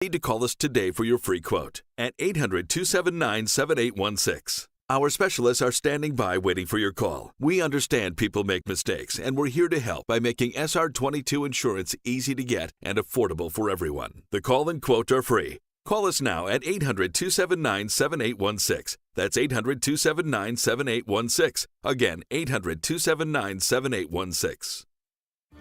Need to call us today for your free quote at 800-279-7816. Our specialists are standing by waiting for your call. We understand people make mistakes, and we're here to help by making SR22 insurance easy to get and affordable for everyone. The call and quote are free. Call us now at 800-279-7816. That's 800-279-7816. Again, 800-279-7816.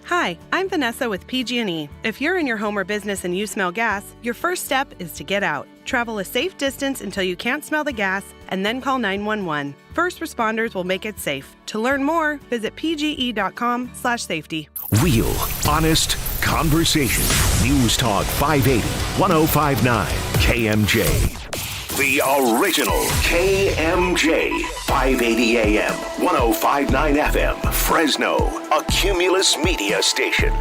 Hi, I'm Vanessa with PG&E. If you're in your home or business and you smell gas, your first step is to get out. Travel a safe distance until you can't smell the gas, and then call 911. First responders will make it safe. To learn more, visit pge.com/safety. Real, honest conversation. News Talk 580, 1059, KMJ. The original KMJ, 580 AM, 1059 FM, Fresno, a Cumulus media station.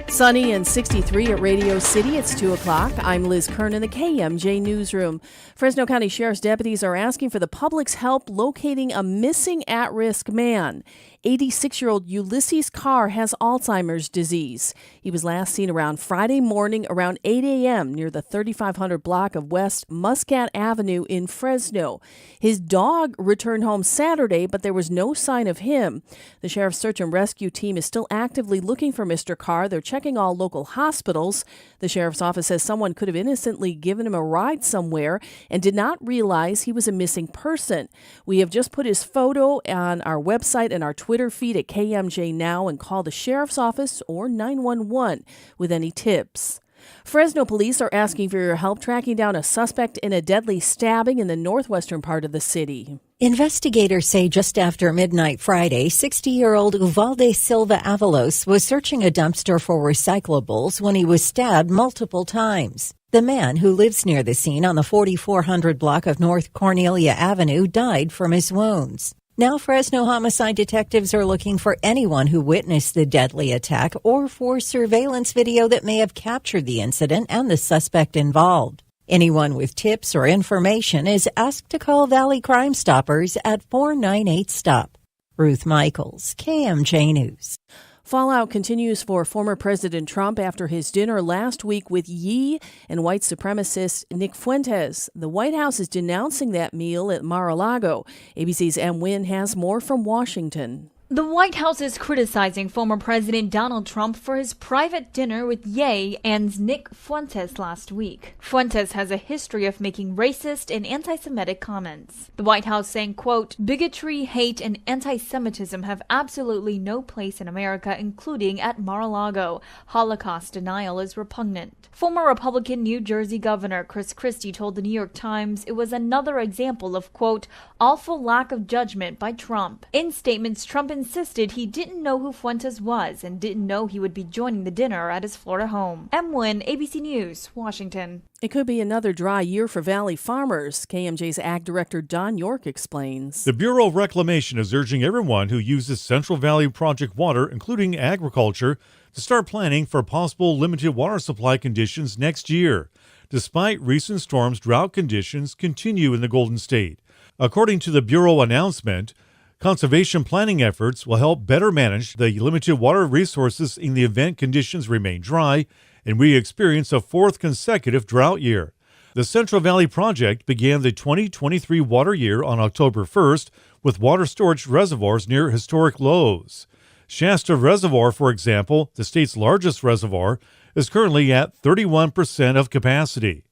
Sunny and 63 at Radio City. It's 2 o'clock. I'm Liz Kern in the KMJ newsroom. Fresno County Sheriff's deputies are asking for the public's help locating a missing at-risk man. 86-year-old Ulysses Carr has Alzheimer's disease. He was last seen around Friday morning around 8 a.m. near the 3500 block of West Muscat Avenue in Fresno. His dog returned home Saturday, but there was no sign of him. The sheriff's search and rescue team is still actively looking for Mr. Carr. They're checking all local hospitals. The sheriff's office says someone could have innocently given him a ride somewhere and did not realize he was a missing person. We have just put his photo on our website and our Twitter feed at KMJ Now, and call the sheriff's office or 911 with any tips. Fresno police are asking for your help tracking down a suspect in a deadly stabbing in the northwestern part of the city. Investigators say just after midnight Friday, 60-year-old Uvalde Silva Avalos was searching a dumpster for recyclables when he was stabbed multiple times. The man, who lives near the scene on the 4400 block of North Cornelia Avenue, died from his wounds. Now Fresno homicide detectives are looking for anyone who witnessed the deadly attack or for surveillance video that may have captured the incident and the suspect involved. Anyone with tips or information is asked to call Valley Crime Stoppers at 498-STOP. Ruth Michaels, KMJ News. Fallout continues for former President Trump after his dinner last week with Ye and white supremacist Nick Fuentes. The White House is denouncing that meal at Mar-a-Lago. ABC's M. Wynn has more from Washington. The White House is criticizing former President Donald Trump for his private dinner with Ye and Nick Fuentes last week. Fuentes has a history of making racist and anti-Semitic comments. The White House saying, quote, "Bigotry, hate, and anti-Semitism have absolutely no place in America, including at Mar-a-Lago. Holocaust denial is repugnant." Former Republican New Jersey Governor Chris Christie told the New York Times it was another example of, quote, "awful lack of judgment by Trump." In statements, Trump insisted he didn't know who Fuentes was and didn't know he would be joining the dinner at his Florida home. M. Wynn, ABC News, Washington. It could be another dry year for Valley farmers. KMJ's Ag Director Don York explains. The Bureau of Reclamation is urging everyone who uses Central Valley Project water, including agriculture, to start planning for possible limited water supply conditions next year. Despite recent storms, drought conditions continue in the Golden State. According to the Bureau announcement, conservation planning efforts will help better manage the limited water resources in the event conditions remain dry and we experience a fourth consecutive drought year. The Central Valley Project began the 2023 water year on October 1st with water storage reservoirs near historic lows. Shasta Reservoir, for example, the state's largest reservoir, is currently at 31% of capacity.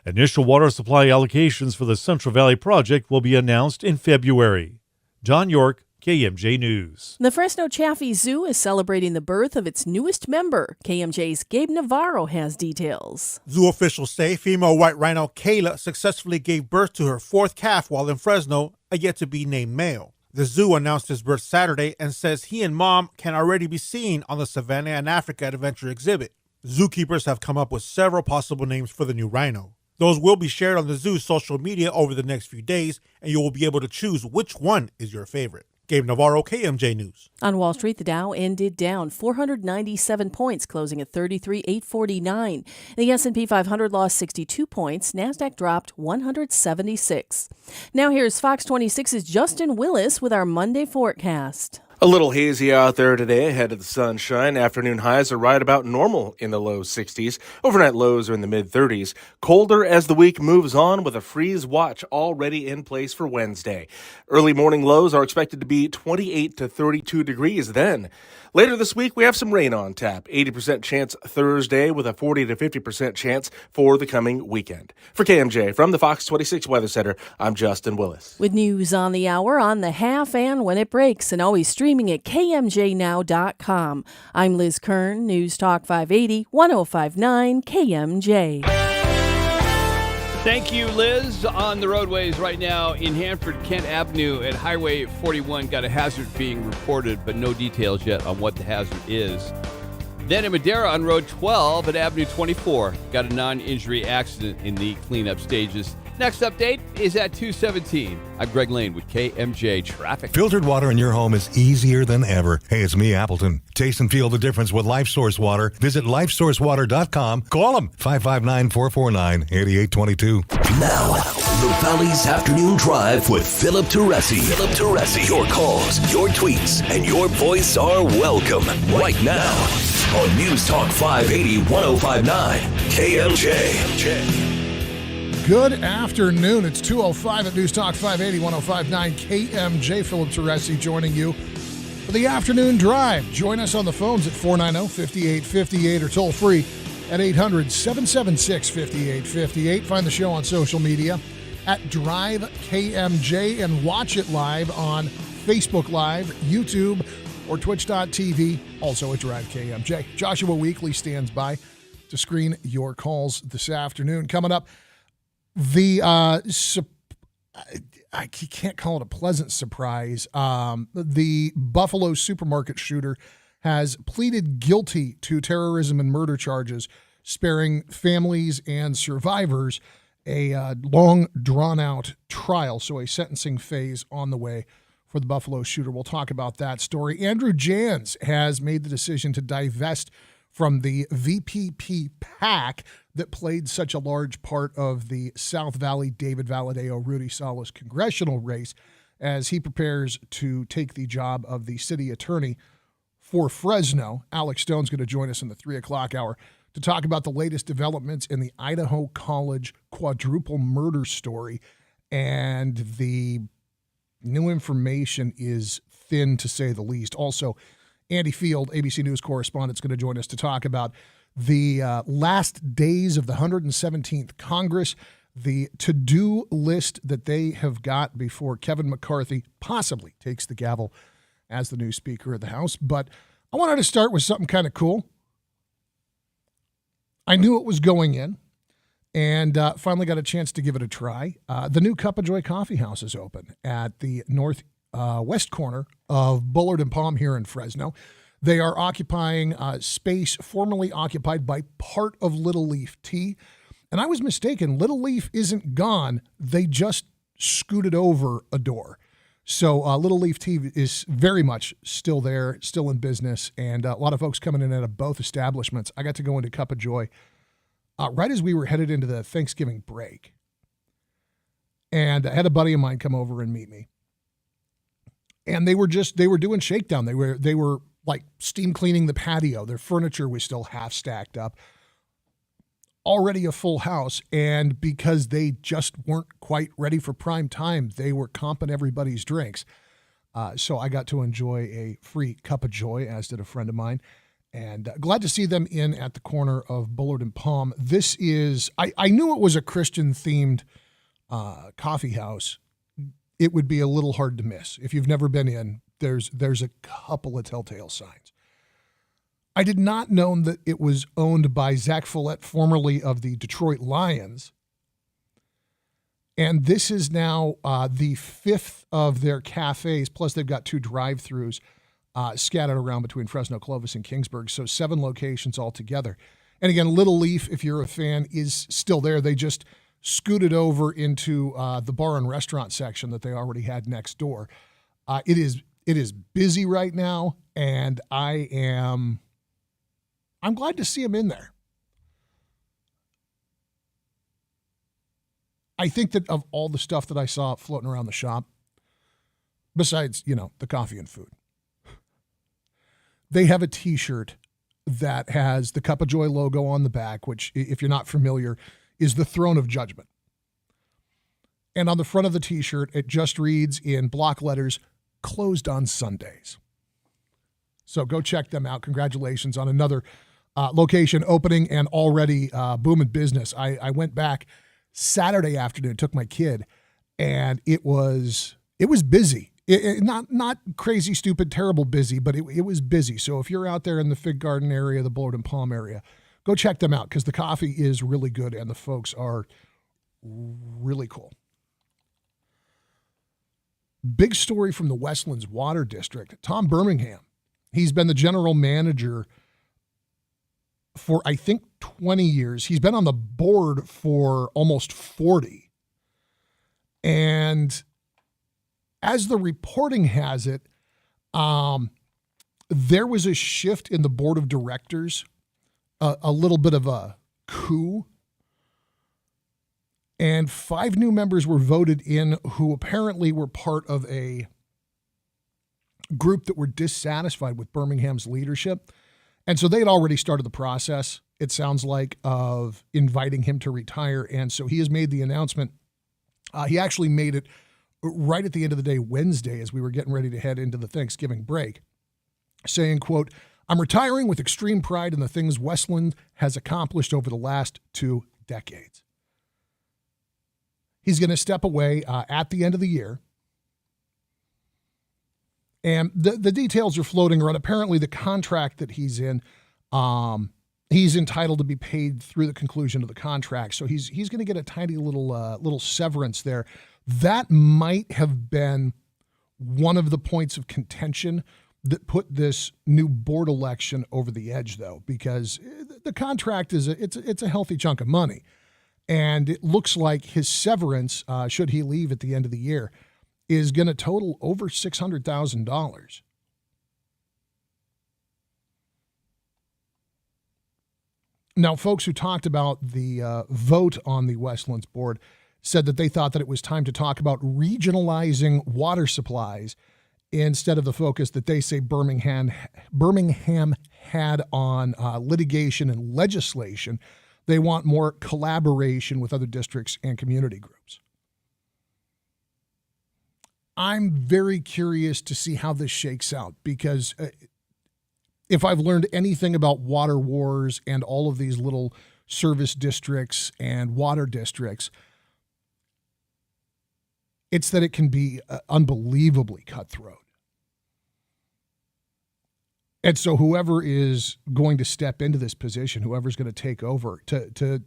Initial water supply allocations for the Central Valley Project will be announced in February. Don York, KMJ News. The Fresno Chaffee Zoo is celebrating the birth of its newest member. KMJ's Gabe Navarro has details. Zoo officials say female white rhino Kayla successfully gave birth to her fourth calf while in Fresno, a yet-to-be-named male. The zoo announced his birth Saturday and says he and mom can already be seen on the Savannah and Africa Adventure exhibit. Zookeepers have come up with several possible names for the new rhino. Those will be shared on the zoo's social media over the next few days, and you will be able to choose which one is your favorite. Gabe Navarro, KMJ News. On Wall Street, the Dow ended down 497 points, closing at 33,849. The S&P 500 lost 62 points. NASDAQ dropped 176. Now here's Fox 26's Justin Willis with our Monday forecast. A little hazy out there today ahead of the sunshine. Afternoon highs are right about normal in the low 60s. Overnight lows are in the mid-30s. Colder as the week moves on with a freeze watch already in place for Wednesday. Early morning lows are expected to be 28 to 32 degrees then. Later this week, we have some rain on tap. 80% chance Thursday with a 40 to 50% chance for the coming weekend. For KMJ from the Fox 26 Weather Center, I'm Justin Willis. With news on the hour, on the half, and when it breaks, and always streaming at KMJNow.com. I'm Liz Kern, News Talk 580, 1059 KMJ. Thank you, Liz. On the roadways right now in Hanford, Kent Avenue at Highway 41 got a hazard being reported, but no details yet on what the hazard is. Then in Madera on Road 12 at Avenue 24, got a non-injury accident in the cleanup stages. Next update is at 2:17. I'm Greg Lane with KMJ Traffic. Filtered water in your home is easier than ever. Hey, it's me, Appleton. Taste and feel the difference with LifeSource Water. Visit lifesourcewater.com. Call them, 559-449-8822. Now, the Valley's Afternoon Drive with Philip Teresi. Philip Teresi. Your calls, your tweets, and your voice are welcome right now on News Talk 580, 1059 KMJ. Good afternoon. It's 2:05 at News Talk 580, 1059 KMJ. Philip Teresi joining you for the afternoon drive. Join us on the phones at 490-5858 or toll free at 800-776-5858. Find the show on social media at Drive KMJ and watch it live on Facebook Live, YouTube, or Twitch.tv. Also at Drive KMJ. Joshua Weekly stands by to screen your calls this afternoon. Coming up, I can't call it a pleasant surprise. The Buffalo supermarket shooter has pleaded guilty to terrorism and murder charges, sparing families and survivors a long, drawn-out trial, so a sentencing phase on the way for the Buffalo shooter. We'll talk about that story. Andrew Jans has made the decision to divest from the VPP PAC that played such a large part of the South Valley David Valadao Rudy Salas congressional race as he prepares to take the job of the city attorney for Fresno. Alex Stone's going to join us in the 3 o'clock hour to talk about the latest developments in the Idaho College quadruple murder story. And the new information is thin, to say the least. Also, Andy Field, ABC News correspondent, is going to join us to talk about the last days of the 117th Congress, the to-do list that they have got before Kevin McCarthy possibly takes the gavel as the new Speaker of the House. But I wanted to start with something kind of cool. I knew it was going in, and finally got a chance to give it a try. The new Cup of Joy Coffee House is open at the northwest corner of Bullard and Palm here in Fresno. They are occupying space formerly occupied by part of Little Leaf Tea. And I was mistaken. Little Leaf isn't gone. They just scooted over a door. So Little Leaf Tea is very much still there, still in business, and a lot of folks coming in out of both establishments. I got to go into Cup of Joy right as we were headed into the Thanksgiving break. And I had a buddy of mine come over and meet me. And they were doing shakedown. They were like steam cleaning the patio. Their furniture was still half stacked up. Already a full house, and because they just weren't quite ready for prime time, they were comping everybody's drinks. So I got to enjoy a free cup of joy, as did a friend of mine, and glad to see them in at the corner of Bullard and Palm. This is, I knew it was a Christian-themed coffee house. It would be a little hard to miss. If you've never been in, there's a couple of telltale signs. I did not know that it was owned by Zach Follett, formerly of the Detroit Lions. And this is now the fifth of their cafes, plus they've got 2 drive-thrus scattered around between Fresno, Clovis, and Kingsburg, so 7 locations altogether. And again, Little Leaf, if you're a fan, is still there. They just scooted over into the bar and restaurant section that they already had next door. It It is busy right now, and I'm glad to see him in there. I think that of all the stuff that I saw floating around the shop, besides, the coffee and food, they have a T-shirt that has the Cup of Joy logo on the back, which, if you're not familiar, is the throne of judgment. And on the front of the T-shirt, it just reads in block letters, "Closed on Sundays." So go check them out. Congratulations on another location opening and already booming business. I went back Saturday afternoon, took my kid, and it was busy. Not crazy, stupid, terrible busy, but it was busy. So if you're out there in the Fig Garden area, the Bullard and Palm area, go check them out because the coffee is really good and the folks are really cool. Big story from the Westlands Water District. Tom Birmingham, he's been the general manager for, I think, 20 years. He's been on the board for almost 40. And as the reporting has it, there was a shift in the board of directors, a little bit of a coup. And 5 new members were voted in who apparently were part of a group that were dissatisfied with Birmingham's leadership. And so they had already started the process, it sounds like, of inviting him to retire. And so he has made the announcement. He actually made it right at the end of the day, Wednesday, as we were getting ready to head into the Thanksgiving break, saying, quote, "I'm retiring with extreme pride in the things Westland has accomplished over the last 2 decades." He's going to step away at the end of the year. And the details are floating around. Apparently, the contract that he's in, he's entitled to be paid through the conclusion of the contract. So he's going to get a tiny little severance there. That might have been one of the points of contention that put this new board election over the edge, though, because the contract it's a healthy chunk of money. And it looks like his severance, should he leave at the end of the year, is going to total over $600,000. Now, folks who talked about the vote on the Westlands board said that they thought that it was time to talk about regionalizing water supplies instead of the focus that they say Birmingham had on litigation and legislation. They want more collaboration with other districts and community groups. I'm very curious to see how this shakes out because if I've learned anything about water wars and all of these little service districts and water districts, it's that it can be unbelievably cutthroat. And so whoever is going to step into this position, whoever's going to take over, to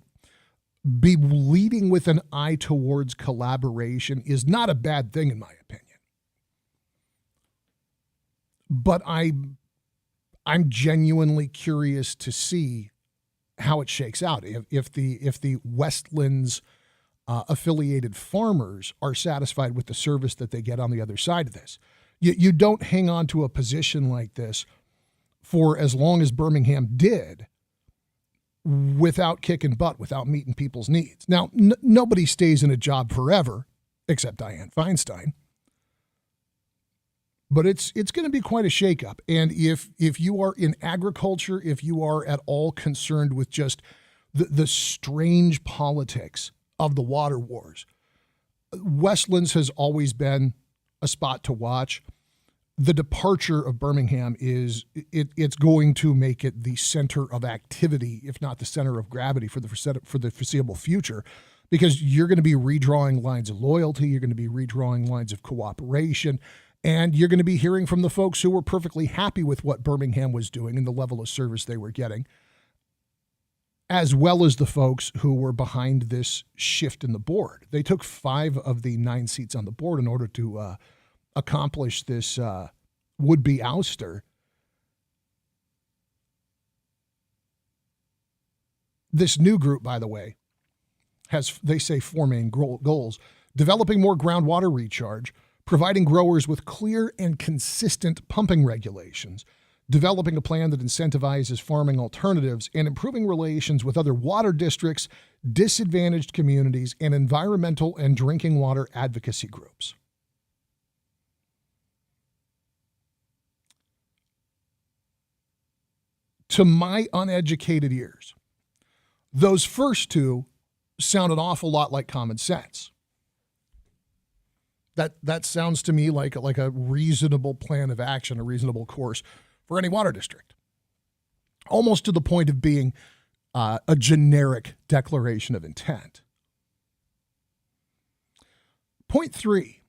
be leading with an eye towards collaboration is not a bad thing, in my opinion. But I'm genuinely curious to see how it shakes out. If the Westlands affiliated farmers are satisfied with the service that they get on the other side of this. You don't hang on to a position like this for as long as Birmingham did without kicking butt, without meeting people's needs. Now, nobody stays in a job forever, except Dianne Feinstein. But it's going to be quite a shakeup. And if you are in agriculture, if you are at all concerned with just the strange politics of the water wars, Westlands has always been a spot to watch. The departure of Birmingham it's going to make it the center of activity, if not the center of gravity for the foreseeable future, because you're going to be redrawing lines of loyalty, you're going to be redrawing lines of cooperation, and you're going to be hearing from the folks who were perfectly happy with what Birmingham was doing and the level of service they were getting, as well as the folks who were behind this shift in the board. They took 5 of the 9 seats on the board in order to accomplish this would-be ouster. This new group, by the way, has, they say, 4 main goals: developing more groundwater recharge, providing growers with clear and consistent pumping regulations, developing a plan that incentivizes farming alternatives, and improving relations with other water districts, disadvantaged communities, and environmental and drinking water advocacy groups. To my uneducated ears, those first two sound an awful lot like common sense. That sounds to me like a reasonable plan of action, a reasonable course for any water district. Almost to the point of being a generic declaration of intent. Point 3,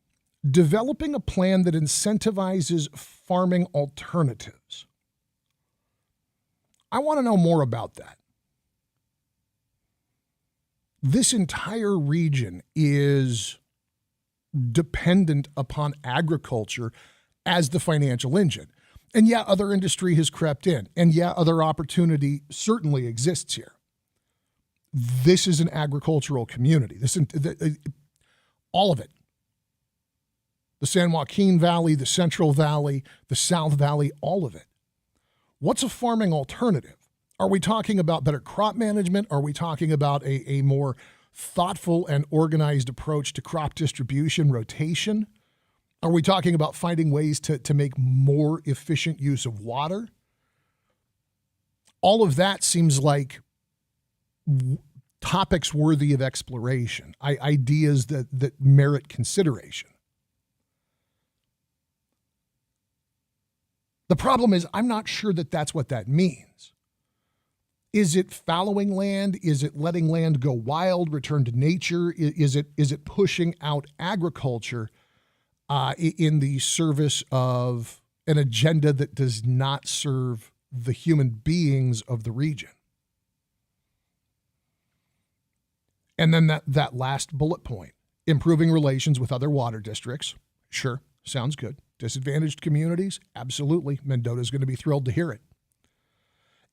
developing a plan that incentivizes farming alternatives. I want to know more about that. This entire region is dependent upon agriculture as the financial engine. And yeah, other industry has crept in. And yeah, other opportunity certainly exists here. This is an agricultural community. All of it. The San Joaquin Valley, the Central Valley, the South Valley, all of it. What's a farming alternative? Are we talking about better crop management? Are we talking about a more thoughtful and organized approach to crop distribution, rotation? Are we talking about finding ways to make more efficient use of water? All of that seems like topics worthy of exploration, ideas that merit consideration. The problem is I'm not sure that that's what that means. Is it fallowing land? Is it letting land go wild, return to nature? Is it pushing out agriculture in the service of an agenda that does not serve the human beings of the region? And then that last bullet point, improving relations with other water districts. Sure, sounds good. Disadvantaged communities? Absolutely. Mendota's going to be thrilled to hear it.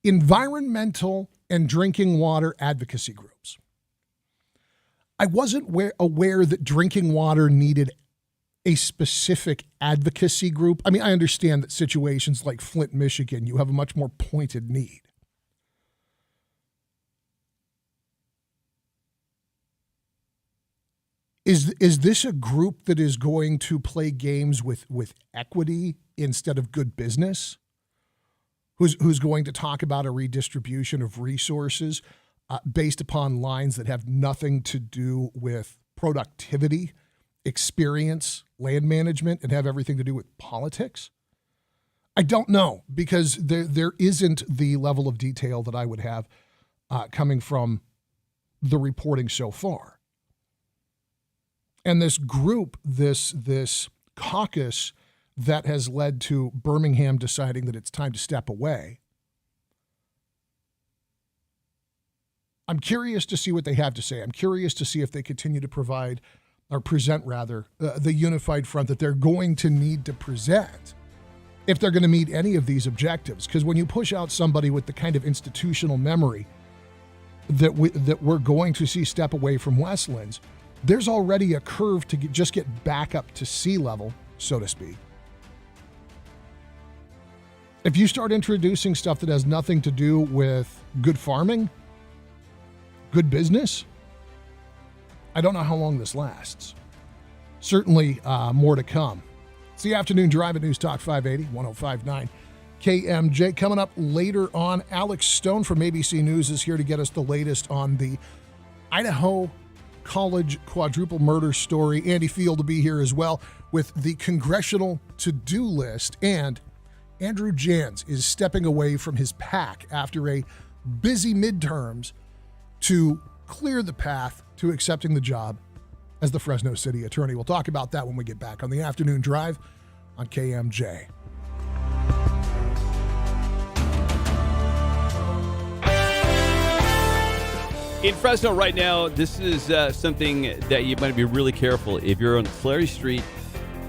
Environmental and drinking water advocacy groups. I wasn't aware that drinking water needed a specific advocacy group. I mean, I understand that situations like Flint, Michigan, you have a much more pointed need. Is this a group that is going to play games with equity instead of good business? Who's going to talk about a redistribution of resources based upon lines that have nothing to do with productivity, experience, land management, and have everything to do with politics? I don't know, because there isn't the level of detail that I would have coming from the reporting so far. And this group, this caucus that has led to Birmingham deciding that it's time to step away, I'm curious to see what they have to say. I'm curious to see if they continue to present the unified front that they're going to need to present if they're going to meet any of these objectives. Because when you push out somebody with the kind of institutional memory that we're going to see step away from Westlands, there's already a curve to just get back up to sea level, so to speak. If you start introducing stuff that has nothing to do with good farming, good business, I don't know how long this lasts. Certainly more to come. It's the Afternoon Drive at News Talk 580, 105.9 KMJ. Coming up later on, Alex Stone from ABC News is here to get us the latest on the Idaho college quadruple murder story. Andy Field to be here as well with the congressional to-do list. And Andrew Jans is stepping away from his pack after a busy midterms to clear the path to accepting the job as the Fresno City Attorney. We'll talk about that when we get back on the Afternoon Drive on KMJ. In Fresno right now, this is something that you might be really careful. If you're on Clary Street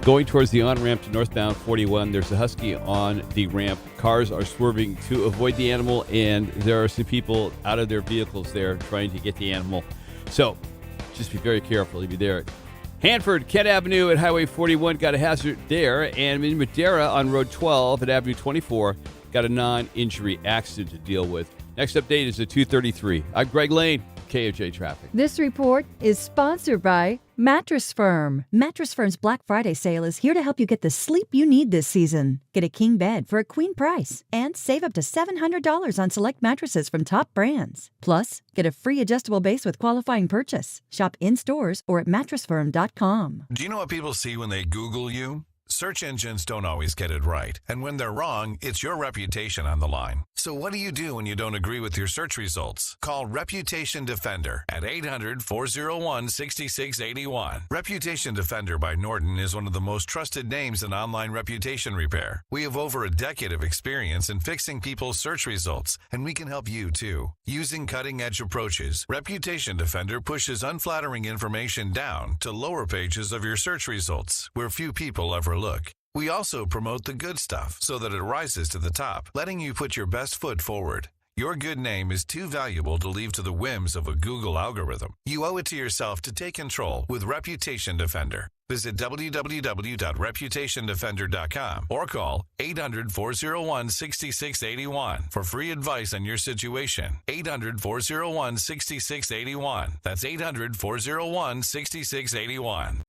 going towards the on-ramp to northbound 41, there's a husky on the ramp. Cars are swerving to avoid the animal, and there are some people out of their vehicles there trying to get the animal. So just be very careful if you're there. Hanford, Kent Avenue at Highway 41 got a hazard there, and in Madera on Road 12 at Avenue 24 got a non-injury accident to deal with. Next update is at 2:33. I'm Greg Lane, KMJ Traffic. This report is sponsored by Mattress Firm. Mattress Firm's Black Friday sale is here to help you get the sleep you need this season. Get a king bed for a queen price and save up to $700 on select mattresses from top brands. Plus, get a free adjustable base with qualifying purchase. Shop in stores or at mattressfirm.com. Do you know what people see when they Google you? Search engines don't always get it right. And when they're wrong, it's your reputation on the line. So what do you do when you don't agree with your search results? Call Reputation Defender at 800-401-6681. Reputation Defender by Norton is one of the most trusted names in online reputation repair. We have over a decade of experience in fixing people's search results, and we can help you too. Using cutting-edge approaches, Reputation Defender pushes unflattering information down to lower pages of your search results, where few people ever look. We also promote the good stuff so that it rises to the top, letting you put your best foot forward. Your good name is too valuable to leave to the whims of a Google algorithm. You owe it to yourself to take control with Reputation Defender. Visit www.reputationdefender.com or call 800-401-6681 for free advice on your situation. 800-401-6681. That's 800-401-6681.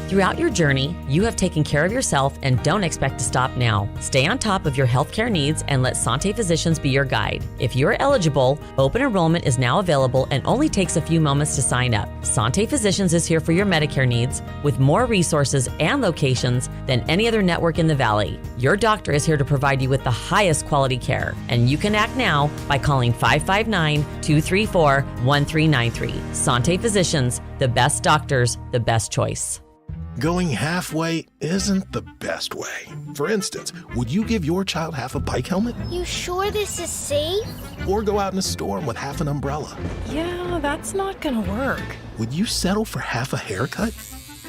Throughout your journey, you have taken care of yourself and don't expect to stop now. Stay on top of your healthcare needs and let Sante Physicians be your guide. If you're eligible, open enrollment is now available and only takes a few moments to sign up. Sante Physicians is here for your Medicare needs with more resources and locations than any other network in the Valley. Your doctor is here to provide you with the highest quality care, and you can act now by calling 559-234-1393. Sante Physicians, the best doctors, the best choice. Going halfway isn't the best way. For instance, would you give your child half a bike helmet? You sure this is safe? Or go out in a storm with half an umbrella? Yeah, that's not gonna work. Would you settle for half a haircut?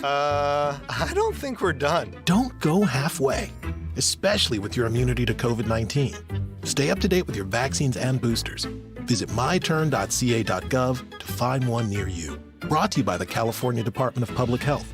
I don't think we're done. Don't go halfway, especially with your immunity to COVID-19. Stay up to date with your vaccines and boosters. Visit myturn.ca.gov to find one near you. Brought to you by the California Department of Public Health.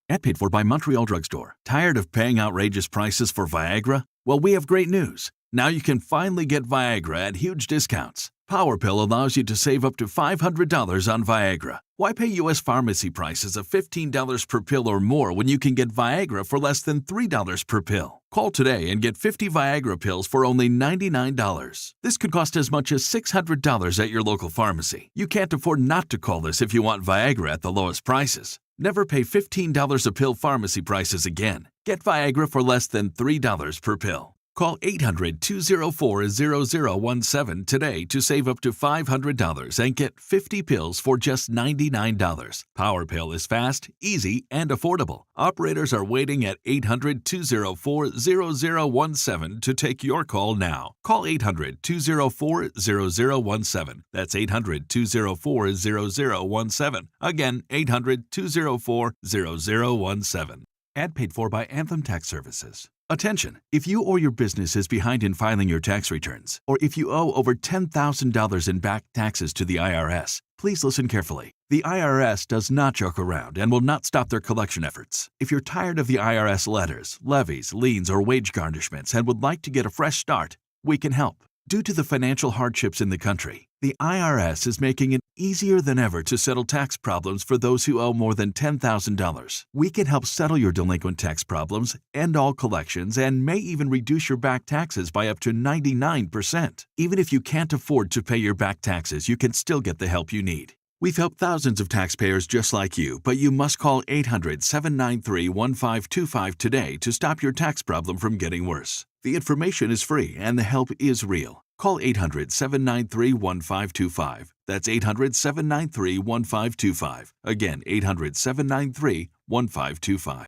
Ad paid for by Montreal Drugstore. Tired of paying outrageous prices for Viagra? Well, we have great news. Now you can finally get Viagra at huge discounts. PowerPill allows you to save up to $500 on Viagra. Why pay U.S. pharmacy prices of $15 per pill or more when you can get Viagra for less than $3 per pill? Call today and get 50 Viagra pills for only $99. This could cost as much as $600 at your local pharmacy. You can't afford not to call this if you want Viagra at the lowest prices. Never pay $15 a pill pharmacy prices again. Get Viagra for less than $3 per pill. Call 800-204-0017 today to save up to $500 and get 50 pills for just $99. PowerPill is fast, easy, and affordable. Operators are waiting at 800-204-0017 to take your call now. Call 800-204-0017. That's 800-204-0017. Again, 800-204-0017. Ad paid for by Anthem Tax Services. Attention! If you or your business is behind in filing your tax returns, or if you owe over $10,000 in back taxes to the IRS, please listen carefully. The IRS does not joke around and will not stop their collection efforts. If you're tired of the IRS letters, levies, liens, or wage garnishments and would like to get a fresh start, we can help. Due to the financial hardships in the country, the IRS is making it easier than ever to settle tax problems for those who owe more than $10,000. We can help settle your delinquent tax problems, end all collections, and may even reduce your back taxes by up to 99%. Even if you can't afford to pay your back taxes, you can still get the help you need. We've helped thousands of taxpayers just like you, but you must call 800-793-1525 today to stop your tax problem from getting worse. The information is free and the help is real. Call 800-793-1525. That's 800-793-1525. Again, 800-793-1525.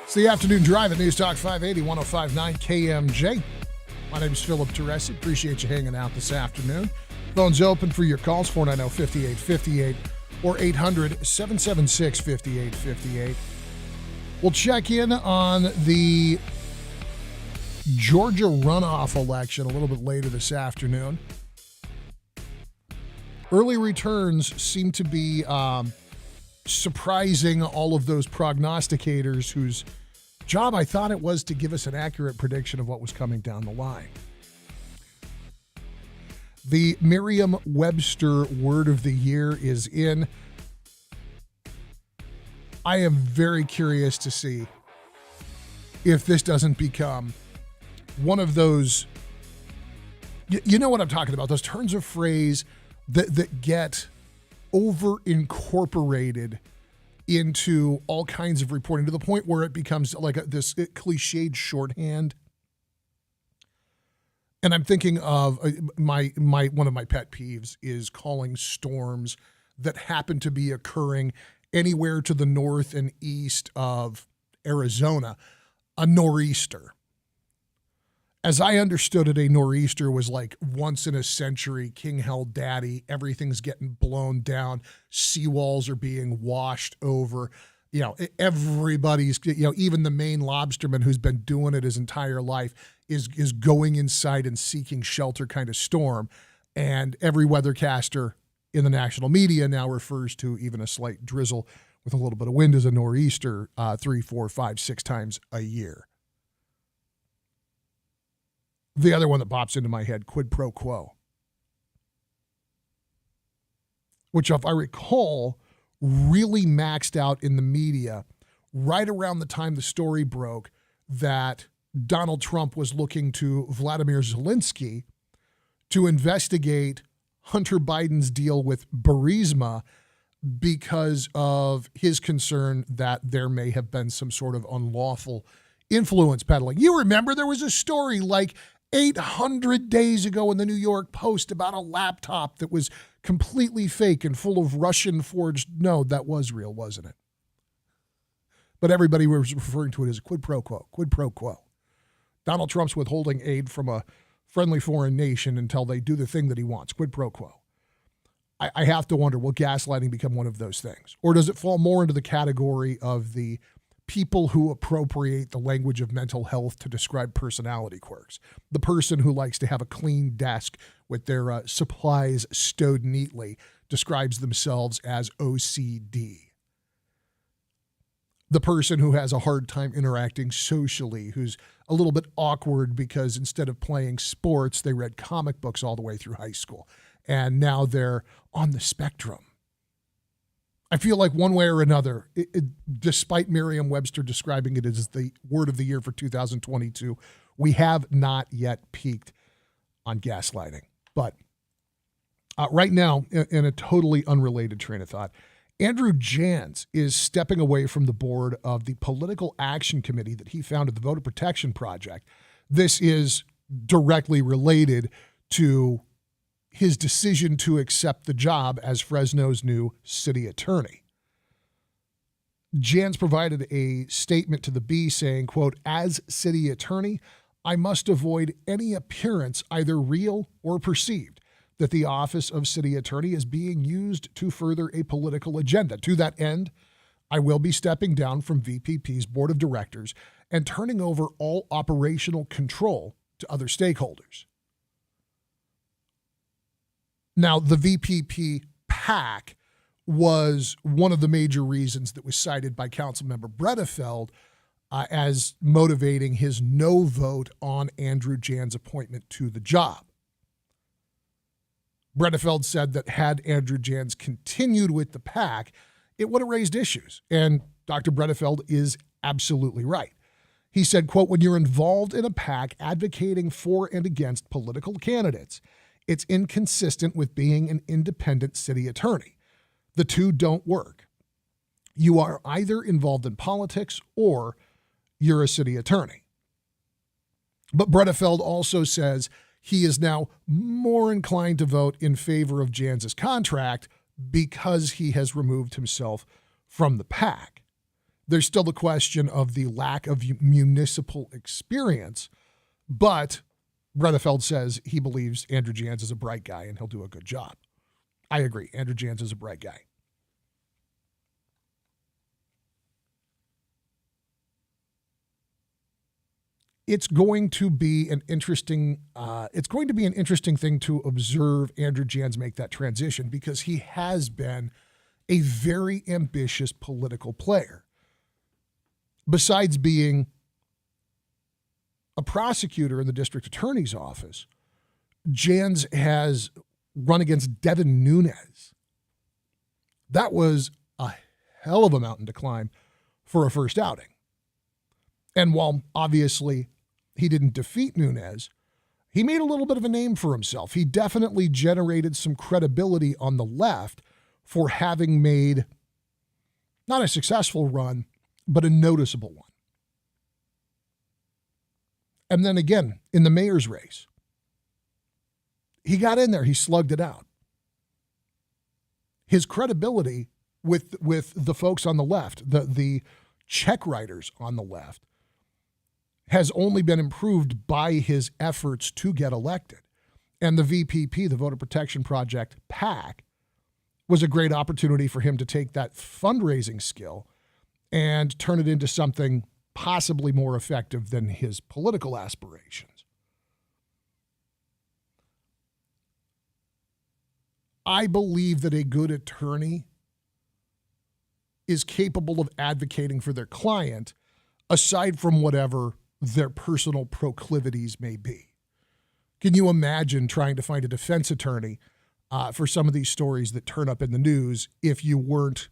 It's the afternoon drive at News Talk 580, 105.9 KMJ. My name is Philip Teresi. Appreciate you hanging out this afternoon. Phone's open for your calls, 490-5858 or 800-776-5858. We'll check in on the Georgia runoff election a little bit later this afternoon. Early returns seem to be surprising all of those prognosticators whose job I thought it was to give us an accurate prediction of what was coming down the line. The Merriam-Webster word of the year is in. I am very curious to see if this doesn't become one of those, you know what I'm talking about, those turns of phrase that get over-incorporated into all kinds of reporting to the point where it becomes like this cliched shorthand. And I'm thinking of my one of my pet peeves is calling storms that happen to be occurring anywhere to the north and east of Arizona a nor'easter. As I understood it, a nor'easter was like once in a century, king hell daddy, everything's getting blown down, seawalls are being washed over. You know, everybody's, you know, even the Maine lobsterman who's been doing it his entire life is going inside and seeking shelter kind of storm. And every weathercaster in the national media now refers to even a slight drizzle with a little bit of wind as a nor'easter 3, 4, 5, 6 times a year. The other one that pops into my head, quid pro quo, which, if I recall, really maxed out in the media right around the time the story broke that Donald Trump was looking to Vladimir Zelensky to investigate Hunter Biden's deal with Burisma because of his concern that there may have been some sort of unlawful influence peddling. You remember there was a story like 800 days ago in the New York Post about a laptop that was completely fake and full of Russian forged. No, that was real, wasn't it? But everybody was referring to it as a quid pro quo, quid pro quo. Donald Trump's withholding aid from a friendly foreign nation until they do the thing that he wants, quid pro quo. I have to wonder, will gaslighting become one of those things? Or does it fall more into the category of the people who appropriate the language of mental health to describe personality quirks? The person who likes to have a clean desk with their supplies stowed neatly describes themselves as OCD. The person who has a hard time interacting socially, who's a little bit awkward because instead of playing sports, they read comic books all the way through high school, and now they're on the spectrum. I feel like one way or another, despite Merriam-Webster describing it as the word of the year for 2022, we have not yet peaked on gaslighting. But right now, in a totally unrelated train of thought, Andrew Jans is stepping away from the board of the Political Action Committee that he founded, the Voter Protection Project. This is directly related to his decision to accept the job as Fresno's new city attorney. Jans provided a statement to the Bee saying, quote, "As city attorney, I must avoid any appearance, either real or perceived, that the office of city attorney is being used to further a political agenda. To that end, I will be stepping down from VPP's board of directors and turning over all operational control to other stakeholders." Now, the VPP PAC was one of the major reasons that was cited by Councilmember Bredefeld as motivating his no vote on Andrew Jans' appointment to the job. Bredefeld said that had Andrew Jans continued with the PAC, it would have raised issues. And Dr. Bredefeld is absolutely right. He said, quote, "When you're involved in a PAC advocating for and against political candidates, it's inconsistent with being an independent city attorney. The two don't work. You are either involved in politics or you're a city attorney." But Bredefeld also says he is now more inclined to vote in favor of Jans' contract because he has removed himself from the PAC. There's still the question of the lack of municipal experience, but Bredefeld says he believes Andrew Jans is a bright guy and he'll do a good job. I agree. Andrew Jans is a bright guy. it's going to be an interesting thing to observe Andrew Jans make that transition, because he has been a very ambitious political player. Besides being a prosecutor in the district attorney's office, Jans has run against Devin Nunes. That was a hell of a mountain to climb for a first outing. And while obviously he didn't defeat Nunes, he made a little bit of a name for himself. He definitely generated some credibility on the left for having made not a successful run, but a noticeable one. And then again, in the mayor's race, he got in there, he slugged it out. His credibility with the folks on the left, the check writers on the left, has only been improved by his efforts to get elected. And the VPP, the Voter Protection Project PAC, was a great opportunity for him to take that fundraising skill and turn it into something possibly more effective than his political aspirations. I believe that a good attorney is capable of advocating for their client, aside from whatever their personal proclivities may be. Can you imagine trying to find a defense attorney for some of these stories that turn up in the news if you weren't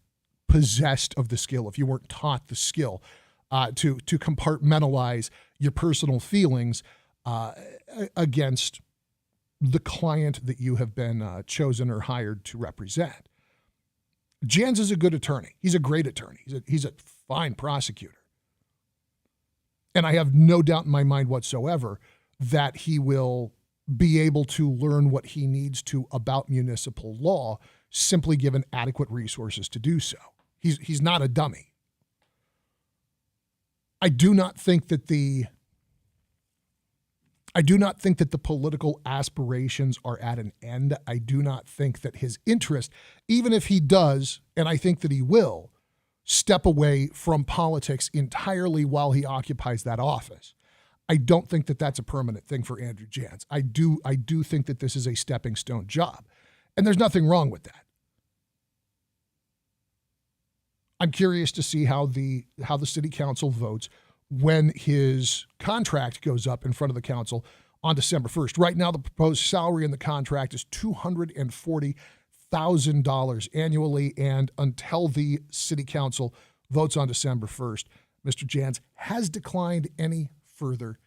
possessed of the skill, if you weren't taught the skill to compartmentalize your personal feelings against the client that you have been chosen or hired to represent? Jans is a good attorney. He's a great attorney. He's a fine prosecutor. And I have no doubt in my mind whatsoever that he will be able to learn what he needs to about municipal law, simply given adequate resources to do so. He's not a dummy. I do not think that the political aspirations are at an end. I do not think that his interest, even if he does, and I think that he will, step away from politics entirely while he occupies that office, I don't think that that's a permanent thing for Andrew Jans. I do think that this is a stepping stone job, and there's nothing wrong with that. I'm curious to see how the city council votes when his contract goes up in front of the council on December 1st. Right now, the proposed salary in the contract is $240,000 annually, and until the city council votes on December 1st, Mr. Jans has declined any further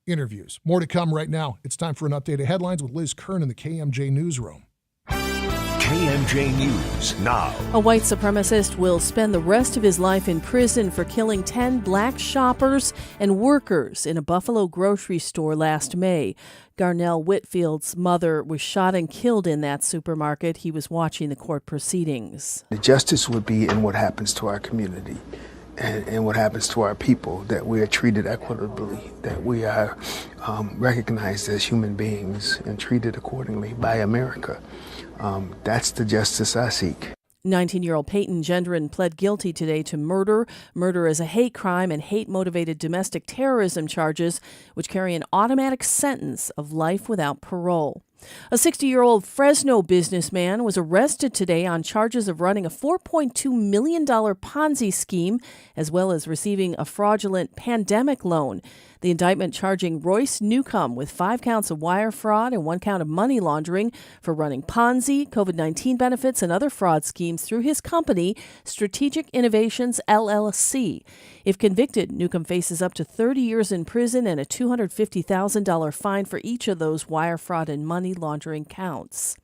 interviews. More to come right now. It's time for an update of headlines with Liz Kern in the KMJ Newsroom. KMJ News now. A white supremacist will spend the rest of his life in prison for killing 10 black shoppers and workers in a Buffalo grocery store last May. Garnell Whitfield's mother was shot and killed in that supermarket. He was watching the court proceedings. The justice would be in what happens to our community and what happens to our people, that we are treated equitably, that we are recognized as human beings and treated accordingly by America. That's the justice I seek. 19-year-old Peyton Gendron pled guilty today to murder as a hate crime, and hate-motivated domestic terrorism charges, which carry an automatic sentence of life without parole. A 60-year-old Fresno businessman was arrested today on charges of running a $4.2 million Ponzi scheme, as well as receiving a fraudulent pandemic loan. The indictment charging Royce Newcomb with 5 counts of wire fraud and 1 count of money laundering for running Ponzi, COVID-19 benefits, and other fraud schemes through his company, Strategic Innovations, LLC. If convicted, Newcomb faces up to 30 years in prison and a $250,000 fine for each of those wire fraud and money laundering counts.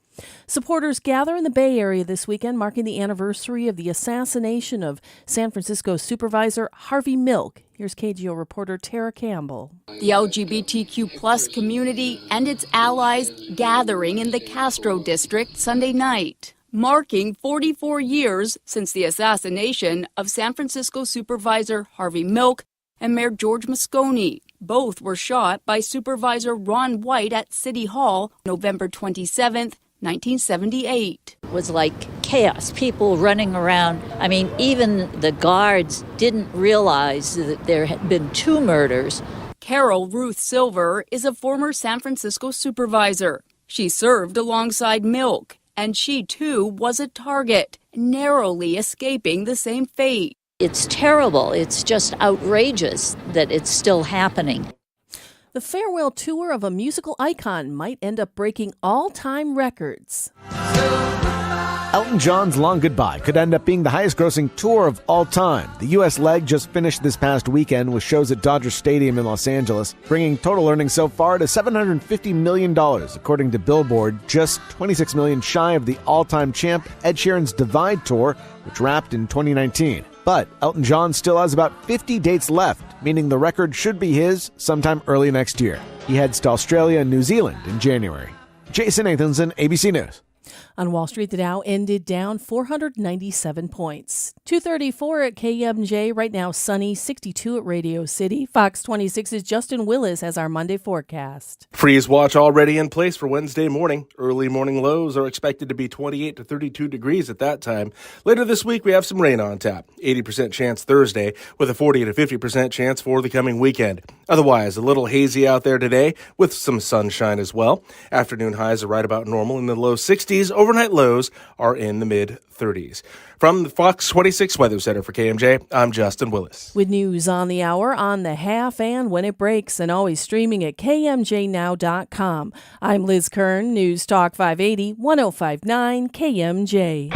Supporters gather in the Bay Area this weekend, marking the anniversary of the assassination of San Francisco supervisor Harvey Milk. Here's KGO reporter Tara Campbell. The LGBTQ plus community and its allies gathering in the Castro district Sunday night, marking 44 years since the assassination of San Francisco supervisor Harvey Milk and Mayor George Moscone. Both were shot by Supervisor Ron White at City Hall November 27th, 1978. It was like chaos, people running around. I mean, even the guards didn't realize that there had been 2 murders. Carol Ruth Silver is a former San Francisco supervisor. She served alongside Milk, and she too was a target, narrowly escaping the same fate. It's terrible. It's just outrageous that it's still happening. The farewell tour of a musical icon might end up breaking all-time records. Elton John's Long Goodbye could end up being the highest-grossing tour of all time. The U.S. leg just finished this past weekend with shows at Dodger Stadium in Los Angeles, bringing total earnings so far to $750 million, according to Billboard, just $26 million shy of the all-time champ Ed Sheeran's Divide Tour, which wrapped in 2019. But Elton John still has about 50 dates left, meaning the record should be his sometime early next year. He heads to Australia and New Zealand in January. Jason Nathanson, ABC News. On Wall Street, the Dow ended down 497 points. 234 at KMJ. Right now, sunny, 62 at Radio City. Fox 26's Justin Willis has our Monday forecast. Freeze watch already in place for Wednesday morning. Early morning lows are expected to be 28 to 32 degrees at that time. Later this week, we have some rain on tap. 80% chance Thursday, with a 40 to 50% chance for the coming weekend. Otherwise, a little hazy out there today, with some sunshine as well. Afternoon highs are right about normal in the low 60s. Overnight lows are in the mid-30s. From the Fox 26 Weather Center for KMJ, I'm Justin Willis. With news on the hour, on the half, and when it breaks, and always streaming at KMJNow.com. I'm Liz Kern, News Talk 580, 105.9 KMJ.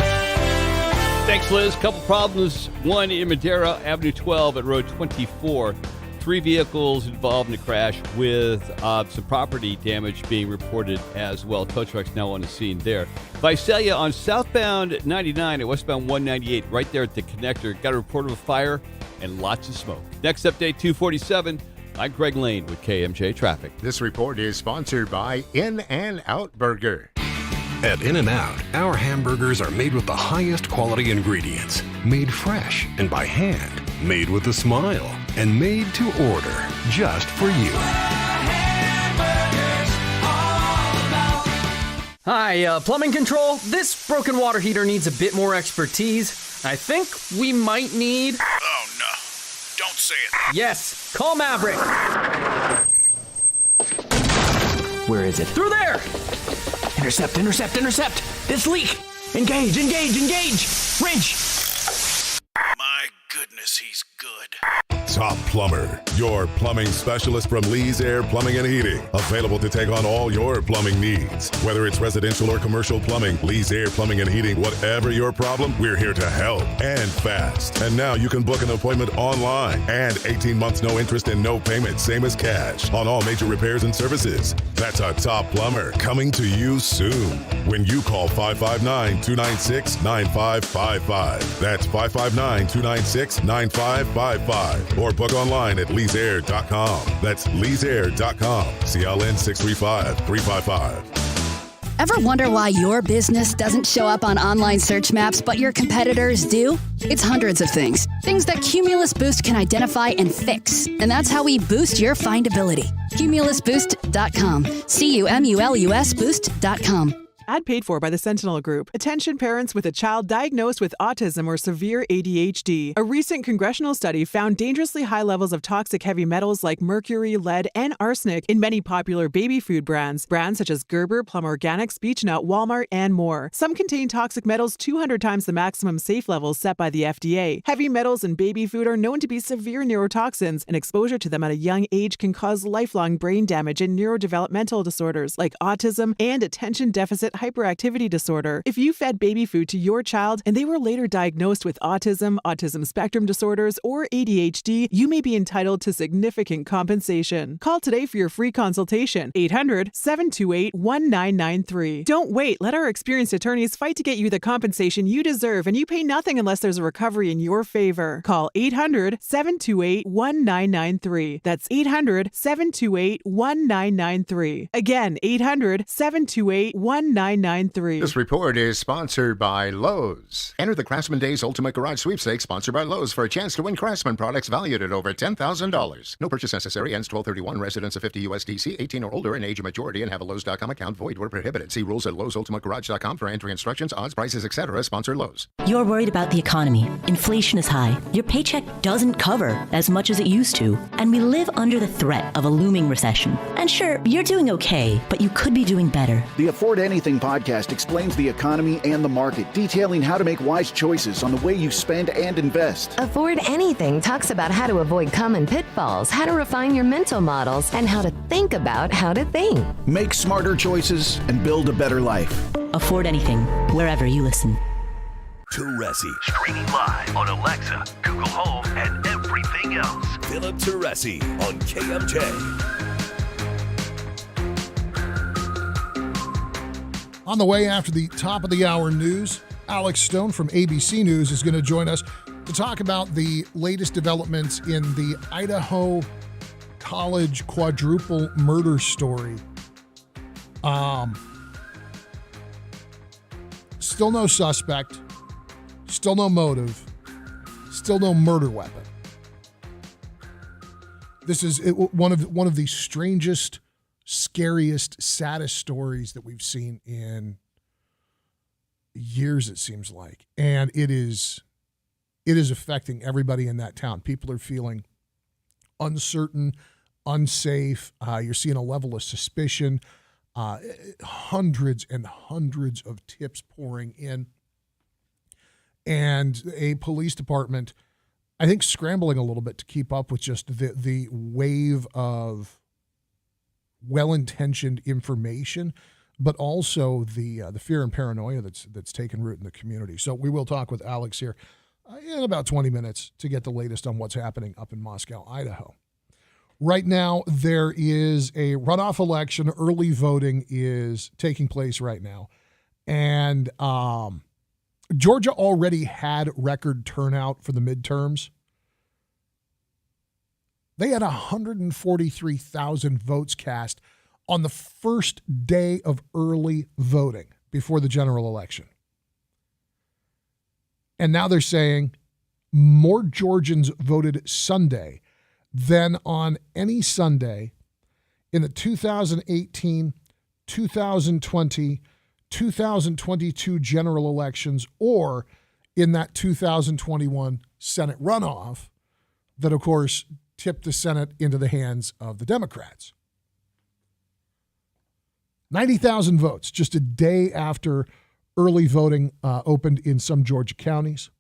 Thanks, Liz. Couple problems. One in Madera, Avenue 12 at Road 24. 3 vehicles involved in the crash with some property damage being reported as well. Tow trucks now on the scene there. Visalia on southbound 99 and westbound 198, right there at the connector. Got a report of a fire and lots of smoke. Next update, 247. I'm Greg Lane with KMJ Traffic. This report is sponsored by In-N-Out Burger. At In-N-Out, our hamburgers are made with the highest quality ingredients, made fresh and by hand, made with a smile, and made to order just for you. Hi, plumbing control. This broken water heater needs a bit more expertise. I think we might need... Oh, no. Don't say it. Yes, call Maverick. Where is it? Through there! Intercept, intercept, intercept! This leak! Engage, engage, engage! Wrench! My goodness, he's good. Top Plumber, your plumbing specialist from Lee's Air Plumbing and Heating. Available to take on all your plumbing needs. Whether it's residential or commercial plumbing, Lee's Air Plumbing and Heating, whatever your problem, we're here to help, and fast. And now you can book an appointment online. And 18 months, no interest and no payment, same as cash, on all major repairs and services. That's a Top Plumber coming to you soon. When you call 559-296-9555. That's 559-296-9555. Or book online at leesair.com. That's leesair.com. CLN 635-355. Ever wonder why your business doesn't show up on online search maps, but your competitors do? It's hundreds of things. Things that Cumulus Boost can identify and fix. And that's how we boost your findability. CumulusBoost.com. CUMULUS Boost.com. Ad paid for by the Sentinel Group. Attention parents with a child diagnosed with autism or severe ADHD. A recent congressional study found dangerously high levels of toxic heavy metals like mercury, lead, and arsenic in many popular baby food brands. Brands such as Gerber, Plum Organics, Beech-Nut, Walmart, and more. Some contain toxic metals 200 times the maximum safe levels set by the FDA. Heavy metals in baby food are known to be severe neurotoxins, and exposure to them at a young age can cause lifelong brain damage and neurodevelopmental disorders like autism and attention deficit hyperactivity disorder. If you fed baby food to your child and they were later diagnosed with autism, autism spectrum disorders, or ADHD, you may be entitled to significant compensation. Call today for your free consultation. 800-728-1993. Don't wait. Let our experienced attorneys fight to get you the compensation you deserve, and you pay nothing unless there's a recovery in your favor. Call 800-728-1993. That's 800-728-1993. Again, 800-728-1993. 9993. This report is sponsored by Lowe's. Enter the Craftsman Days Ultimate Garage Sweepstakes sponsored by Lowe's for a chance to win Craftsman products valued at over $10,000. No purchase necessary. Ends 12/31. Residents of 50 USDC, 18 or older, and age of majority, and have a Lowe's.com account. Void where prohibited. See rules at Lowe'sUltimateGarage.com for entry instructions, odds, prices, etc. Sponsor Lowe's. You're worried about the economy. Inflation is high. Your paycheck doesn't cover as much as it used to. And we live under the threat of a looming recession. And sure, you're doing okay, but you could be doing better. The Afford Anything podcast explains the economy and the market, detailing how to make wise choices on the way you spend and invest. Afford Anything talks about how to avoid common pitfalls, how to refine your mental models, and how to think about how to think. Make smarter choices and build a better life. Afford Anything, wherever you listen. Teresi. Streaming live on Alexa, Google Home, and everything else. Philip Teresi on KMJ. On the way after the top of the hour news, Alex Stone from ABC News is going to join us to talk about the latest developments in the Idaho college quadruple murder story. Still no suspect, still no motive, still no murder weapon. This is one of the strangest, scariest, saddest stories that we've seen in years, it seems like. And it is affecting everybody in that town. People are feeling uncertain, unsafe. You're seeing a level of suspicion. Hundreds and hundreds of tips pouring in. And a police department, I think, scrambling a little bit to keep up with just the wave of well-intentioned information, but also the fear and paranoia that's taken root in the community. So we will talk with Alex here in about 20 minutes to get the latest on what's happening up in Moscow, Idaho. Right now, there is a runoff election. Early voting is taking place right now. And Georgia already had record turnout for the midterms. They had 143,000 votes cast on the first day of early voting before the general election. And now they're saying more Georgians voted Sunday than on any Sunday in the 2018, 2020, 2022 general elections, or in that 2021 Senate runoff that, of course, tipped the Senate into the hands of the Democrats. 90,000 votes just a day after early voting opened in some Georgia counties.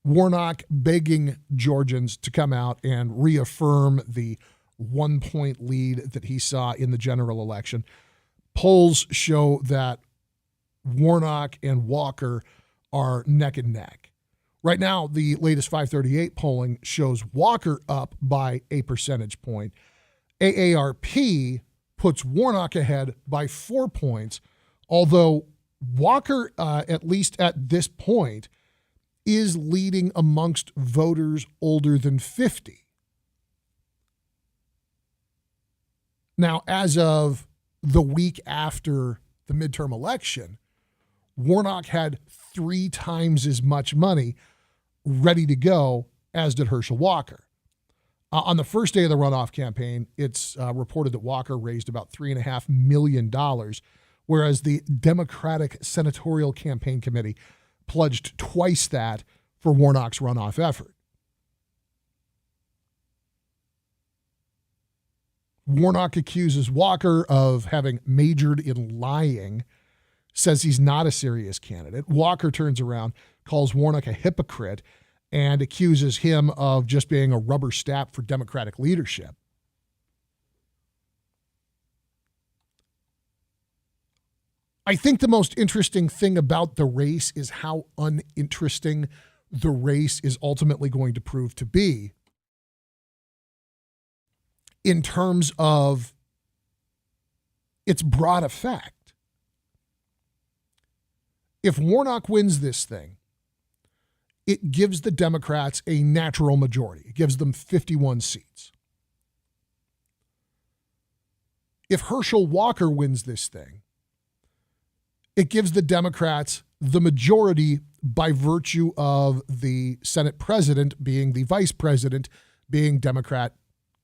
Warnock begging Georgians to come out and reaffirm the 1-point lead that he saw in the general election. Polls show that Warnock and Walker are neck and neck. Right now, the latest 538 polling shows Walker up by a percentage point. AARP puts Warnock ahead by 4 points, although Walker, at least at this point, is leading amongst voters older than 50. Now, as of the week after the midterm election, Warnock had 3 times as much money ready to go as did Herschel Walker. On the first day of the runoff campaign, it's reported that Walker raised about $3.5 million, whereas the Democratic Senatorial Campaign Committee pledged twice that for Warnock's runoff effort. Warnock accuses Walker of having majored in lying, says he's not a serious candidate. Walker turns around, calls Warnock a hypocrite, and accuses him of just being a rubber stamp for Democratic leadership. I think the most interesting thing about the race is how uninteresting the race is ultimately going to prove to be in terms of its broad effect. If Warnock wins this thing, it gives the Democrats a natural majority. It gives them 51 seats. If Herschel Walker wins this thing, it gives the Democrats the majority by virtue of the Senate president being the vice president, being Democrat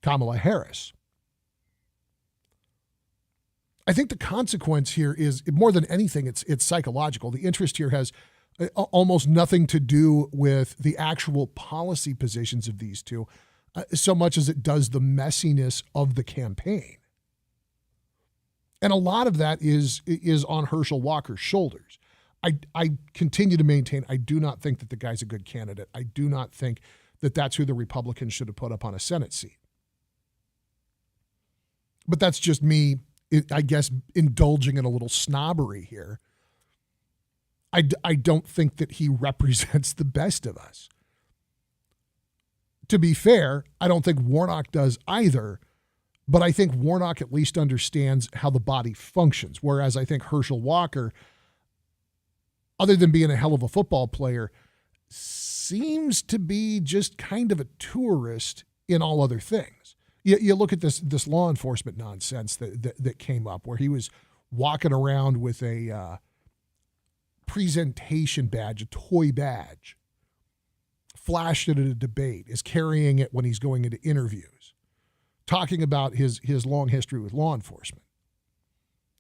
Kamala Harris. I think the consequence here is, more than anything, it's psychological. The interest here has almost nothing to do with the actual policy positions of these two, so much as it does the messiness of the campaign. And a lot of that is on Herschel Walker's shoulders. I continue to maintain I do not think that the guy's a good candidate. I do not think that that's who the Republicans should have put up on a Senate seat. But that's just me, I guess, indulging in a little snobbery here. I don't think that he represents the best of us. To be fair, I don't think Warnock does either, but I think Warnock at least understands how the body functions, whereas I think Herschel Walker, other than being a hell of a football player, seems to be just kind of a tourist in all other things. You look at this law enforcement nonsense that came up, where he was walking around with a presentation badge, a toy badge, flashed it at a debate, is carrying it when he's going into interviews, talking about his long history with law enforcement.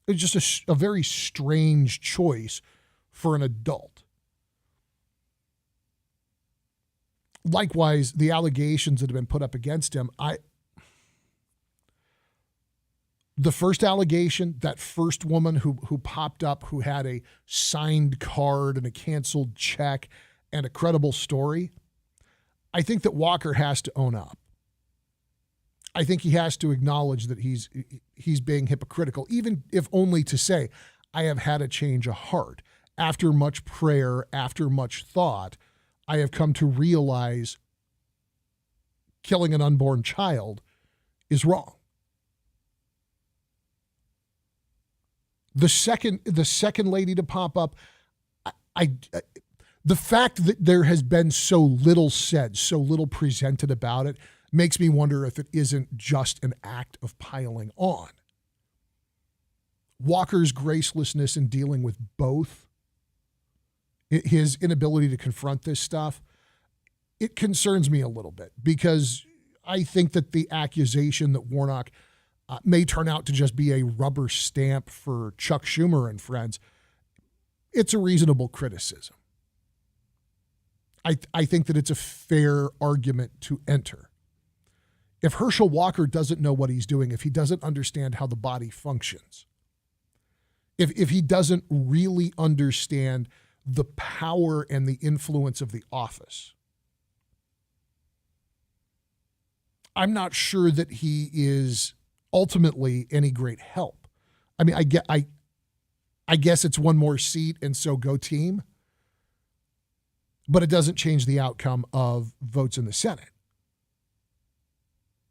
It's just a very strange choice for an adult. Likewise, the allegations that have been put up against him, the first allegation, that first woman who popped up, who had a signed card and a canceled check and a credible story, I think that Walker has to own up. I think he has to acknowledge that he's being hypocritical, even if only to say, I have had a change of heart. After much prayer, after much thought, I have come to realize killing an unborn child is wrong. The second lady to pop up, the fact that there has been so little said, so little presented about it, makes me wonder if it isn't just an act of piling on. Walker's gracelessness in dealing with both, his inability to confront this stuff, it concerns me a little bit, because I think that the accusation that Warnock may turn out to just be a rubber stamp for Chuck Schumer and friends, it's a reasonable criticism. I think that it's a fair argument to enter. If Herschel Walker doesn't know what he's doing, if he doesn't understand how the body functions, if he doesn't really understand the power and the influence of the office, I'm not sure that he is ultimately any great help. I mean, I guess it's one more seat, and so go team. But it doesn't change the outcome of votes in the Senate.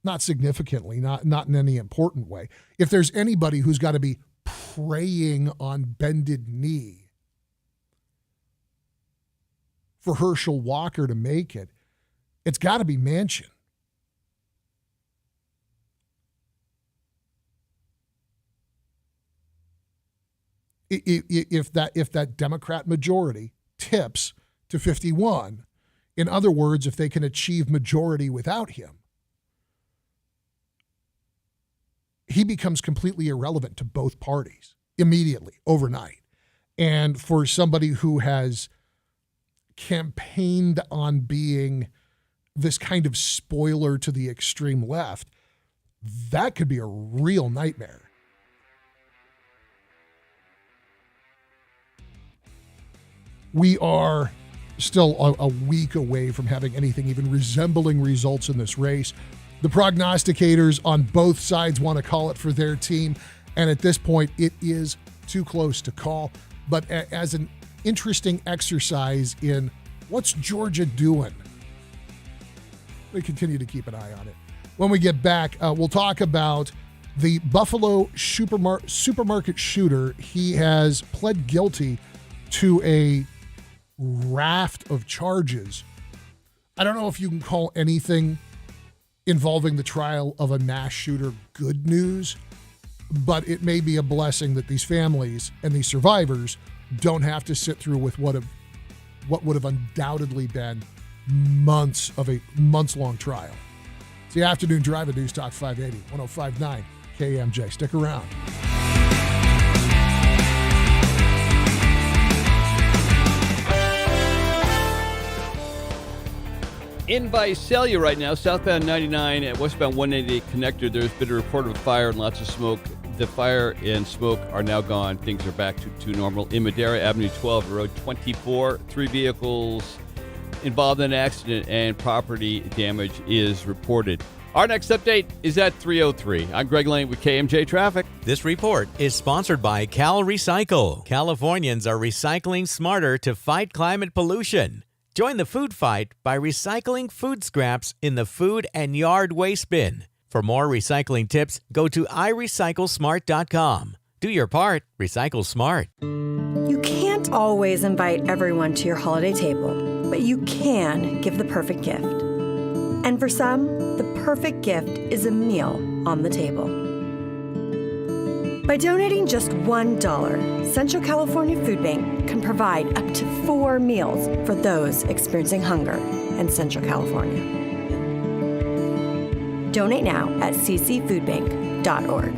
Not significantly, not in any important way. If there's anybody who's got to be praying on bended knee for Herschel Walker to make it, it's got to be Manchin. If that Democrat majority tips to 51, in other words, if they can achieve majority without him, he becomes completely irrelevant to both parties immediately, overnight. And for somebody who has campaigned on being this kind of spoiler to the extreme left, that could be a real nightmare. We are still a week away from having anything even resembling results in this race. The prognosticators on both sides want to call it for their team, and at this point, it is too close to call. But as an interesting exercise in what's Georgia doing, we continue to keep an eye on it. When we get back, we'll talk about the Buffalo supermarket shooter. He has pled guilty to a raft of charges. I don't know if you can call anything involving the trial of a mass shooter good news, but it may be a blessing that these families and these survivors don't have to sit through with what would have undoubtedly been months of a months-long trial. It's the Afternoon Drive at News Talk 580, 105.9 KMJ. Stick around. In Visalia right now, southbound 99 at westbound 188 connector, there's been a report of a fire and lots of smoke. The fire and smoke are now gone. Things are back to normal. In Madera, Avenue 12, Road 24, 3 vehicles involved in an accident and property damage is reported. Our next update is at 3:03. I'm Greg Lane with KMJ Traffic. This report is sponsored by Cal Recycle. Californians are recycling smarter to fight climate pollution. Join the food fight by recycling food scraps in the food and yard waste bin. For more recycling tips, go to iRecycleSmart.com. Do your part. Recycle smart. You can't always invite everyone to your holiday table, but you can give the perfect gift. And for some, the perfect gift is a meal on the table. By donating just $1, Central California Food Bank can provide up to 4 meals for those experiencing hunger in Central California. Donate now at ccfoodbank.org.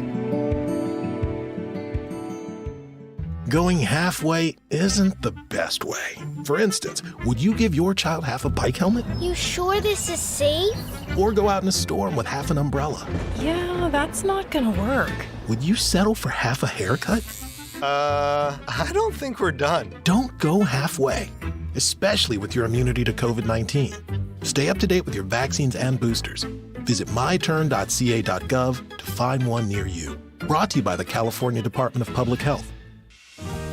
Going halfway isn't the best way. For instance, would you give your child half a bike helmet? You sure this is safe? Or go out in a storm with half an umbrella? Yeah, that's not gonna work. Would you settle for half a haircut? I don't think we're done. Don't go halfway, especially with your immunity to COVID-19. Stay up to date with your vaccines and boosters. Visit myturn.ca.gov to find one near you. Brought to you by the California Department of Public Health.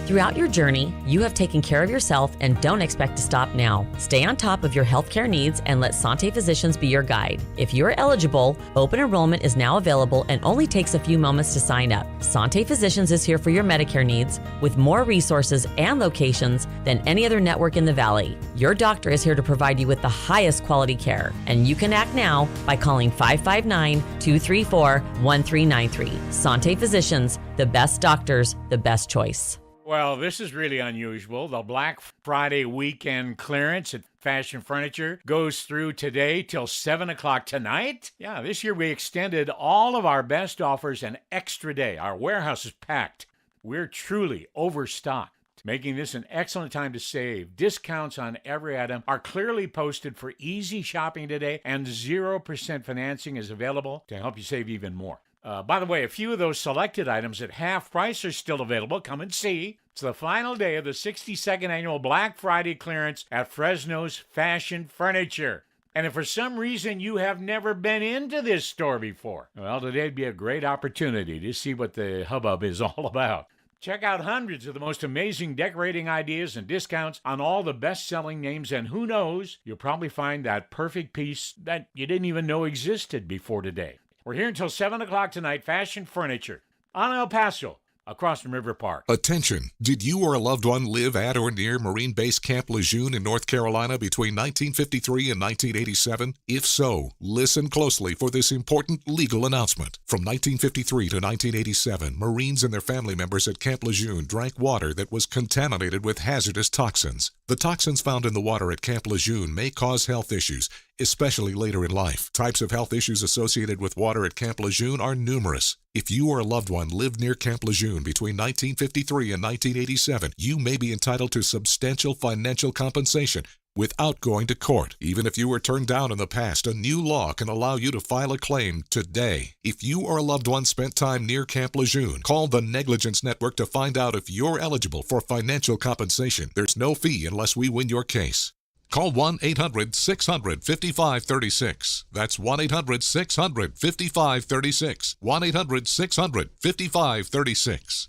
Throughout your journey, you have taken care of yourself and don't expect to stop now. Stay on top of your healthcare needs and let Sante Physicians be your guide. If you're eligible, open enrollment is now available and only takes a few moments to sign up. Sante Physicians is here for your Medicare needs with more resources and locations than any other network in the Valley. Your doctor is here to provide you with the highest quality care, and you can act now by calling 559-234-1393. Sante Physicians, the best doctors, the best choice. Well, this is really unusual. The Black Friday weekend clearance at Fashion Furniture goes through today till 7 o'clock tonight. Yeah, this year we extended all of our best offers an extra day. Our warehouse is packed. We're truly overstocked, making this an excellent time to save. Discounts on every item are clearly posted for easy shopping today, and 0% financing is available to help you save even more. By the way, a few of those selected items at half price are still available. Come and see. It's the final day of the 62nd annual Black Friday clearance at Fresno's Fashion Furniture. And if for some reason you have never been into this store before, well, today'd be a great opportunity to see what the hubbub is all about. Check out hundreds of the most amazing decorating ideas and discounts on all the best-selling names, and who knows, you'll probably find that perfect piece that you didn't even know existed before today. We're here until 7 o'clock tonight. Fashion Furniture on El Paso, across from River Park. Attention! Did you or a loved one live at or near Marine Base Camp Lejeune in North Carolina between 1953 and 1987? If so, listen closely for this important legal announcement. From 1953 to 1987, Marines and their family members at Camp Lejeune drank water that was contaminated with hazardous toxins. The toxins found in the water at Camp Lejeune may cause health issues, especially later in life. Types of health issues associated with water at Camp Lejeune are numerous. If you or a loved one lived near Camp Lejeune between 1953 and 1987, you may be entitled to substantial financial compensation without going to court. Even if you were turned down in the past, a new law can allow you to file a claim today. If you or a loved one spent time near Camp Lejeune, call the Negligence Network to find out if you're eligible for financial compensation. There's no fee unless we win your case. Call 1-800-600-5536. That's 1-800-600-5536. 1-800-600-5536.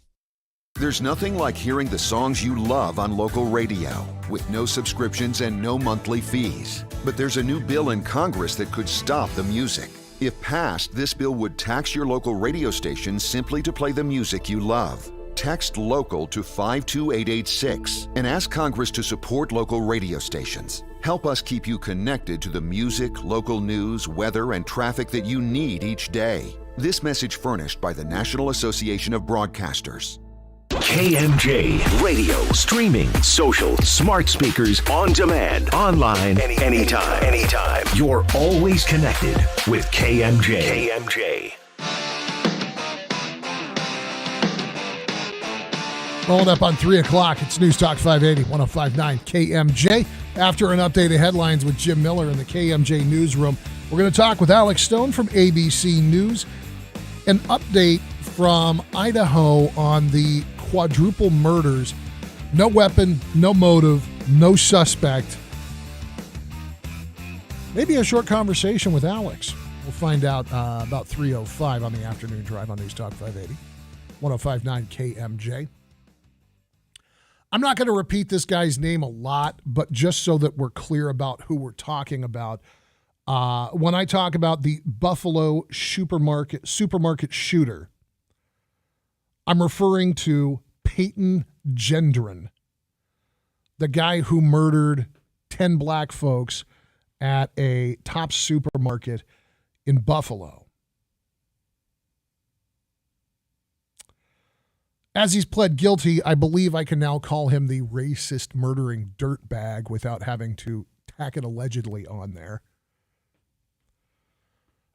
There's nothing like hearing the songs you love on local radio with no subscriptions and no monthly fees. But there's a new bill in Congress that could stop the music. If passed, this bill would tax your local radio station simply to play the music you love. Text LOCAL to 52886 and ask Congress to support local radio stations. Help us keep you connected to the music, local news, weather, and traffic that you need each day. This message furnished by the National Association of Broadcasters. KMJ Radio. Streaming, social, smart speakers, on demand, online, anytime. You're always connected with KMJ. KMJ. Rolling up on 3 o'clock. It's News Talk 580, 105.9 KMJ. After an update of headlines with Jim Miller in the KMJ newsroom, we're going to talk with Alex Stone from ABC News. An update from Idaho on the quadruple murders. No weapon, no motive, no suspect. Maybe a short conversation with Alex. We'll find out about 3:05 on the afternoon drive on News Talk 580, 105.9 KMJ. I'm not going to repeat this guy's name a lot, but just so that we're clear about who we're talking about. When I talk about the Buffalo supermarket shooter, I'm referring to Peyton Gendron, the guy who murdered 10 black folks at a Tops supermarket in Buffalo. As he's pled guilty, I believe I can now call him the racist murdering dirtbag without having to tack it allegedly on there.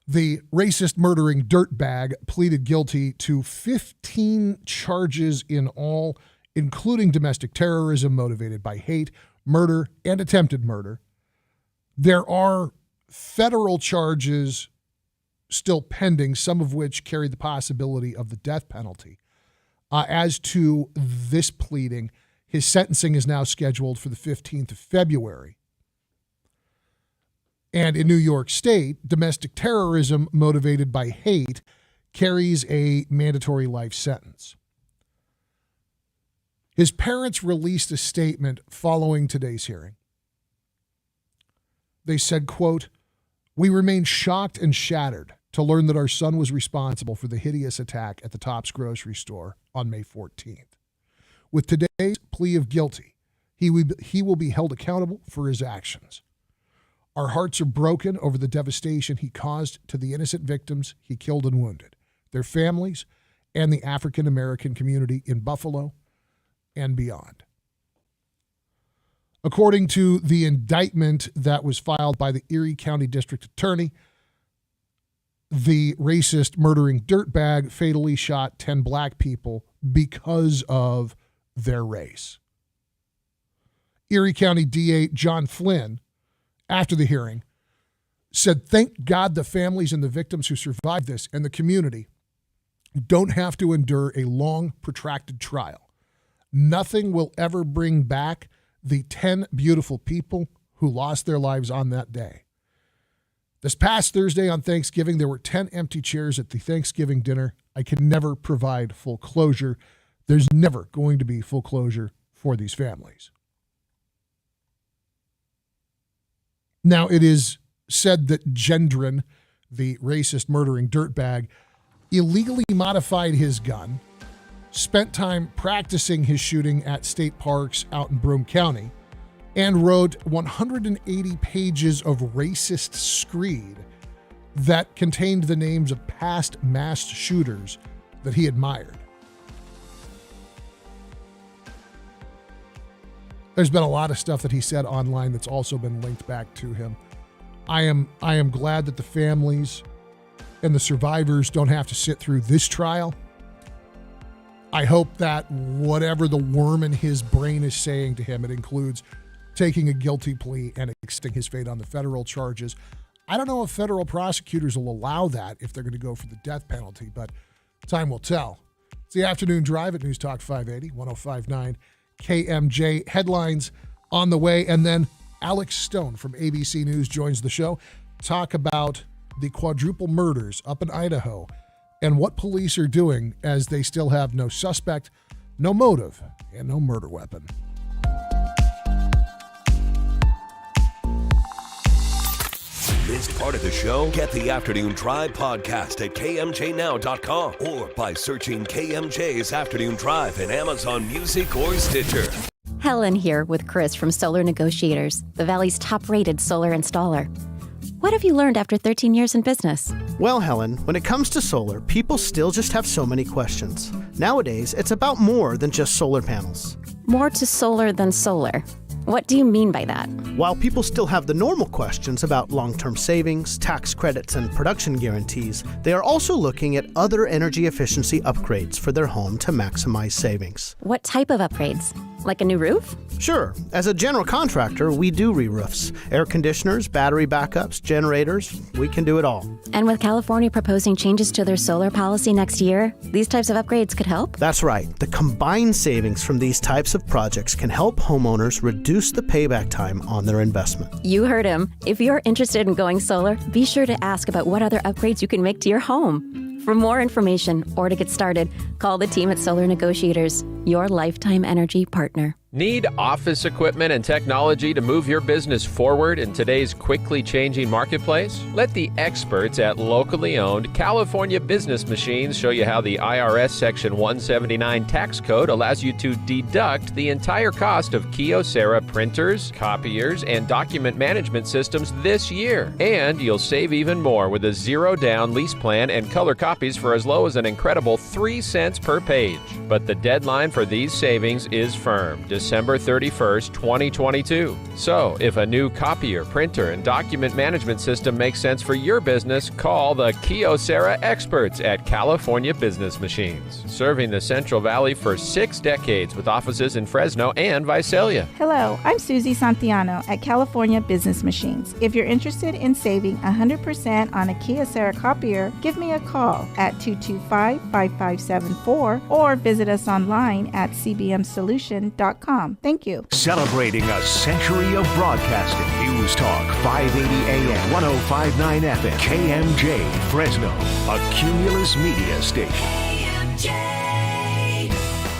The racist murdering dirtbag pleaded guilty to 15 charges in all, including domestic terrorism motivated by hate, murder, and attempted murder. There are federal charges still pending, some of which carry the possibility of the death penalty. As to this pleading, his sentencing is now scheduled for the 15th of February. And in New York State, domestic terrorism motivated by hate carries a mandatory life sentence. His parents released a statement following today's hearing. They said, quote, "We remain shocked and shattered to learn that our son was responsible for the hideous attack at the Tops grocery store on May 14th. With today's plea of guilty, he will be held accountable for his actions. Our hearts are broken over the devastation he caused to the innocent victims he killed and wounded, their families, and the African American community in Buffalo and beyond." According to the indictment that was filed by the Erie County District Attorney, the racist murdering dirtbag fatally shot 10 black people because of their race. Erie County DA John Flynn, after the hearing, said, "Thank God the families and the victims who survived this and the community don't have to endure a long, protracted trial. Nothing will ever bring back the 10 beautiful people who lost their lives on that day. This past Thursday on Thanksgiving, there were 10 empty chairs at the Thanksgiving dinner. I can never provide full closure. There's never going to be full closure for these families." Now, it is said that Gendron, the racist murdering dirtbag, illegally modified his gun, spent time practicing his shooting at state parks out in Broome County, and wrote 180 pages of racist screed that contained the names of past mass shooters that he admired. There's been a lot of stuff that he said online that's also been linked back to him. I am glad that the families and the survivors don't have to sit through this trial. I hope that whatever the worm in his brain is saying to him, it includes taking a guilty plea and accepting his fate on the federal charges. I don't know if federal prosecutors will allow that if they're going to go for the death penalty, but time will tell. It's the afternoon drive at News Talk 580, 105.9 KMJ. Headlines on the way, and then Alex Stone from ABC News joins the show. Talk about the quadruple murders up in Idaho and what police are doing as they still have no suspect, no motive, and no murder weapon. Missed part of the show? Get the Afternoon Drive podcast at kmjnow.com or by searching KMJ's Afternoon Drive in Amazon Music or Stitcher. Helen here with Chris from Solar Negotiators, the Valley's top-rated solar installer. What have you learned after 13 years in business? Well, Helen, when it comes to solar, people still just have so many questions. Nowadays, it's about more than just solar panels. More to solar than solar. What do you mean by that? While people still have the normal questions about long-term savings, tax credits, and production guarantees, they are also looking at other energy efficiency upgrades for their home to maximize savings. What type of upgrades? Like a new roof? Sure. As a general contractor, we do re-roofs. Air conditioners, battery backups, generators, we can do it all. And with California proposing changes to their solar policy next year, these types of upgrades could help? That's right. The combined savings from these types of projects can help homeowners reduce the payback time on their investment. You heard him. If you're interested in going solar, be sure to ask about what other upgrades you can make to your home. For more information or to get started, call the team at Solar Negotiators, your lifetime energy partner. Need office equipment and technology to move your business forward in today's quickly changing marketplace? Let the experts at locally owned California Business Machines show you how the IRS Section 179 tax code allows you to deduct the entire cost of Kyocera printers, copiers, and document management systems this year. And you'll save even more with a zero-down lease plan and color copies for as low as an incredible 3 cents per page. But the deadline for these savings is firm. December 31st, 2022. So, if a new copier, printer, and document management system makes sense for your business, call the Kyocera experts at California Business Machines, serving the Central Valley for 6 decades with offices in Fresno and Visalia. Hello, I'm Susie Santiano at California Business Machines. If you're interested in saving 100% on a Kyocera copier, give me a call at 225-5574 or visit us online at cbmsolution.com. Thank you. Celebrating a century of broadcasting. News Talk 580 AM, 105.9 FM, KMJ, Fresno, a Cumulus Media station.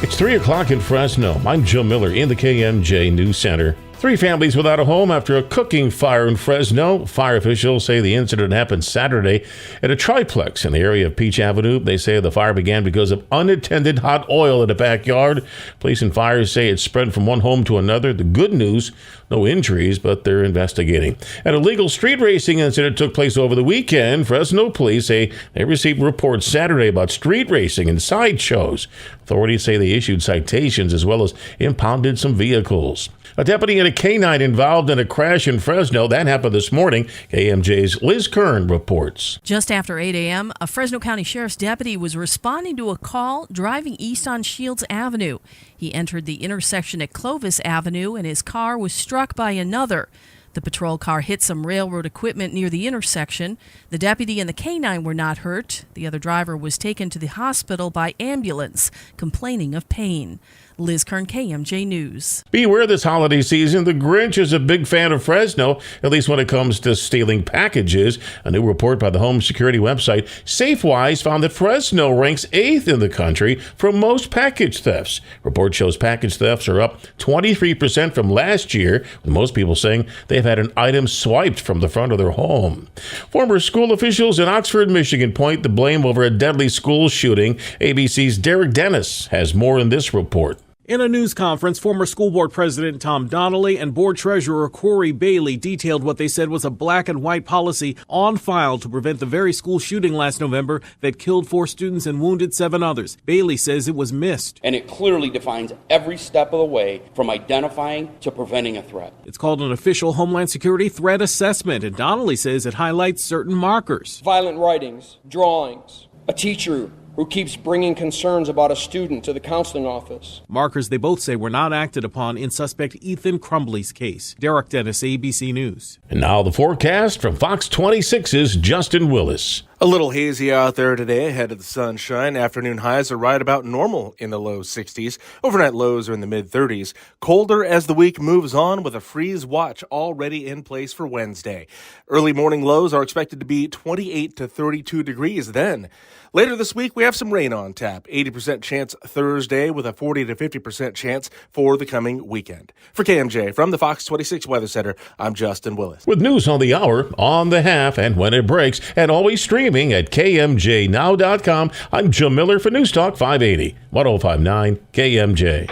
It's 3 o'clock in Fresno. I'm Joe Miller in the KMJ News Center. 3 families without a home after a cooking fire in Fresno. Fire officials say the incident happened Saturday at a triplex in the area of Peach Avenue. They say the fire began because of unattended hot oil in the backyard. Police and fire say it spread from one home to another. The good news, no injuries, but they're investigating. An illegal street racing incident took place over the weekend. Fresno police say they received reports Saturday about street racing and sideshows. Authorities say they issued citations as well as impounded some vehicles. A deputy and a canine involved in a crash in Fresno. That happened this morning. KMJ's Liz Kern reports. Just after 8 a.m., a Fresno County Sheriff's deputy was responding to a call driving east on Shields Avenue. He entered the intersection at Clovis Avenue and his car was struck by another. The patrol car hit some railroad equipment near the intersection. The deputy and the canine were not hurt. The other driver was taken to the hospital by ambulance, complaining of pain. Liz Kern, KMJ News. Beware this holiday season. The Grinch is a big fan of Fresno, at least when it comes to stealing packages. A new report by the home security website SafeWise found that Fresno ranks 8th in the country for most package thefts. Report shows package thefts are up 23% from last year, with most people saying they've had an item swiped from the front of their home. Former school officials in Oxford, Michigan point the blame over a deadly school shooting. ABC's Derek Dennis has more in this report. In a news conference, former school board president Tom Donnelly and board treasurer Corey Bailey detailed what they said was a black and white policy on file to prevent the very school shooting last November that killed 4 students and wounded 7 others. Bailey says it was missed. And it clearly defines every step of the way from identifying to preventing a threat. It's called an official Homeland Security threat assessment, and Donnelly says it highlights certain markers. Violent writings, drawings, a teacher who keeps bringing concerns about a student to the counseling office. Markers they both say were not acted upon in suspect Ethan Crumbly's case. Derek Dennis, ABC News. And now the forecast from Fox 26's Justin Willis. A little hazy out there today ahead of the sunshine. Afternoon highs are right about normal in the low 60s. Overnight lows are in the mid-30s. Colder as the week moves on with a freeze watch already in place for Wednesday. Early morning lows are expected to be 28 to 32 degrees then. Later this week, we have some rain on tap. 80% chance Thursday with a 40 to 50% chance for the coming weekend. For KMJ from the Fox 26 Weather Center, I'm Justin Willis. With news on the hour, on the half, and when it breaks, and always streaming at KMJNow.com, I'm Joe Miller for News Talk 580, 105.9 KMJ.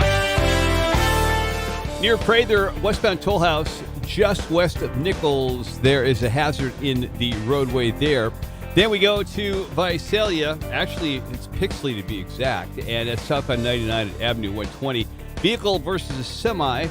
Near Prather, westbound toll house, just west of Nichols. There is a hazard in the roadway there. Then we go to Visalia. Actually, it's Pixley to be exact, and it's south on 99 at Avenue 120. Vehicle versus a semi.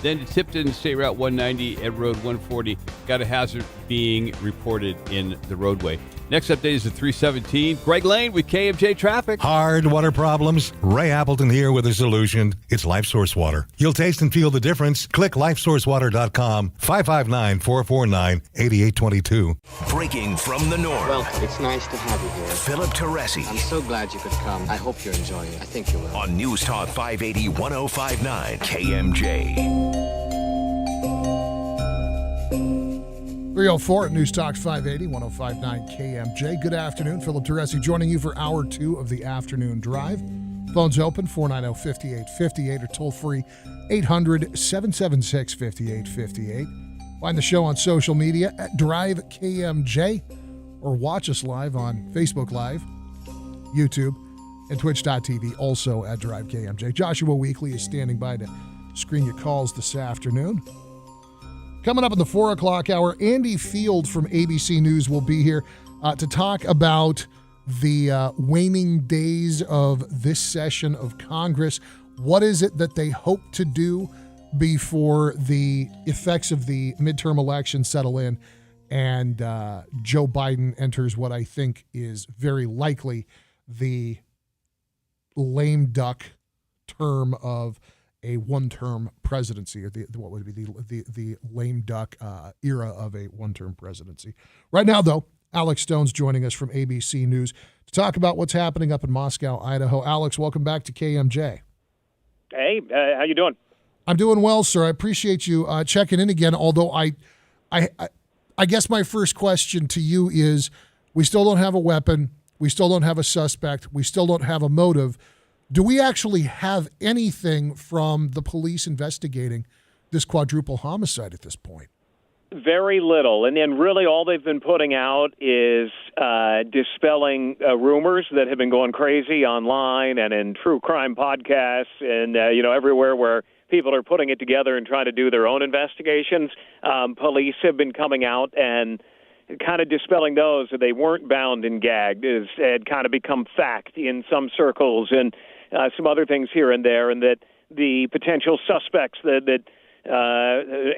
Then to Tipton, State Route 190 at Road 140. Got a hazard being reported in the roadway. Next update is at 317. Greg Lane with KMJ Traffic. Hard water problems? Ray Appleton here with a solution. It's LifeSource Water. You'll taste and feel the difference. Click LifeSourceWater.com, 559-449-8822. Breaking from the north. Well, it's nice to have you here. Philip Teresi. I'm so glad you could come. I hope you enjoy it. I think you will. On News Talk 580, 1059 KMJ. 304 at News Talk 580, 1059 KMJ. Good afternoon. Philip Teresi joining you for hour 2 of the afternoon drive. Phones open, 490-5858 or toll free, 800-776-5858. Find the show on social media at Drive KMJ or watch us live on Facebook Live, YouTube, and Twitch.tv, also at Drive KMJ. Joshua Weekly is standing by to screen your calls this afternoon. Coming up in the 4 o'clock hour, Andy Field from ABC News will be here to talk about the waning days of this session of Congress. What is it that they hope to do before the effects of the midterm election settle in and Joe Biden enters what I think is very likely the lame duck term of a one-term presidency, or what would be the lame duck era of a one-term presidency. Right now, though, Alex Stone's joining us from ABC News to talk about what's happening up in Moscow, Idaho. Alex, welcome back to KMJ. Hey, how you doing? I'm doing well, sir. I appreciate you checking in again, although I guess my first question to you is, we still don't have a weapon, we still don't have a suspect, we still don't have a motive. Do we actually have anything from the police investigating this quadruple homicide at this point? Very little. And then really all they've been putting out is dispelling rumors that have been going crazy online and in true crime podcasts and, everywhere where people are putting it together and trying to do their own investigations. Police have been coming out and kind of dispelling those, that they weren't bound and gagged, had kind of become fact in some circles, and some other things here and there, and that the potential suspects that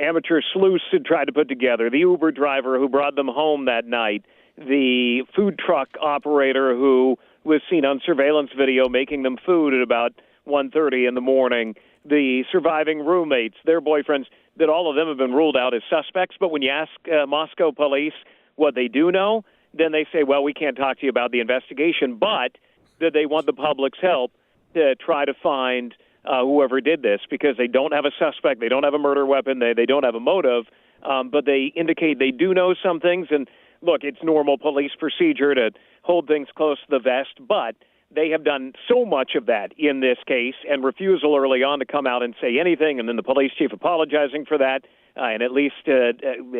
amateur sleuths had tried to put together, the Uber driver who brought them home that night, the food truck operator who was seen on surveillance video making them food at about 1:30 in the morning, the surviving roommates, their boyfriends, that all of them have been ruled out as suspects. But when you ask Moscow police what they do know, then they say, well, we can't talk to you about the investigation, but that they want the public's help to try to find whoever did this, because they don't have a suspect, they don't have a murder weapon, they don't have a motive, but they indicate they do know some things. And look, it's normal police procedure to hold things close to the vest, but they have done so much of that in this case, and refusal early on to come out and say anything, and then the police chief apologizing for that, and at least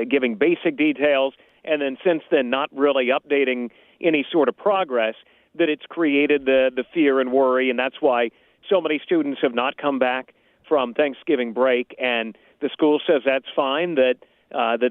giving basic details, and then since then not really updating any sort of progress, that it's created the fear and worry, and that's why so many students have not come back from Thanksgiving break, and the school says that's fine, that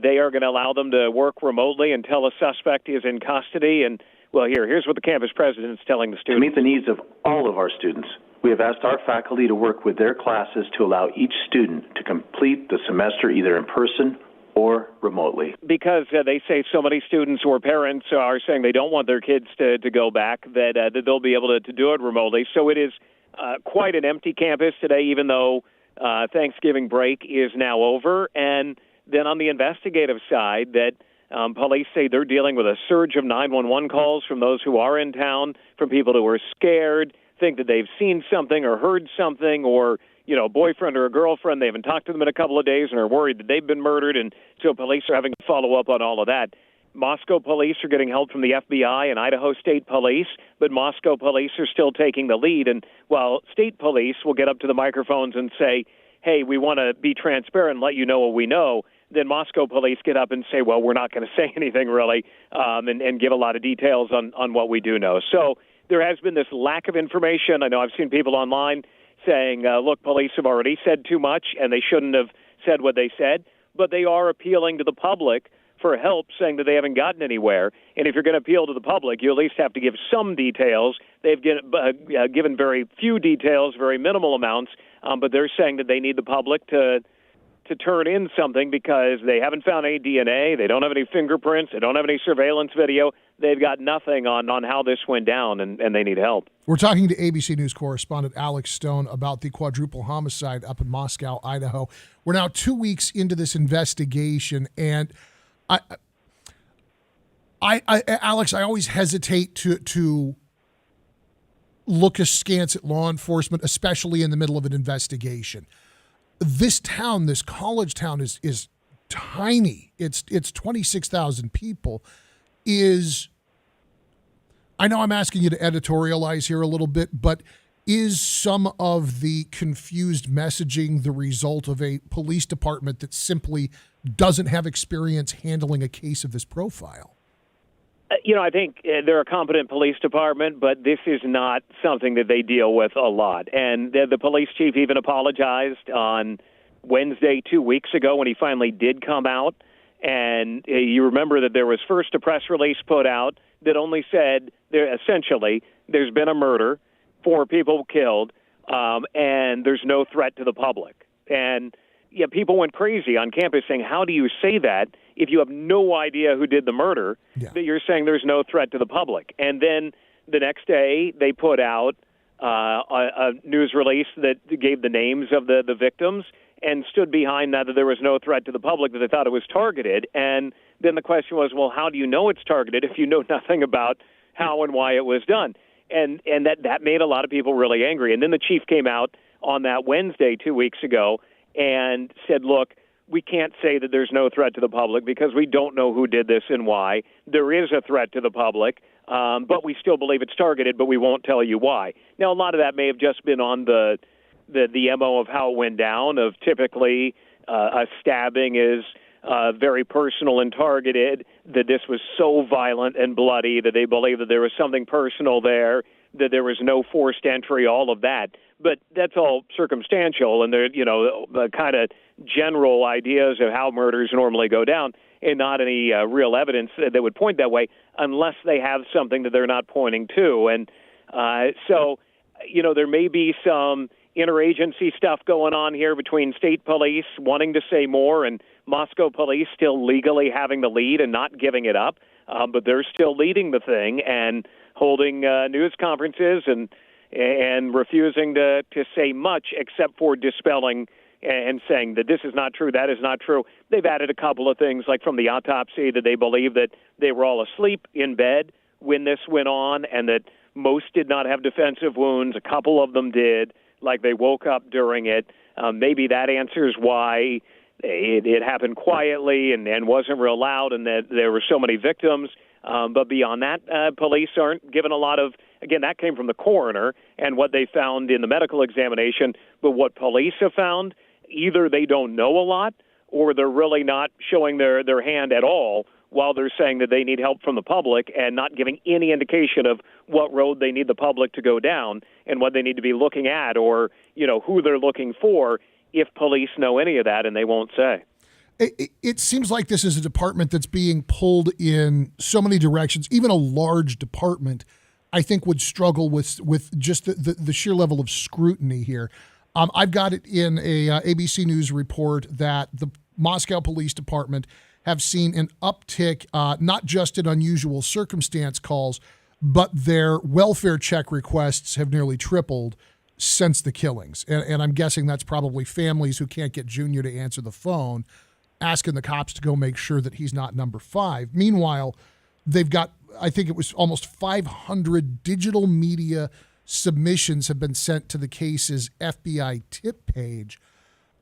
they are going to allow them to work remotely until a suspect is in custody. And, well, here's what the campus president is telling the students. To meet the needs of all of our students, we have asked our faculty to work with their classes to allow each student to complete the semester either in person or remotely. Because they say so many students or parents are saying they don't want their kids to go back, that they'll be able to do it remotely. So it is quite an empty campus today, even though Thanksgiving break is now over. And then on the investigative side, that police say they're dealing with a surge of 911 calls from those who are in town, from people who are scared, think that they've seen something or heard something, or a boyfriend or a girlfriend, they haven't talked to them in a couple of days and are worried that they've been murdered, and so police are having to follow up on all of that. Moscow police are getting help from the FBI and Idaho State Police, but Moscow police are still taking the lead, and while state police will get up to the microphones and say, hey, we want to be transparent and let you know what we know, then Moscow police get up and say, well, we're not going to say anything really, and give a lot of details on what we do know. So there has been this lack of information. I know I've seen people online saying, look, police have already said too much, and they shouldn't have said what they said. but they are appealing to the public for help, saying that they haven't gotten anywhere. And if you're going to appeal to the public, you at least have to give some details. They've given very few details, very minimal amounts, but they're saying that they need the public to turn in something because they haven't found any DNA, they don't have any fingerprints, they don't have any surveillance video. They've got nothing on how this went down, and they need help. We're talking to ABC News correspondent Alex Stone about the quadruple homicide up in Moscow, Idaho. We're now 2 weeks into this investigation, and Alex, I always hesitate to look askance at law enforcement, especially in the middle of an investigation. This town, this college town, is tiny. It's 26,000 people. I know I'm asking you to editorialize here a little bit, but is some of the confused messaging the result of a police department that simply doesn't have experience handling a case of this profile? I think they're a competent police department, but this is not something that they deal with a lot. And the police chief even apologized on Wednesday 2 weeks ago when he finally did come out. And you remember that there was first a press release put out that only said there's been a murder, 4 people killed, and there's no threat to the public. And people went crazy on campus saying, how do you say that if you have no idea who did the murder, that you're saying there's no threat to the public? And then the next day they put out a news release that gave the names of the victims and stood behind that there was no threat to the public, that they thought it was targeted. And then the question was, well, how do you know it's targeted if you know nothing about how and why it was done? And that made a lot of people really angry. And then the chief came out on that Wednesday 2 weeks ago and said, look, we can't say that there's no threat to the public because we don't know who did this and why. There is a threat to the public, but we still believe it's targeted, but we won't tell you why. Now, a lot of that may have just been on the MO of how it went down, of typically a stabbing is very personal and targeted, that this was so violent and bloody that they believe that there was something personal there, that there was no forced entry, all of that. But that's all circumstantial, and they're, the kind of general ideas of how murders normally go down, and not any real evidence that would point that way unless they have something that they're not pointing to. And so, there may be some interagency stuff going on here between state police wanting to say more and Moscow police still legally having the lead and not giving it up. But they're still leading the thing and holding news conferences and refusing to say much except for dispelling and saying that this is not true, that is not true. They've added a couple of things, like from the autopsy, that they believe that they were all asleep in bed when this went on and that most did not have defensive wounds. A couple of them did, like they woke up during it. Maybe that answers why it happened quietly and wasn't real loud and that there were so many victims. But beyond that, police aren't given a lot of, again, that came from the coroner and what they found in the medical examination. But what police have found, either they don't know a lot or they're really not showing their hand at all while they're saying that they need help from the public and not giving any indication of what road they need the public to go down and what they need to be looking at or, who they're looking for, if police know any of that, and they won't say. It seems like this is a department that's being pulled in so many directions. Even a large department, I think, would struggle with just the sheer level of scrutiny here. I've got it in a ABC News report that the Moscow Police Department have seen an uptick, not just in unusual circumstance calls, but their welfare check requests have nearly tripled since the killings. And I'm guessing that's probably families who can't get Junior to answer the phone, asking the cops to go make sure that he's not number 5. Meanwhile, they've got, I think it was almost 500 digital media submissions have been sent to the case's FBI tip page.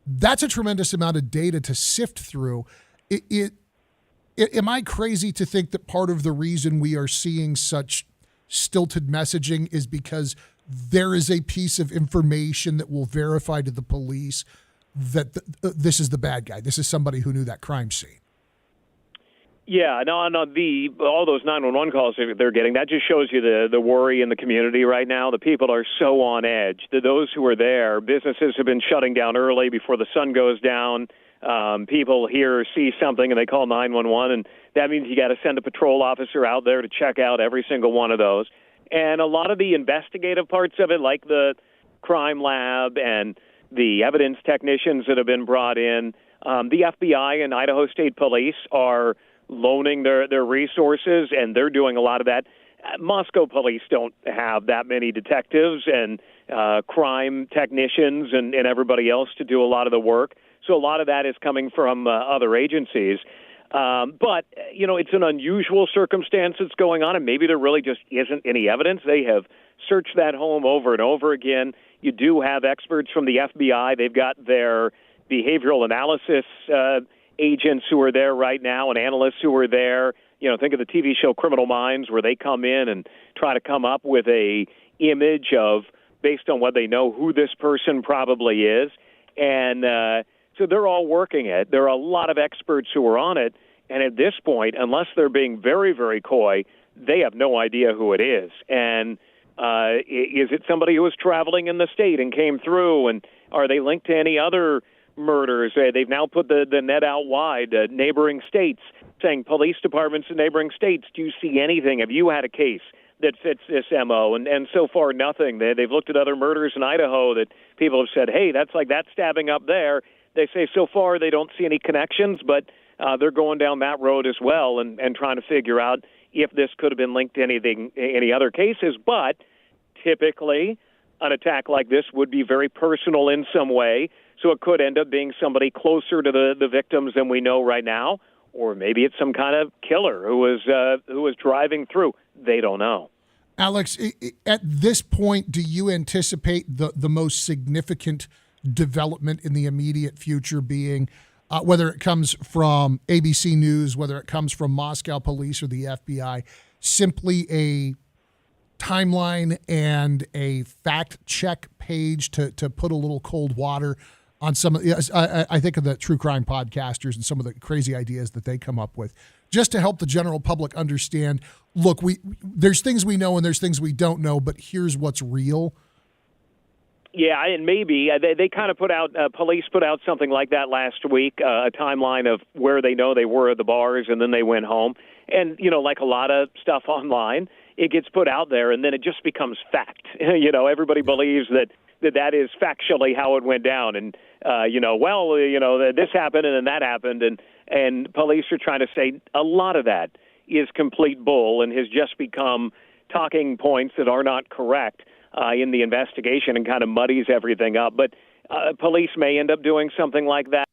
That's a tremendous amount of data to sift through. Am I crazy to think that part of the reason we are seeing such stilted messaging is because there is a piece of information that will verify to the police that this is the bad guy, this is somebody who knew that crime scene? Yeah, no, all those 911 calls they're getting, that just shows you the worry in the community right now. The people are so on edge. Those who are there, businesses have been shutting down early before the sun goes down. People here see something and they call 911, and that means you got to send a patrol officer out there to check out every single one of those. And a lot of the investigative parts of it, like the crime lab and the evidence technicians that have been brought in, the FBI and Idaho State Police are loaning their resources, and they're doing a lot of that. Moscow police don't have that many detectives and crime technicians and everybody else to do a lot of the work. So a lot of that is coming from other agencies. But, it's an unusual circumstance that's going on, and maybe there really just isn't any evidence. They have searched that home over and over again. You do have experts from the FBI. They've got their behavioral analysis agents who are there right now and analysts who are there. Think of the TV show Criminal Minds, where they come in and try to come up with a image of, based on what they know, who this person probably is. And so they're all working it. There are a lot of experts who are on it. And at this point, unless they're being very, very coy, they have no idea who it is. And is it somebody who was traveling in the state and came through? And are they linked to any other murders? They've now put the net out wide, neighboring states, saying police departments in neighboring states, do you see anything? Have you had a case that fits this MO? And so far, nothing. They've looked at other murders in Idaho that people have said, hey, that's like that stabbing up there. They say so far they don't see any connections, but they're going down that road as well and trying to figure out if this could have been linked to any other cases. But typically, an attack like this would be very personal in some way, so it could end up being somebody closer to the victims than we know right now, or maybe it's some kind of killer who was driving through. They don't know. Alex, at this point, do you anticipate the most significant development in the immediate future being, whether it comes from ABC News, whether it comes from Moscow Police or the FBI, simply a timeline and a fact check page to put a little cold water on some of I think of the true crime podcasters and some of the crazy ideas that they come up with, just to help the general public understand, look, there's things we know and there's things we don't know, but here's what's real? Yeah, and maybe they kind of police put out something like that last week, a timeline of where they know they were at the bars and then they went home. And, like a lot of stuff online, it gets put out there and then it just becomes fact. Everybody believes that is factually how it went down. And, this happened and then that happened. And police are trying to say a lot of that is complete bull and has just become talking points that are not correct in the investigation and kind of muddies everything up. But police may end up doing something like that.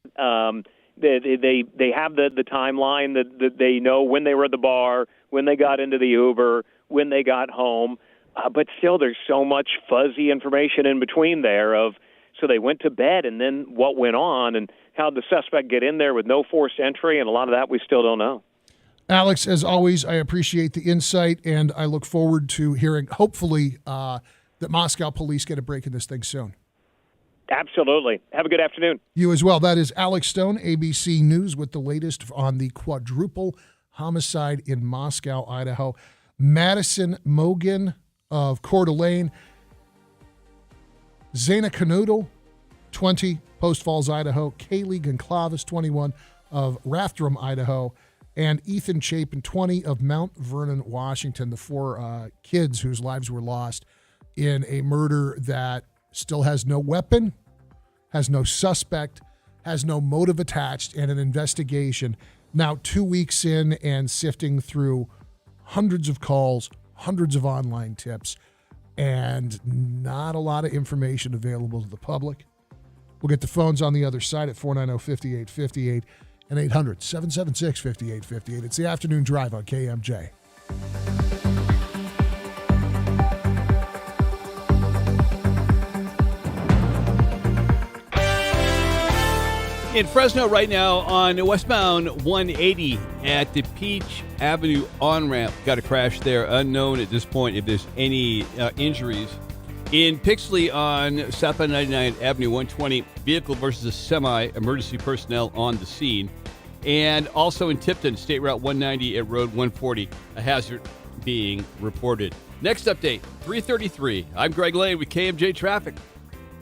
They have the timeline that they know when they were at the bar, when they got into the Uber, when they got home. But still, there's so much fuzzy information in between there of, so they went to bed and then what went on and how did the suspect get in there with no forced entry, and a lot of that we still don't know. Alex, as always, I appreciate the insight, and I look forward to hearing, hopefully, that Moscow police get a break in this thing soon. Absolutely. Have a good afternoon. You as well. That is Alex Stone, ABC News, with the latest on the quadruple homicide in Moscow, Idaho. Madison Mogan of Coeur d'Alene, Zena Canoodle, 20, Post Falls, Idaho, Kaylee Goncalves, 21, of Rathdrum, Idaho, and Ethan Chapin, 20, of Mount Vernon, Washington, the four kids whose lives were lost in a murder that still has no weapon, has no suspect, has no motive attached, and an investigation now 2 weeks in and sifting through hundreds of calls, hundreds of online tips, and not a lot of information available to the public. We'll get the phones on the other side at 490-5858 and 800-776-5858. It's the afternoon drive on KMJ. In Fresno right now on westbound 180 at the Peach Avenue on-ramp. Got a crash there. Unknown at this point if there's any injuries. In Pixley on southbound 99 Avenue 120, vehicle versus a semi, emergency personnel on the scene. And also in Tipton, State Route 190 at Road 140, a hazard being reported. Next update, 3:33. I'm Greg Lane with KMJ Traffic.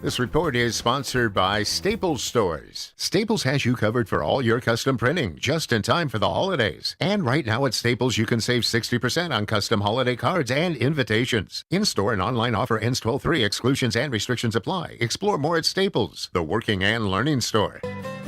This report is sponsored by Staples Stores. Staples has you covered for all your custom printing, just in time for the holidays. And right now at Staples, you can save 60% on custom holiday cards and invitations. In-store and online offer ends 12/3. Exclusions and restrictions apply. Explore more at Staples, the working and learning store.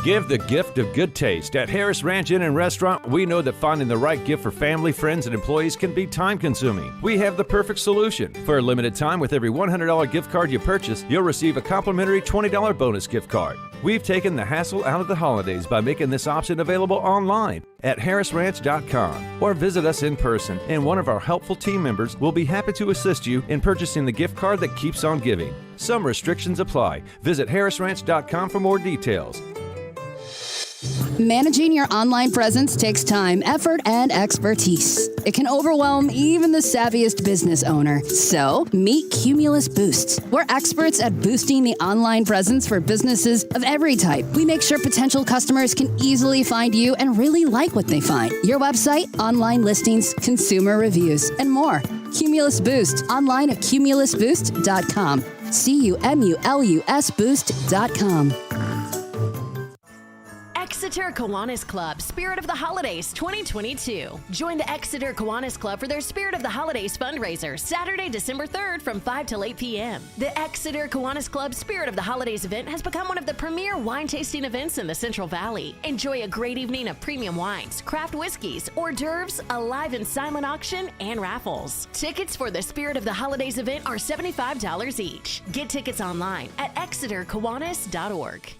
Give the gift of good taste. At Harris Ranch Inn and Restaurant, we know that finding the right gift for family, friends, and employees can be time-consuming. We have the perfect solution. For a limited time, with every $100 gift card you purchase, you'll receive a complimentary $20 bonus gift card. We've taken the hassle out of the holidays by making this option available online at harrisranch.com or visit us in person, and one of our helpful team members will be happy to assist you in purchasing the gift card that keeps on giving. Some restrictions apply. Visit harrisranch.com for more details. Managing your online presence takes time, effort, and expertise. It can overwhelm even the savviest business owner. So, meet Cumulus Boost. We're experts at boosting the online presence for businesses of every type. We make sure potential customers can easily find you and really like what they find. Your website, online listings, consumer reviews, and more. Cumulus Boost, online at cumulusboost.com. CUMULUS Boost.com. Exeter Kiwanis Club Spirit of the Holidays 2022. Join the Exeter Kiwanis Club for their Spirit of the Holidays fundraiser Saturday, December 3rd from 5 till 8 p.m. The Exeter Kiwanis Club Spirit of the Holidays event has become one of the premier wine tasting events in the Central Valley. Enjoy a great evening of premium wines, craft whiskeys, hors d'oeuvres, a live and silent auction, and raffles. Tickets for the Spirit of the Holidays event are $75 each. Get tickets online at exeterkiwanis.org.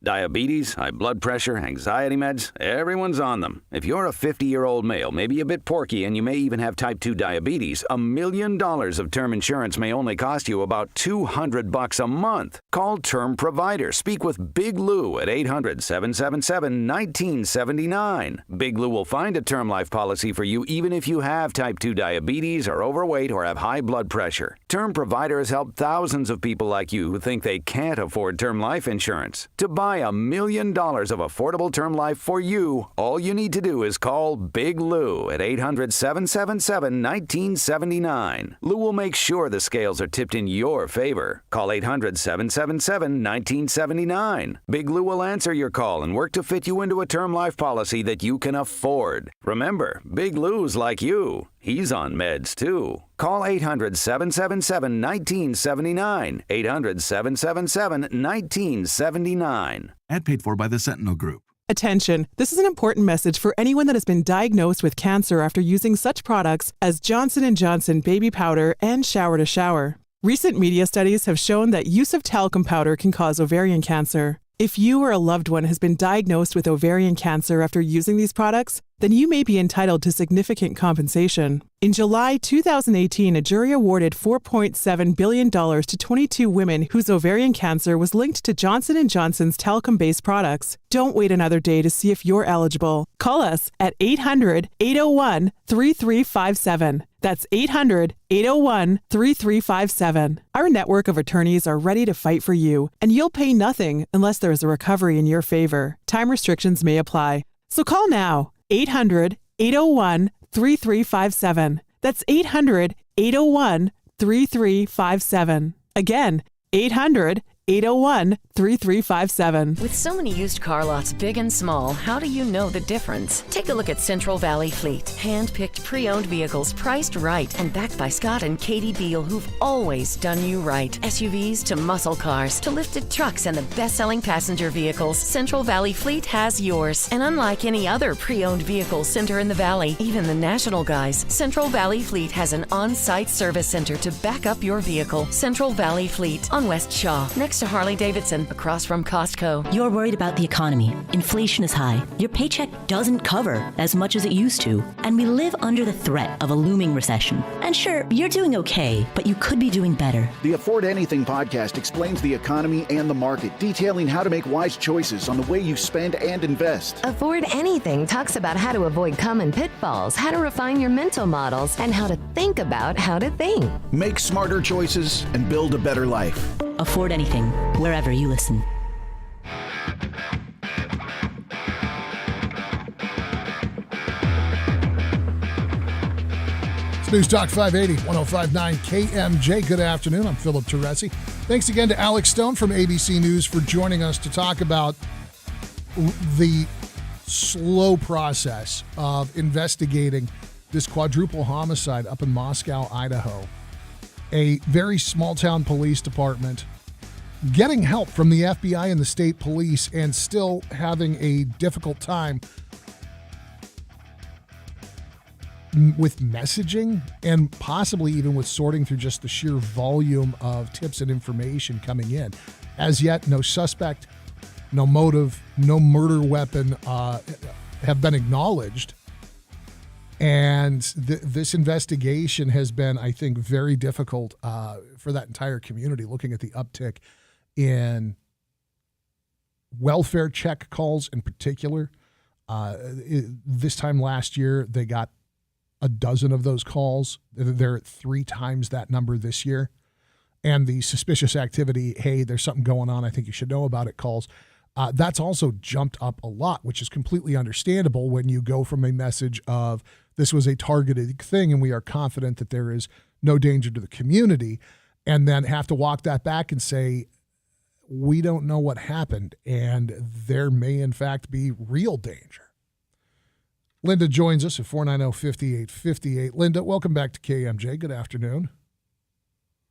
Diabetes, high blood pressure, anxiety meds, everyone's on them. If you're a 50-year-old male, maybe a bit porky, and you may even have type 2 diabetes, $1 million of term insurance may only cost you about $200 a month. Call Term Provider. Speak with Big Lou at 800-777-1979. Big Lou will find a term life policy for you even if you have type 2 diabetes, are overweight, or have high blood pressure. Term Provider has helped thousands of people like you who think they can't afford term life insurance. To buy $1 million of affordable term life for you, all you need to do is call Big Lou at 800-777-1979. Lou will make sure the scales are tipped in your favor. Call 800-777-1979. Big Lou will answer your call and work to fit you into a term life policy that you can afford. Remember, Big Lou's like you. He's on meds, too. Call 800-777-1979. 800-777-1979. Ad paid for by the Sentinel Group. Attention, this is an important message for anyone that has been diagnosed with cancer after using such products as Johnson & Johnson Baby Powder and Shower to Shower. Recent media studies have shown that use of talcum powder can cause ovarian cancer. If you or a loved one has been diagnosed with ovarian cancer after using these products, then you may be entitled to significant compensation. In July 2018, a jury awarded $4.7 billion to 22 women whose ovarian cancer was linked to Johnson & Johnson's talcum-based products. Don't wait another day to see if you're eligible. Call us at 800-801-3357. That's 800-801-3357. Our network of attorneys are ready to fight for you, and you'll pay nothing unless there is a recovery in your favor. Time restrictions may apply. So call now. 800-801-3357. That's 800-801-3357. Again, 800-801-3357. With so many used car lots, big and small, how do you know the difference? Take a look at Central Valley Fleet. Hand-picked pre-owned vehicles priced right and backed by Scott and Katie Beal, who've always done you right. SUVs to muscle cars to lifted trucks and the best-selling passenger vehicles, Central Valley Fleet has yours. And unlike any other pre-owned vehicle center in the Valley, even the national guys, Central Valley Fleet has an on-site service center to back up your vehicle. Central Valley Fleet on West Shaw, next to Harley-Davidson, across from Costco. You're worried about the economy. Inflation is high. Your paycheck doesn't cover as much as it used to. And we live under the threat of a looming recession. And sure, you're doing okay, but you could be doing better. The Afford Anything podcast explains the economy and the market, detailing how to make wise choices on the way you spend and invest. Afford Anything talks about how to avoid common pitfalls, how to refine your mental models, and how to think about how to think. Make smarter choices and build a better life. Afford Anything, wherever you listen. It's News Talk 580, 1059 KMJ. Good afternoon. I'm Philip Teresi. Thanks again to Alex Stone from ABC News for joining us to talk about the slow process of investigating this quadruple homicide up in Moscow, Idaho. A very small-town police department getting help from the FBI and the state police and still having a difficult time with messaging and possibly even with sorting through just the sheer volume of tips and information coming in. As yet, no suspect, no motive, no murder weapon have been acknowledged. And this investigation has been, I think, very difficult for that entire community, looking at the uptick in welfare check calls in particular. This time last year, they got a dozen of those calls. They're at 3 times that number this year. And the suspicious activity, hey, there's something going on, I think you should know about it calls. That's also jumped up a lot, which is completely understandable when you go from a message of this was a targeted thing and we are confident that there is no danger to the community, and then have to walk that back and say, we don't know what happened and there may in fact be real danger. Linda joins us at 490-5858. Linda, welcome back to KMJ. Good afternoon.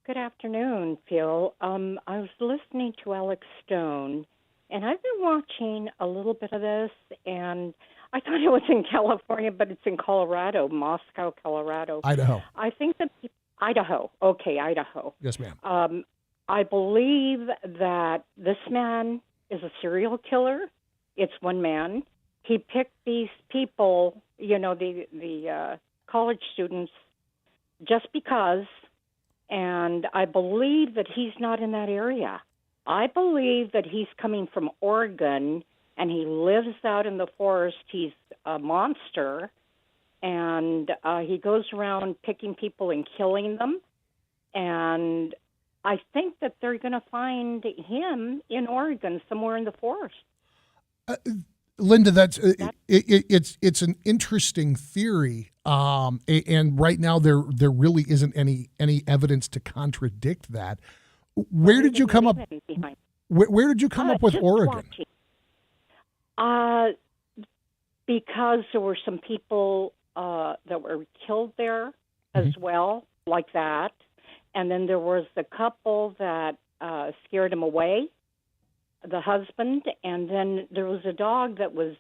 Good afternoon, Phil. I was listening to Alex Stone, and I've been watching a little bit of this, and I thought it was in California, but it's in Colorado, Moscow, Colorado. Idaho. I think that Idaho. Okay, Idaho. Yes, ma'am. I believe that this man is a serial killer. It's one man. He picked these people, the college students, just because, and I believe that he's not in that area. I believe that he's coming from Oregon, and he lives out in the forest. He's a monster, and he goes around picking people and killing them, and I think that they're going to find him in Oregon, somewhere in the forest. Linda, it's an interesting theory, and right now there really isn't any evidence to contradict that. Where did you come up? Where did you come up with Oregon? Because there were some people that were killed there as well, like that, and then there was the couple that scared him away. The husband, and then there was a dog that was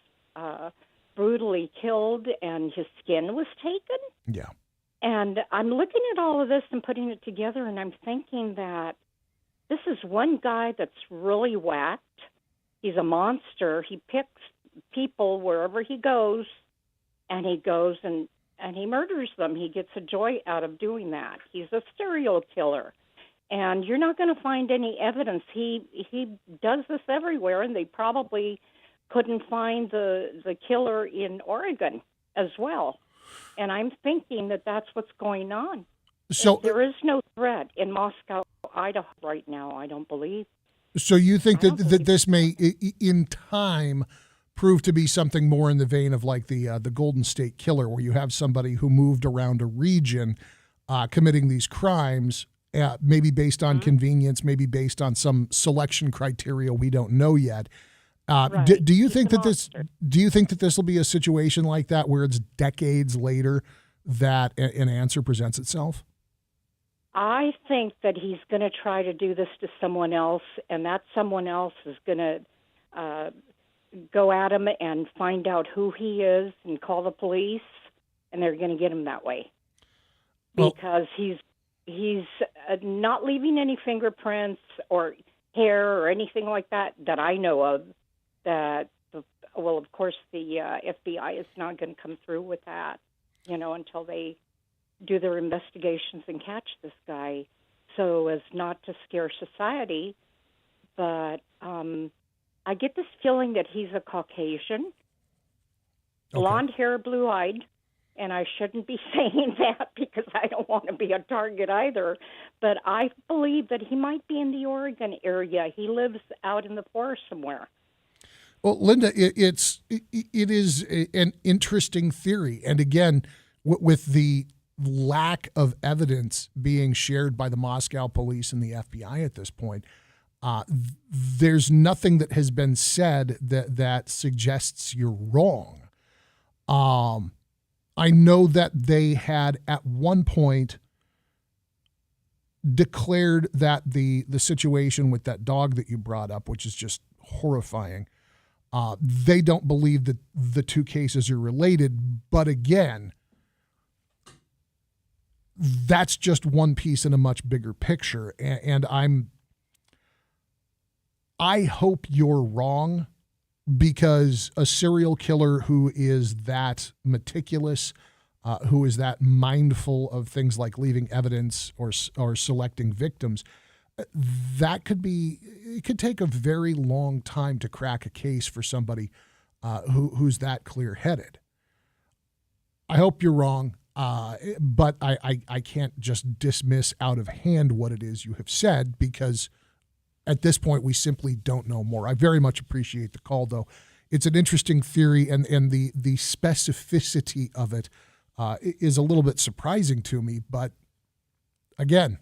brutally killed and his skin was taken. Yeah. And I'm looking at all of this and putting it together, and I'm thinking that this is one guy that's really whacked. He's a monster. He picks people wherever he goes, and he goes and he murders them. He gets a joy out of doing that. He's a serial killer. And you're not going to find any evidence. He does this everywhere, and they probably couldn't find the killer in Oregon as well. And I'm thinking that that's what's going on. So there is no threat in Moscow, Idaho right now, I don't believe. So you think that this may, in time, prove to be something more in the vein of like the Golden State Killer, where you have somebody who moved around a region committing these crimes, maybe based on convenience, maybe based on some selection criteria we don't know yet. Right. Do you think that this will be a situation like that, where it's decades later that an answer presents itself? I think that he's going to try to do this to someone else, and that someone else is going to go at him and find out who he is and call the police, and they're going to get him that way. Because he's not leaving any fingerprints or hair or anything like that I know of. Of course, the FBI is not going to come through with that, until they do their investigations and catch this guy, so as not to scare society. But I get this feeling that he's a Caucasian, blonde hair, blue-eyed. And I shouldn't be saying that because I don't want to be a target either. But I believe that he might be in the Oregon area. He lives out in the forest somewhere. Well, Linda, it is an interesting theory. And again, with the lack of evidence being shared by the Moscow police and the FBI at this point. There's nothing that has been said that suggests you're wrong. I know that they had at one point declared that the situation with that dog that you brought up, which is just horrifying, they don't believe that the two cases are related. But again, that's just one piece in a much bigger picture. And I hope you're wrong, because a serial killer who is that meticulous, who is that mindful of things like leaving evidence or selecting victims, it could take a very long time to crack a case for somebody who's that clear-headed. I hope you're wrong, but I can't just dismiss out of hand what it is you have said, because at this point, we simply don't know more. I very much appreciate the call, though. It's an interesting theory, and the specificity of it is a little bit surprising to me. But again,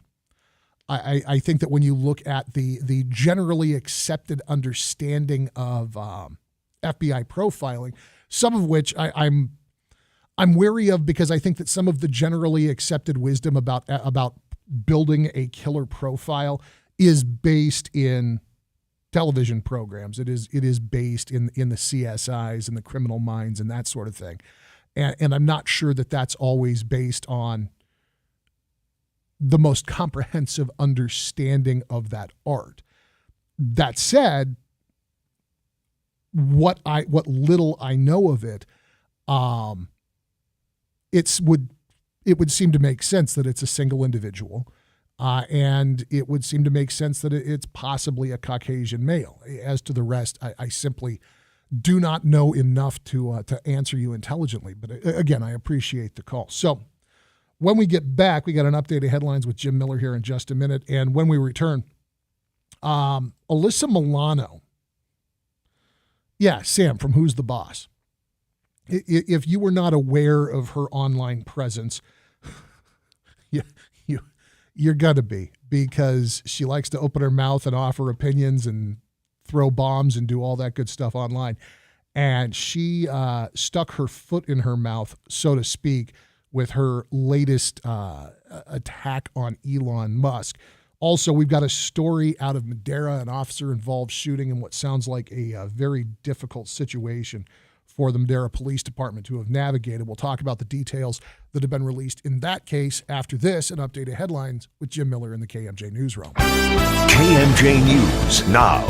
I think that when you look at the generally accepted understanding of FBI profiling, some of which I'm wary of, because I think that some of the generally accepted wisdom about building a killer profile is based in television programs. It is based in the CSIs and the Criminal Minds and that sort of thing. And I'm not sure that that's always based on the most comprehensive understanding of that art. That said, what little I know of it, it would seem to make sense that it's a single individual. And it would seem to make sense that it's possibly a Caucasian male. As to the rest, I simply do not know enough to answer you intelligently. But again, I appreciate the call. So when we get back, we got an update of headlines with Jim Miller here in just a minute. And when we return, Alyssa Milano. Yeah, Sam from Who's the Boss. If you were not aware of her online presence, you're going to be, because she likes to open her mouth and offer opinions and throw bombs and do all that good stuff online. And she stuck her foot in her mouth, so to speak, with her latest attack on Elon Musk. Also, we've got a story out of Madera, an officer-involved shooting in what sounds like a very difficult situation for the Madera Police Department to have navigated. We'll talk about the details that have been released in that case after this, and updated headlines with Jim Miller in the KMJ Newsroom. KMJ News now.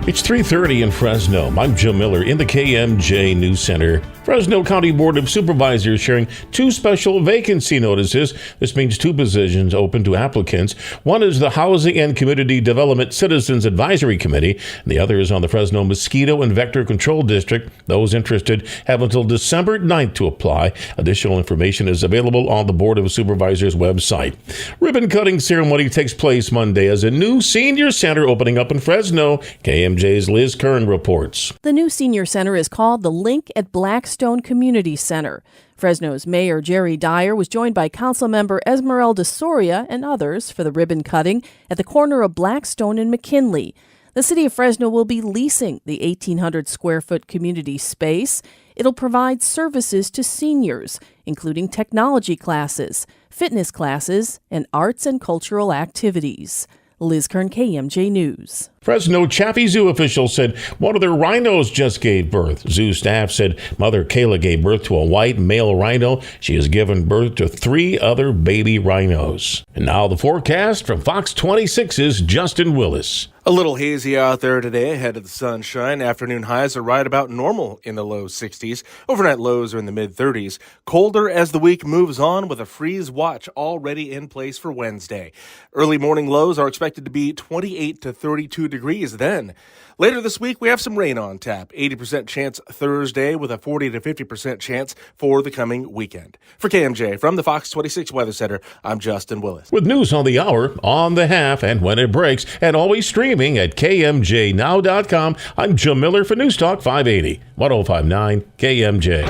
It's 3:30 in Fresno. I'm Jim Miller in the KMJ News Center. Fresno County Board of Supervisors sharing two special vacancy notices. This means two positions open to applicants. One is the Housing and Community Development Citizens Advisory Committee, and the other is on the Fresno Mosquito and Vector Control District. Those interested have until December 9th to apply. Additional information is available on the Board of Supervisors website. Ribbon cutting ceremony takes place Monday as a new senior center opening up in Fresno. KMJ's Liz Kern reports. The new senior center is called the Link at Blackstone Community Center. Fresno's Mayor Jerry Dyer was joined by Councilmember Esmeralda Soria and others for the ribbon cutting at the corner of Blackstone and McKinley. The city of Fresno will be leasing the 1,800 square foot community space. It'll provide services to seniors, including technology classes, fitness classes, and arts and cultural activities. Liz Kern, KMJ News. Fresno Chaffee Zoo officials said one of their rhinos just gave birth. Zoo staff said Mother Kayla gave birth to a white male rhino. She has given birth to 3 other baby rhinos. And now the forecast from Fox 26's Justin Willis. A little hazy out there today ahead of the sunshine. Afternoon highs are right about normal in the low 60s. Overnight lows are in the mid-30s. Colder as the week moves on, with a freeze watch already in place for Wednesday. Early morning lows are expected to be 28 to 32 degrees then. Later this week, we have some rain on tap. 80% chance Thursday with a 40 to 50% chance for the coming weekend. For KMJ from the Fox 26 Weather Center, I'm Justin Willis. With news on the hour, on the half, and when it breaks, and always streaming at KMJNow.com, I'm Jim Miller for News Talk 580, 105.9 KMJ.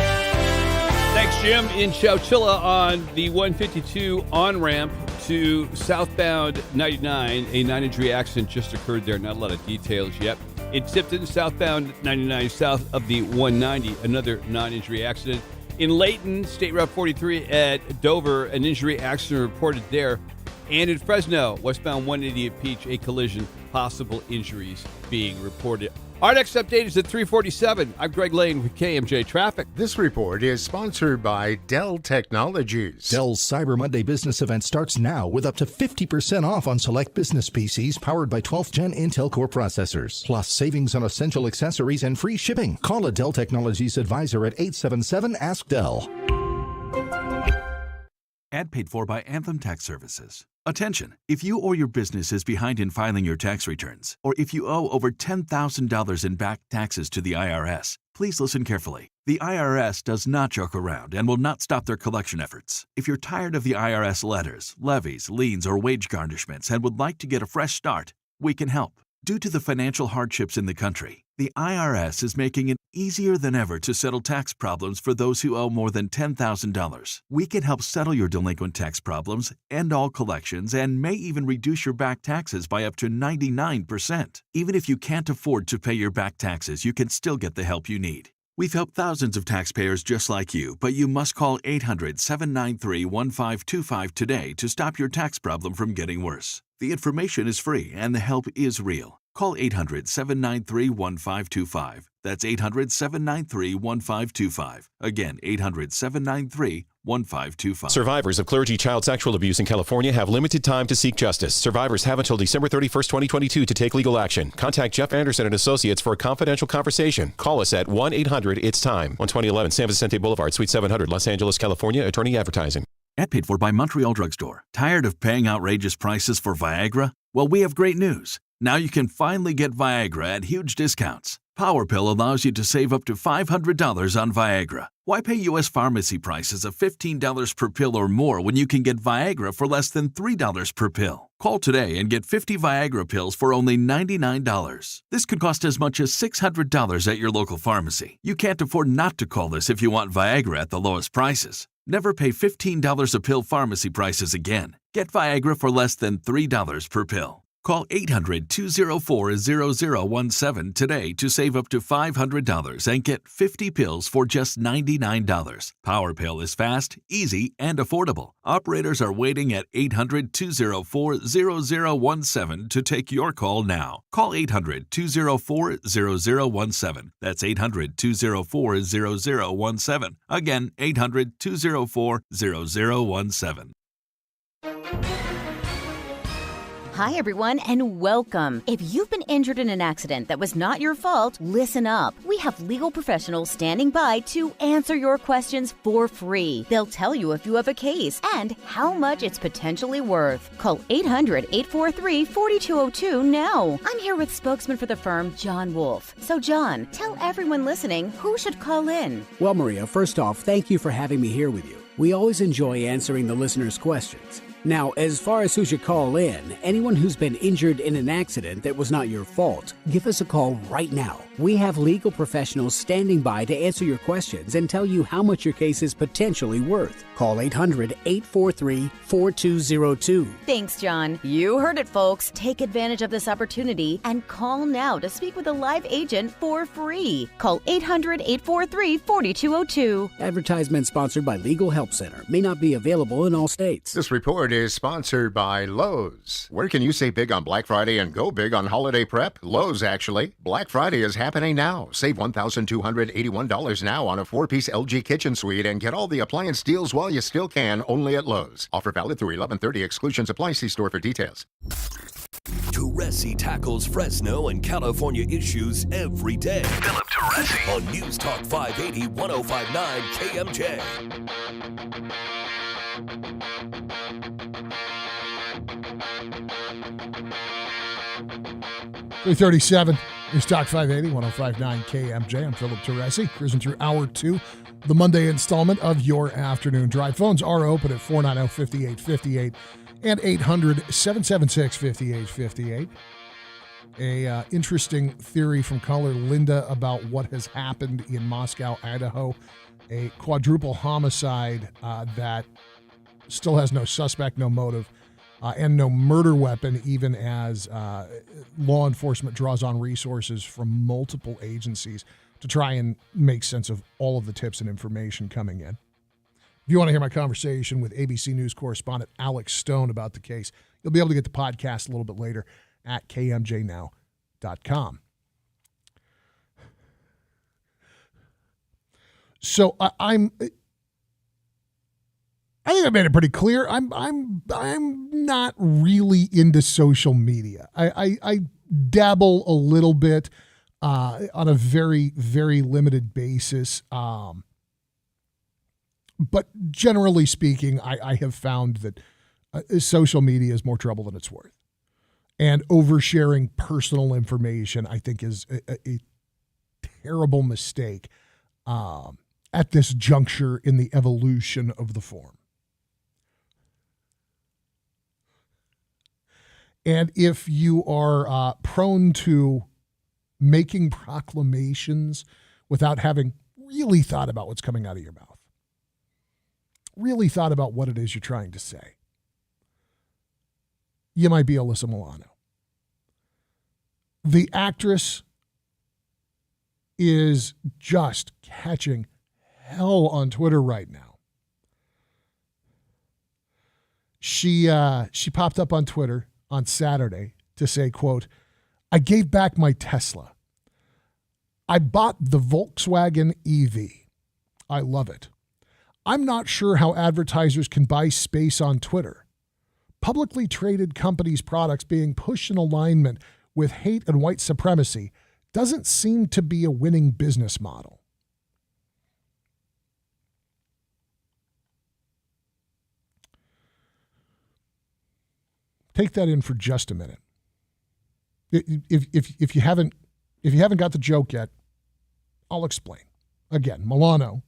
Thanks, Jim in Chowchilla on the 152 on-ramp to southbound 99. A 9-injury accident just occurred there. Not a lot of details yet. In Tipton, southbound 99 south of the 190, another 9-injury accident. In Layton, State Route 43 at Dover, an injury accident reported there. And in Fresno, westbound 180 at Peach, a collision, possible injuries being reported. Our next update is at 3:47. I'm Greg Lane with KMJ Traffic. This report is sponsored by Dell Technologies. Dell's Cyber Monday business event starts now with up to 50% off on select business PCs powered by 12th Gen Intel Core processors. Plus savings on essential accessories and free shipping. Call a Dell Technologies advisor at 877-ASK-DELL. Ad paid for by Anthem Tax Services. Attention! If you or your business is behind in filing your tax returns, or if you owe over $10,000 in back taxes to the IRS, please listen carefully. The IRS does not joke around and will not stop their collection efforts. If you're tired of the IRS letters, levies, liens, or wage garnishments and would like to get a fresh start, we can help. Due to the financial hardships in the country, the IRS is making it easier than ever to settle tax problems for those who owe more than $10,000. We can help settle your delinquent tax problems, end all collections, and may even reduce your back taxes by up to 99%. Even if you can't afford to pay your back taxes, you can still get the help you need. We've helped thousands of taxpayers just like you, but you must call 800-793-1525 today to stop your tax problem from getting worse. The information is free and the help is real. Call 800-793-1525. That's 800-793-1525. Again, 800-793-1525. Survivors of clergy child sexual abuse in California have limited time to seek justice. Survivors have until December 31st, 2022 to take legal action. Contact Jeff Anderson and Associates for a confidential conversation. Call us at 1-800-ITS-TIME on 2011 San Vicente Boulevard, Suite 700, Los Angeles, California. Attorney advertising. Ad paid for by Montreal Drugstore. Tired of paying outrageous prices for Viagra? Well, we have great news. Now you can finally get Viagra at huge discounts. PowerPill allows you to save up to $500 on Viagra. Why pay U.S. pharmacy prices of $15 per pill or more when you can get Viagra for less than $3 per pill? Call today and get 50 Viagra pills for only $99. This could cost as much as $600 at your local pharmacy. You can't afford not to call this if you want Viagra at the lowest prices. Never pay $15 a pill pharmacy prices again. Get Viagra for less than $3 per pill. Call 800-204-0017 today to save up to $500 and get 50 pills for just $99. PowerPill is fast, easy, and affordable. Operators are waiting at 800-204-0017 to take your call now. Call 800-204-0017. That's 800-204-0017. Again, 800-204-0017. Hi, everyone, and welcome. If you've been injured in an accident that was not your fault, listen up. We have legal professionals standing by to answer your questions for free. They'll tell you if you have a case and how much it's potentially worth. Call 800-843-4202 now. I'm here with spokesman for the firm, John Wolf. So, John, tell everyone listening who should call in. Well, Maria, first off, thank you for having me here with you. We always enjoy answering the listeners' questions. Now, as far as who should call in, anyone who's been injured in an accident that was not your fault, give us a call right now. We have legal professionals standing by to answer your questions and tell you how much your case is potentially worth. Call 800-843-4202. Thanks, John. You heard it, folks. Take advantage of this opportunity and call now to speak with a live agent for free. Call 800-843-4202. Advertisement sponsored by Legal Help Center. May not be available in all states. This report is sponsored by Lowe's. Where can you save big on Black Friday and go big on holiday prep? Lowe's, actually. Black Friday is happening now. Save $1,281 now on a 4-piece LG kitchen suite and get all the appliance deals while you still can, only at Lowe's. Offer valid through 11/30. Exclusions apply. See store for details. Teresi tackles Fresno and California issues every day. Philip Teresi on News Talk 580 1059 KMJ. 3:37. News Talk 580 1059 KMJ. I'm Philip Teresi, cruising through hour 2, the Monday installment of your afternoon drive. Phones are open at 490-5858 and 800-776-5858. A interesting theory from caller Linda about what has happened in Moscow, Idaho. A quadruple homicide that still has no suspect, no motive, and no murder weapon, even as law enforcement draws on resources from multiple agencies to try and make sense of all of the tips and information coming in. If you want to hear my conversation with ABC News correspondent Alex Stone about the case, you'll be able to get the podcast a little bit later at kmjnow.com. So I think I made it pretty clear. I'm not really into social media. I dabble a little bit on a very, very limited basis. But generally speaking, I have found that social media is more trouble than it's worth. And oversharing personal information, I think, is a terrible mistake at this juncture in the evolution of the form. And if you are prone to making proclamations without having really thought about what's coming out of your mouth, really thought about what it is you're trying to say, you might be Alyssa Milano. The actress is just catching hell on Twitter right now. She popped up on Twitter on Saturday to say, quote, "I gave back my Tesla. I bought the Volkswagen EV. I love it. I'm not sure how advertisers can buy space on Twitter. Publicly traded companies' products being pushed in alignment with hate and white supremacy doesn't seem to be a winning business model." Take that in for just a minute. If you haven't got the joke yet, I'll explain. Again, Milano,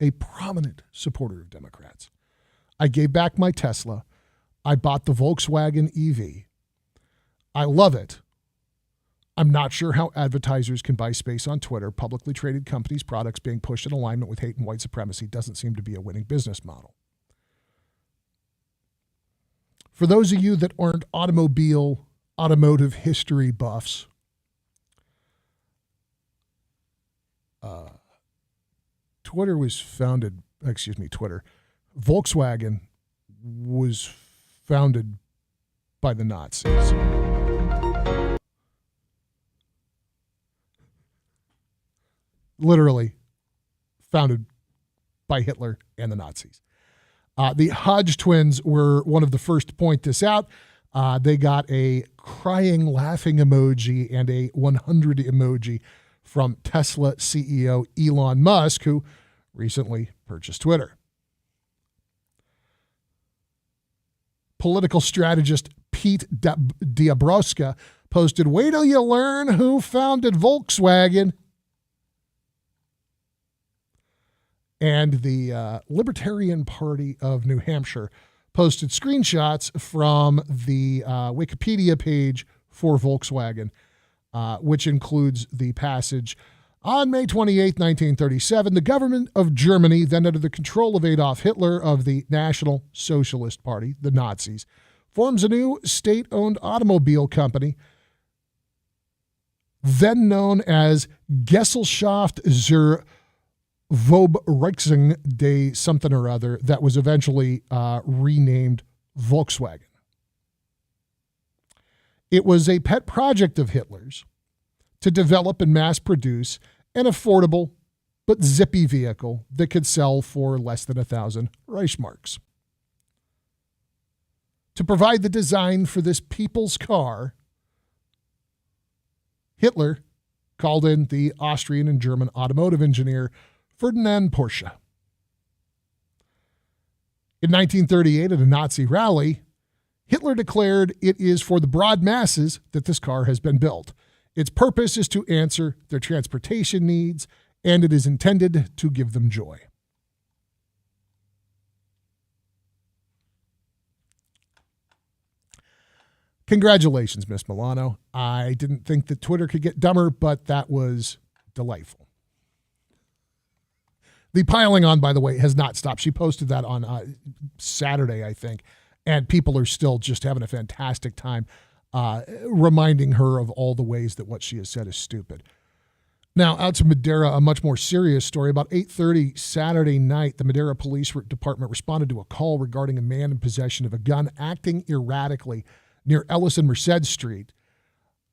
a prominent supporter of Democrats. I gave back my Tesla. I bought the Volkswagen EV. I love it. I'm not sure how advertisers can buy space on Twitter. Publicly traded companies' products being pushed in alignment with hate and white supremacy doesn't seem to be a winning business model. For those of you that aren't automotive history buffs, Volkswagen was founded by the Nazis. Literally founded by Hitler and the Nazis. The Hodge twins were one of the first to point this out. They got a crying, laughing emoji and a 100 emoji from Tesla CEO Elon Musk, who recently purchased Twitter. Political strategist Pete Diabroska posted, "Wait till you learn who founded Volkswagen." And the Libertarian Party of New Hampshire posted screenshots from the Wikipedia page for Volkswagen, which includes the passage, "On May 28, 1937, the government of Germany, then under the control of Adolf Hitler of the National Socialist Party, the Nazis, forms a new state-owned automobile company, then known as Gesellschaft zur Vorbereitung des something or other, that was eventually renamed Volkswagen. It was a pet project of Hitler's to develop and mass produce an affordable but zippy vehicle that could sell for less than 1,000 Reichsmarks. To provide the design for this people's car, Hitler called in the Austrian and German automotive engineer Ferdinand Porsche. In 1938, at a Nazi rally, Hitler declared it is for the broad masses that this car has been built. Its purpose is to answer their transportation needs, and it is intended to give them joy. Congratulations, Miss Milano. I didn't think that Twitter could get dumber, but that was delightful. The piling on, by the way, has not stopped. She posted that on Saturday, I think, and people are still just having a fantastic time reminding her of all the ways that what she has said is stupid. Now, out to Madera, a much more serious story. About 8:30 Saturday night, the Madera Police Department responded to a call regarding a man in possession of a gun acting erratically near Ellis and Merced Street.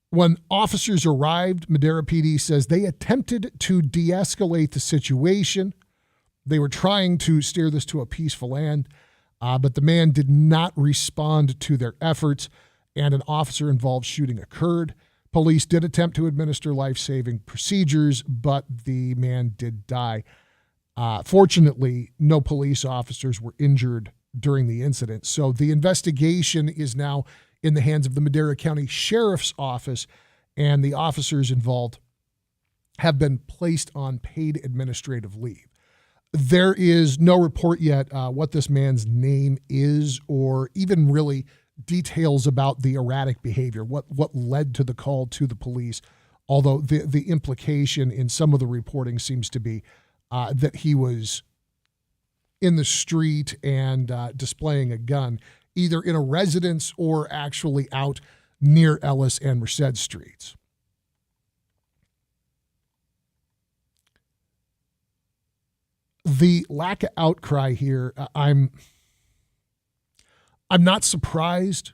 When officers arrived, Madera PD says they attempted to de-escalate the situation. They were trying to steer this to a peaceful end, but the man did not respond to their efforts, and an officer-involved shooting occurred. Police did attempt to administer life-saving procedures, but the man did die. Fortunately, no police officers were injured during the incident. So the investigation is now in the hands of the Madera County Sheriff's Office, and the officers involved have been placed on paid administrative leave. There is no report yet what this man's name is, or even really details about the erratic behavior, what led to the call to the police, although the implication in some of the reporting seems to be that he was in the street and displaying a gun, either in a residence or actually out near Ellis and Merced Streets. The lack of outcry here, I'm not surprised.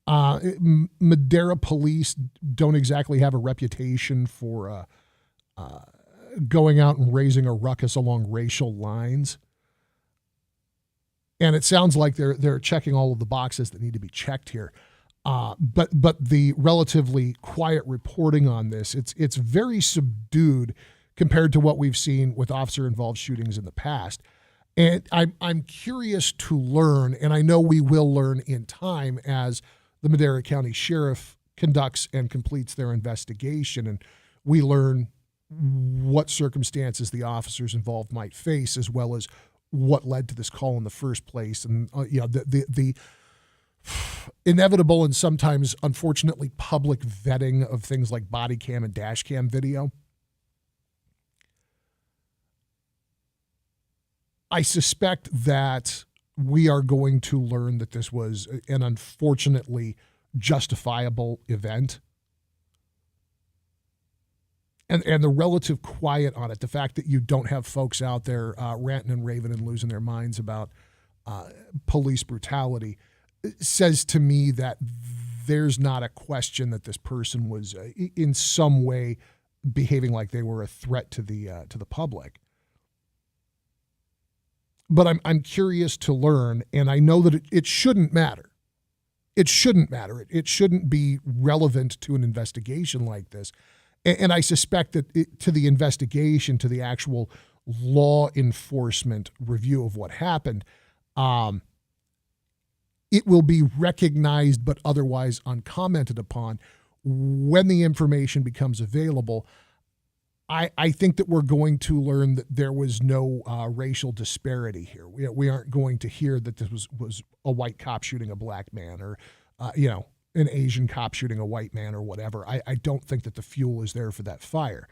Madera police don't exactly have a reputation for going out and raising a ruckus along racial lines. And it sounds like they're checking all of the boxes that need to be checked here. But the relatively quiet reporting on this, it's very subdued compared to what we've seen with officer-involved shootings in the past. And I'm curious to learn, and I know we will learn in time as the Madera County Sheriff conducts and completes their investigation, and we learn what circumstances the officers involved might face, as well as what led to this call in the first place, and the inevitable and sometimes unfortunately public vetting of things like body cam and dash cam video. I suspect that we are going to learn that this was an unfortunately justifiable event. And the relative quiet on it, the fact that you don't have folks out there ranting and raving and losing their minds about police brutality, says to me that there's not a question that this person was in some way behaving like they were a threat to the public. But I'm curious to learn, and I know that it shouldn't matter. It shouldn't matter. It shouldn't be relevant to an investigation like this. And I suspect that to the investigation, to the actual law enforcement review of what happened, it will be recognized but otherwise uncommented upon when the information becomes available. I think that we're going to learn that there was no racial disparity here. We aren't going to hear that this was a white cop shooting a black man, or an Asian cop shooting a white man, or whatever. I don't think that the fuel is there for that fire.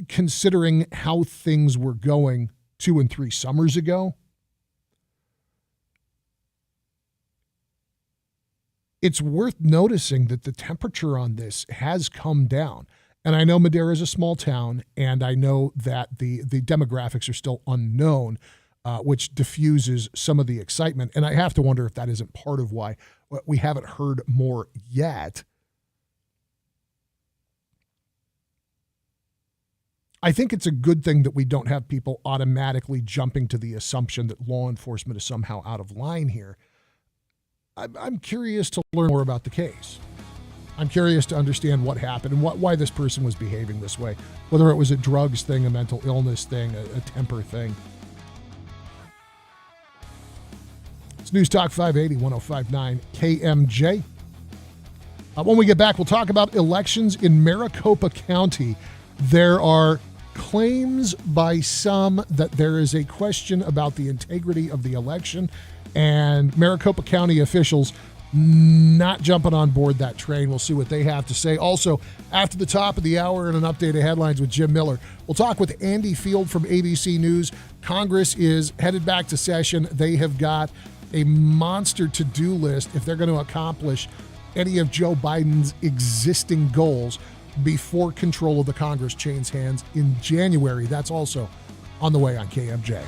Considering how things were going 2 and 3 summers ago, it's worth noticing that the temperature on this has come down. And I know Madera is a small town, and I know that the demographics are still unknown, which diffuses some of the excitement. And I have to wonder if that isn't part of why we haven't heard more yet. I think it's a good thing that we don't have people automatically jumping to the assumption that law enforcement is somehow out of line here. I'm curious to learn more about the case. I'm curious to understand what happened and why this person was behaving this way, whether it was a drugs thing, a mental illness thing, a temper thing. It's News Talk 580, 105.9 KMJ. When we get back, we'll talk about elections in Maricopa County. There are claims by some that there is a question about the integrity of the election, and Maricopa County officials not jumping on board that train. We'll see what they have to say. Also, after the top of the hour and an update of headlines with Jim Miller, we'll talk with Andy Field from ABC News. Congress is headed back to session. They have got a monster to-do list if they're going to accomplish any of Joe Biden's existing goals before control of the Congress changes hands in January. That's also on the way on KMJ.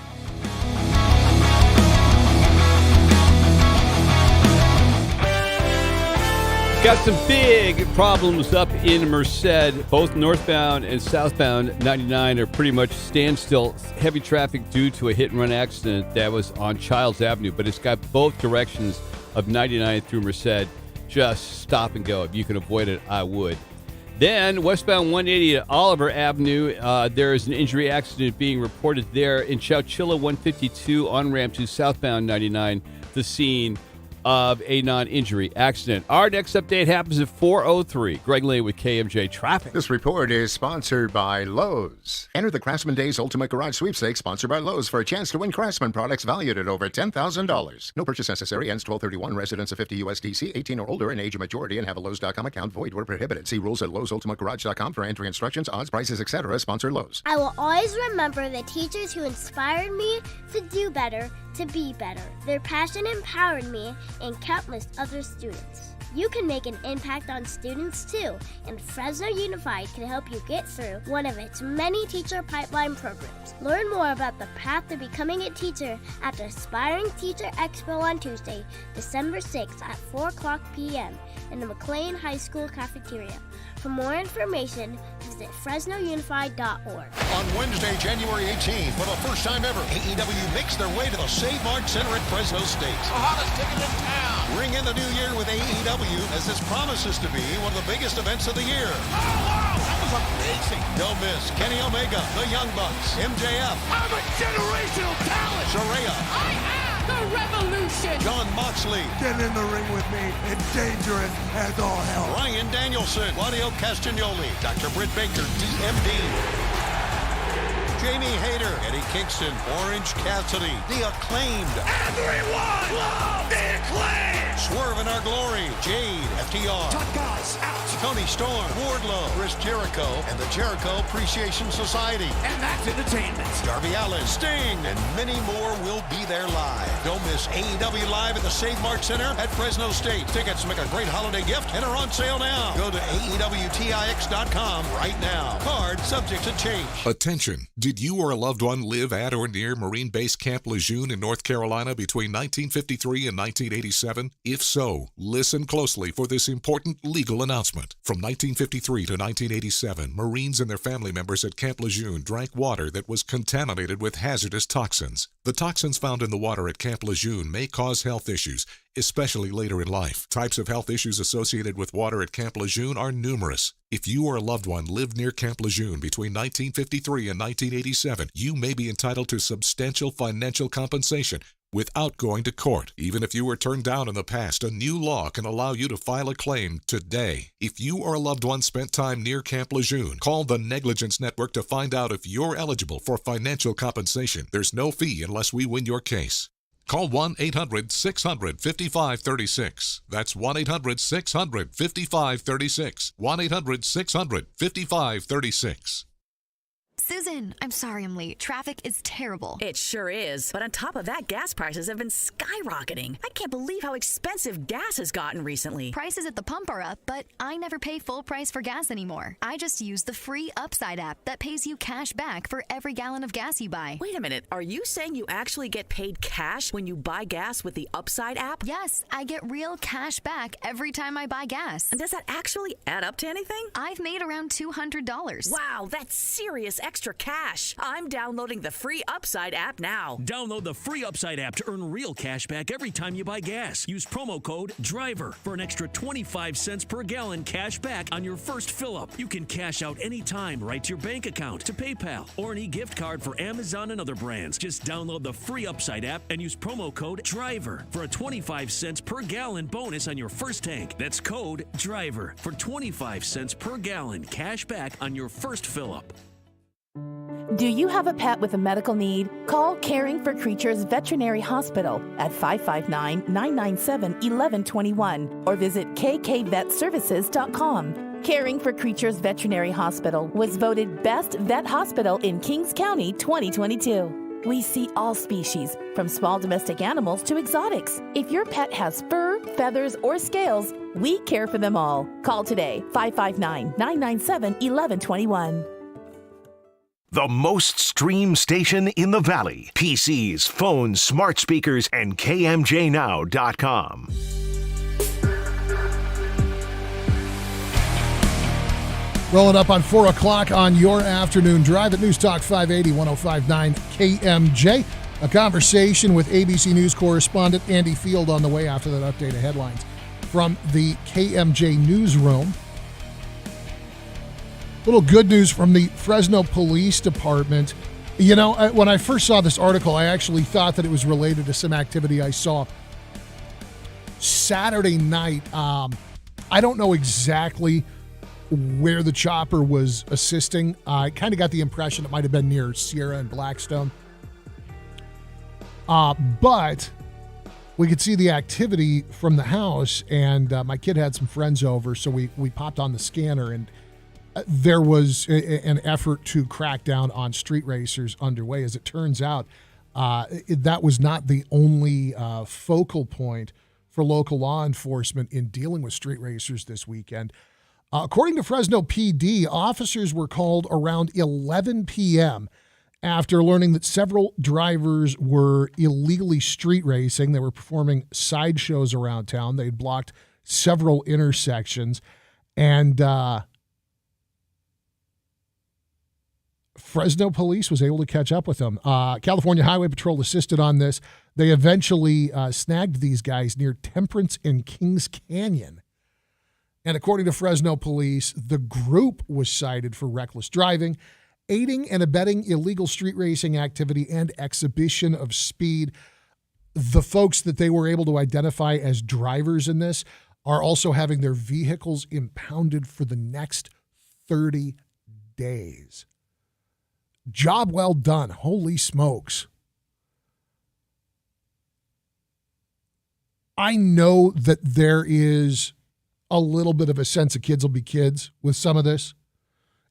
Got some big problems up in Merced. Both northbound and southbound 99 are pretty much standstill. Heavy traffic due to a hit-and-run accident that was on Childs Avenue, but it's got both directions of 99 through Merced. Just stop and go. If you can avoid it, I would. Then westbound 180 at Oliver Avenue, there is an injury accident being reported there. In Chowchilla 152 on-ramp to southbound 99, the scene of a non-injury accident. Our next update happens at 4:03. Greg Lane with KMJ Traffic. This report is sponsored by Lowe's. Enter the Craftsman Days Ultimate Garage Sweepstakes sponsored by Lowe's for a chance to win Craftsman products valued at over $10,000. No purchase necessary. Ends 12/31. Residents of 50 USDC, 18 or older, and age of majority, and have a Lowe's.com account. Void where prohibited. See rules at Lowe'sUltimateGarage.com for entry instructions, odds, prices, etc. Sponsor Lowe's. I will always remember the teachers who inspired me to do better, to be better. Their passion empowered me and countless other students. You can make an impact on students too, and Fresno Unified can help you get through one of its many teacher pipeline programs. Learn more about the path to becoming a teacher at the Aspiring Teacher Expo on Tuesday, December 6th at 4:00 p.m. in the McLean High School cafeteria. For more information, visit FresnoUnified.org. On Wednesday, January 18th, for the first time ever, AEW makes their way to the Save Mart Center at Fresno State. The hottest ticket in town. Ring in the new year with AEW, as this promises to be one of the biggest events of the year. Oh, wow, that was amazing. Don't miss Kenny Omega, the Young Bucks, MJF. I'm a generational talent. Saraya. I am the revolution. John Moxley. Get in the ring with me. It's dangerous as all hell. Ryan Danielson. Claudio Castagnoli. Dr. Britt Baker, DMD. Jamie Hayter, Eddie Kingston, Orange Cassidy, The Acclaimed. Everyone love The Acclaimed. Swerve in Our Glory, Jade, FTR. Top guys out. Tony Storm, Wardlow, Chris Jericho, and the Jericho Appreciation Society. And that's entertainment. Darby Allin, Sting, and many more will be there live. Don't miss AEW Live at the Save Mart Center at Fresno State. Tickets make a great holiday gift and are on sale now. Go to AEWTIX.com right now. Card subject to change. Attention. Did you or a loved one live at or near Marine Base Camp Lejeune in North Carolina between 1953 and 1987? If so, listen closely for this important legal announcement. From 1953 to 1987, Marines and their family members at Camp Lejeune drank water that was contaminated with hazardous toxins. The toxins found in the water at Camp Lejeune may cause health issues, especially later in life. Types of health issues associated with water at Camp Lejeune are numerous. If you or a loved one lived near Camp Lejeune between 1953 and 1987, you may be entitled to substantial financial compensation without going to court. Even if you were turned down in the past, a new law can allow you to file a claim today. If you or a loved one spent time near Camp Lejeune, call the Negligence Network to find out if you're eligible for financial compensation. There's no fee unless we win your case. Call 1-800-600-5536. That's 1-800-600-5536. 1-800-600-5536. Susan, I'm sorry I'm late. Traffic is terrible. It sure is. But on top of that, gas prices have been skyrocketing. I can't believe how expensive gas has gotten recently. Prices at the pump are up, but I never pay full price for gas anymore. I just use the free Upside app that pays you cash back for every gallon of gas you buy. Wait a minute. Are you saying you actually get paid cash when you buy gas with the Upside app? Yes, I get real cash back every time I buy gas. And does that actually add up to anything? I've made around $200. Wow, that's serious extra cash. I'm downloading the free Upside app now. Download the free Upside app to earn real cash back every time you buy gas. Use promo code DRIVER for an extra 25 cents per gallon cash back on your first fill-up. You can cash out anytime right to your bank account, to PayPal, or an e-gift card for Amazon and other brands. Just download the free Upside app and use promo code DRIVER for a 25 cents per gallon bonus on your first tank. That's code DRIVER for 25 cents per gallon cash back on your first fill-up. Do you have a pet with a medical need? Call Call Caring for Creatures Veterinary Hospital at 559-997-1121 or visit kkvetservices.com. Caring for Creatures Veterinary Hospital was voted Best Vet Hospital in Kings County 2022. We see all species, from small domestic animals to exotics. If your pet has fur, feathers, or scales, we care for them all. Call today, 559-997-1121. The most streamed station in the Valley. PCs, phones, smart speakers, and KMJNow.com. Rolling up on 4 o'clock on your afternoon drive at News Talk 580, 105.9 KMJ. A conversation with ABC News correspondent Andy Field on the way after that update of headlines from the KMJ newsroom. Little good news from the Fresno Police Department. You know, when I first saw this article, I actually thought that it was related to some activity I saw Saturday night. I don't know exactly where the chopper was assisting. I kind of got the impression it might have been near Sierra and Blackstone. But we could see the activity from the house, and my kid had some friends over, so we popped on the scanner, and there was an effort to crack down on street racers underway. As it turns out, that was not the only focal point for local law enforcement in dealing with street racers this weekend. According to Fresno PD, officers were called around 11 p.m. after learning that several drivers were illegally street racing. They were performing sideshows around town. They'd blocked several intersections, and Fresno police was able to catch up with them. California Highway Patrol assisted on this. They eventually snagged these guys near Temperance and Kings Canyon. And according to Fresno police, the group was cited for reckless driving, aiding and abetting illegal street racing activity, and exhibition of speed. The folks that they were able to identify as drivers in this are also having their vehicles impounded for the next 30 days. Job well done. Holy smokes. I know that there is a little bit of a sense of kids will be kids with some of this.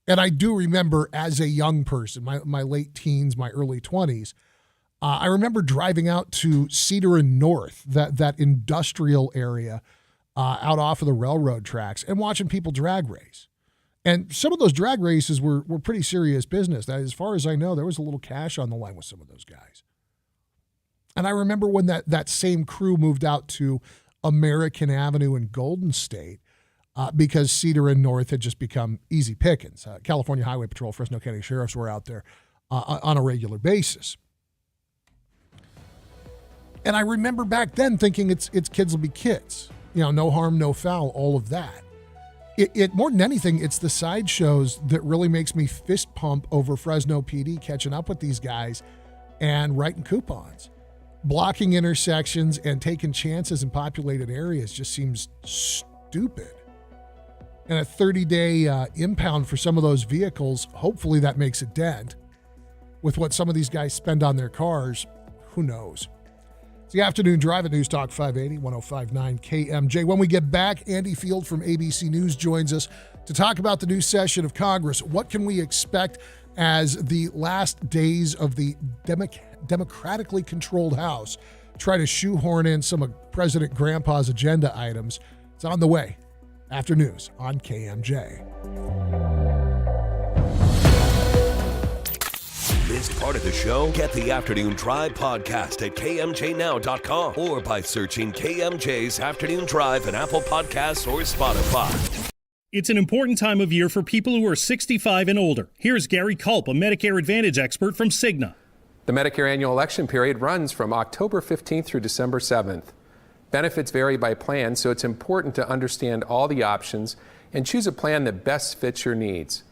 And I do remember as a young person, my late teens, my early 20s, I remember driving out to Cedar and North, that industrial area out off of the railroad tracks, and watching people drag race. And some of those drag races were pretty serious business. As far as I know, there was a little cash on the line with some of those guys. And I remember when that same crew moved out to American Avenue in Golden State because Cedar and North had just become easy pickings. California Highway Patrol, Fresno County Sheriffs were out there on a regular basis. And I remember back then thinking it's kids will be kids. You know, no harm, no foul, all of that. It more than anything, it's the sideshows that really makes me fist pump over Fresno PD catching up with these guys and writing coupons. Blocking intersections and taking chances in populated areas just seems stupid. And a 30-day impound for some of those vehicles, hopefully that makes a dent. With what some of these guys spend on their cars, who knows? It's the afternoon drive at News Talk 580, 105.9 KMJ. When we get back, Andy Field from ABC News joins us to talk about the new session of Congress. What can we expect as the last days of the democratically controlled House try to shoehorn in some of President Grandpa's agenda items? It's on the way after news on KMJ. Missed part of the show? Get the Afternoon Drive podcast at KMJNow.com or by searching KMJ's Afternoon Drive in Apple Podcasts or Spotify. It's an important time of year for people who are 65 and older. Here's Gary Culp, a Medicare Advantage expert from Cigna. The Medicare annual election period runs from October 15th through December 7th. Benefits vary by plan, so it's important to understand all the options and choose a plan that best fits your needs.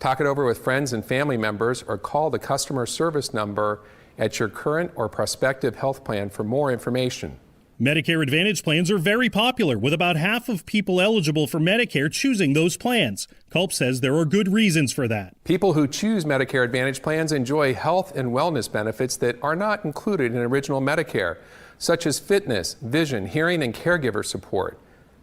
Talk it over with friends and family members or call the customer service number at your current or prospective health plan for more information. Medicare Advantage plans are very popular, with about half of people eligible for Medicare choosing those plans. Culp says there are good reasons for that. People who choose Medicare Advantage plans enjoy health and wellness benefits that are not included in original Medicare, such as fitness, vision, hearing, and caregiver support.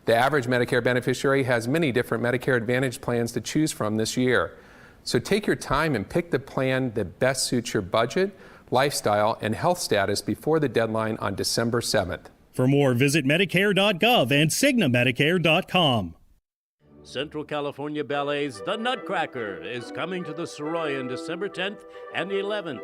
The average Medicare beneficiary has many different Medicare Advantage plans to choose from this year. So take your time and pick the plan that best suits your budget, lifestyle, and health status before the deadline on December 7th. For more, visit Medicare.gov and CignaMedicare.com. Central California Ballet's The Nutcracker is coming to the Soroyan December 10th and 11th.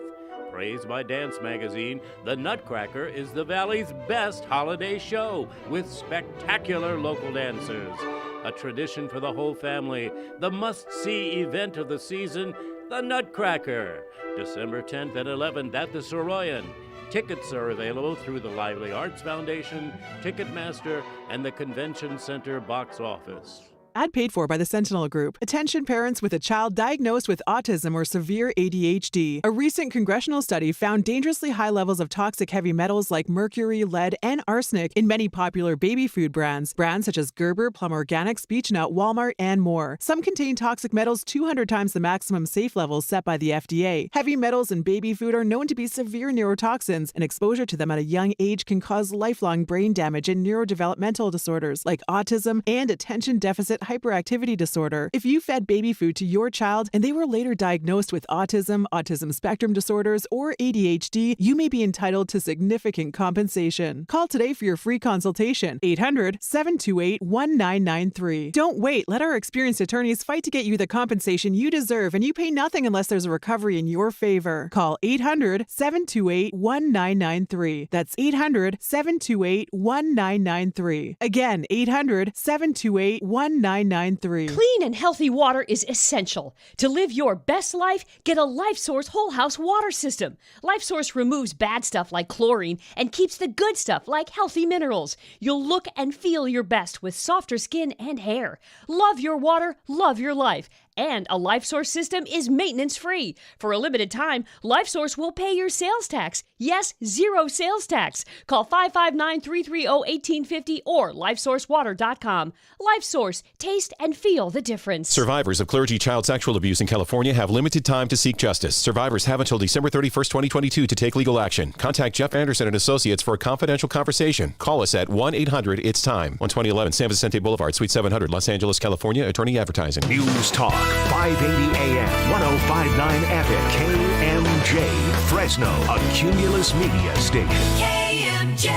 Praised by Dance Magazine, The Nutcracker is the Valley's best holiday show with spectacular local dancers. A tradition for the whole family, the must-see event of the season, The Nutcracker. December 10th and 11th at the Soroyan. Tickets are available through the Lively Arts Foundation, Ticketmaster, and the Convention Center box office. Ad paid for by the Sentinel Group. Attention parents with a child diagnosed with autism or severe ADHD. A recent congressional study found dangerously high levels of toxic heavy metals like mercury, lead, and arsenic in many popular baby food brands. Brands such as Gerber, Plum Organics, Beech-Nut, Walmart, and more. Some contain toxic metals 200 times the maximum safe levels set by the FDA. Heavy metals in baby food are known to be severe neurotoxins, and exposure to them at a young age can cause lifelong brain damage and neurodevelopmental disorders like autism and attention deficit hyperactivity disorder. If you fed baby food to your child and they were later diagnosed with autism, autism spectrum disorders, or ADHD, you may be entitled to significant compensation. Call today for your free consultation. 800-728-1993. Don't wait. Let our experienced attorneys fight to get you the compensation you deserve, and you pay nothing unless there's a recovery in your favor. Call 800-728-1993. That's 800-728-1993. Again, 800-728-1993. Clean and healthy water is essential. To live your best life, get a LifeSource whole house water system. LifeSource removes bad stuff like chlorine and keeps the good stuff like healthy minerals. You'll look and feel your best with softer skin and hair. Love your water, love your life. And a LifeSource system is maintenance-free. For a limited time, LifeSource will pay your sales tax. Yes, zero sales tax. Call 559-330-1850 or LifeSourceWater.com. LifeSource. Taste and feel the difference. Survivors of clergy child sexual abuse in California have limited time to seek justice. Survivors have until December 31st, 2022 to take legal action. Contact Jeff Anderson and Associates for a confidential conversation. Call us at 1-800-ITS-TIME. 12011 San Vicente Boulevard, Suite 700, Los Angeles, California. Attorney Advertising. News Talk 580 AM, 1059 FM, KMJ, Fresno, a Cumulus Media station. KMJ.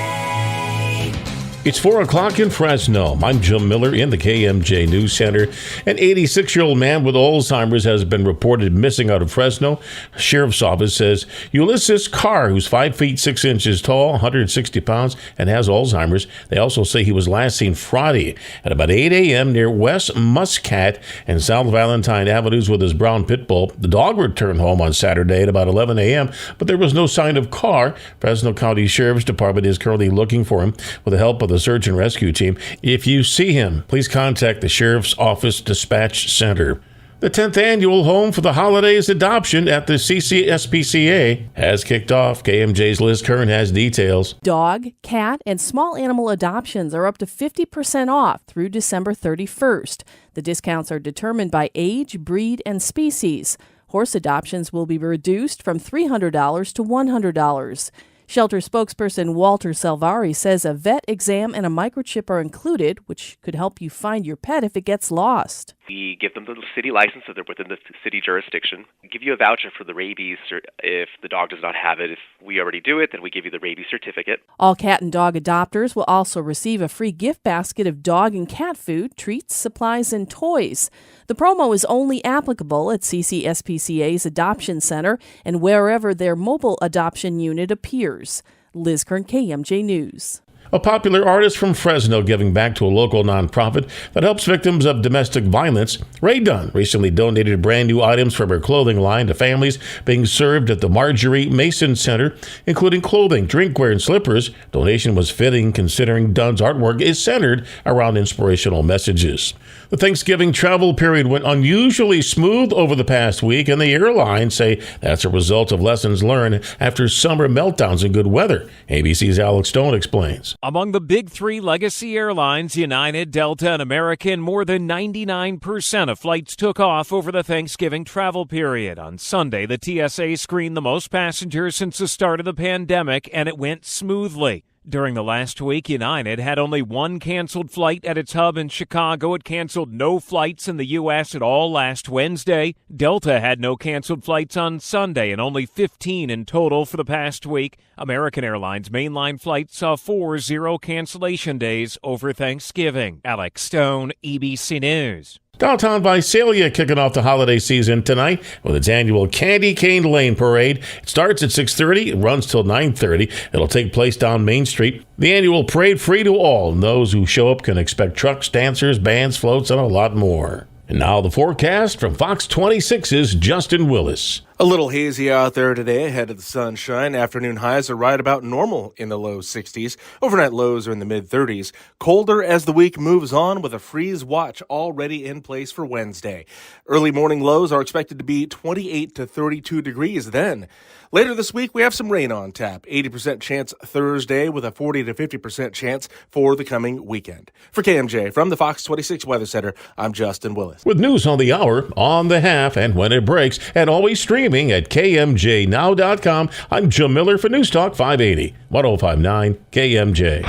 It's 4 o'clock in Fresno. I'm Jim Miller in the KMJ News Center. An 86-year-old man with Alzheimer's has been reported missing out of Fresno. Sheriff's Office says Ulysses Carr, who's 5 feet 6 inches tall, 160 pounds, and has Alzheimer's. They also say he was last seen Friday at about 8 a.m. near West Muscat and South Valentine Avenues with his brown pit bull. The dog returned home on Saturday at about 11 a.m., but there was no sign of Carr. Fresno County Sheriff's Department is currently looking for him with the help of the search and rescue team. If you see him, please contact the Sheriff's Office Dispatch Center. The 10th annual Home for the Holidays adoption at the CCSPCA has kicked off. KMJ's Liz Kern has details. Dog, cat, and small animal adoptions are up to 50% off through December 31st. The discounts are determined by age, breed, and species. Horse adoptions will be reduced from $300 to $100. Shelter spokesperson Walter Salvari says a vet exam and a microchip are included, which could help you find your pet if it gets lost. We give them the city license so they're within the city jurisdiction. We give you a voucher for the rabies if the dog does not have it. If we already do it, then we give you the rabies certificate. All cat and dog adopters will also receive a free gift basket of dog and cat food, treats, supplies, and toys. The promo is only applicable at CCSPCA's Adoption Center and wherever their mobile adoption unit appears. Liz Kern, KMJ News. A popular artist from Fresno giving back to a local nonprofit that helps victims of domestic violence. Ray Dunn recently donated brand new items from her clothing line to families being served at the Marjorie Mason Center, including clothing, drinkware, and slippers. Donation was fitting considering Dunn's artwork is centered around inspirational messages. The Thanksgiving travel period went unusually smooth over the past week, and the airlines say that's a result of lessons learned after summer meltdowns and good weather. ABC's Alex Stone explains. Among the big three legacy airlines, United, Delta, and American, more than 99% of flights took off over the Thanksgiving travel period. On Sunday, the TSA screened the most passengers since the start of the pandemic, and it went smoothly. During the last week, United had only one canceled flight at its hub in Chicago. It canceled no flights in the U.S. at all last Wednesday. Delta had no canceled flights on Sunday and only 15 in total for the past week. American Airlines mainline flights saw 4 zero cancellation days over Thanksgiving. Alex Stone, ABC News. Downtown Visalia kicking off the holiday season tonight with its annual Candy Cane Lane Parade. It starts at 6:30, it runs till 9:30. It'll take place down Main Street. The annual parade free to all, and those who show up can expect trucks, dancers, bands, floats, and a lot more. And now the forecast from Fox 26's Justin Willis. A little hazy out there today ahead of the sunshine. Afternoon highs are right about normal in the low 60s. Overnight lows are in the mid 30s. Colder as the week moves on with a freeze watch already in place for Wednesday. Early morning lows are expected to be 28 to 32 degrees then. Later this week, we have some rain on tap. 80% chance Thursday with a 40 to 50% chance for the coming weekend. For KMJ from the Fox 26 Weather Center, I'm Justin Willis. With news on the hour, on the half, and when it breaks, and always streaming at KMJNow.com, I'm Jim Miller for News Talk 580, 1059 KMJ.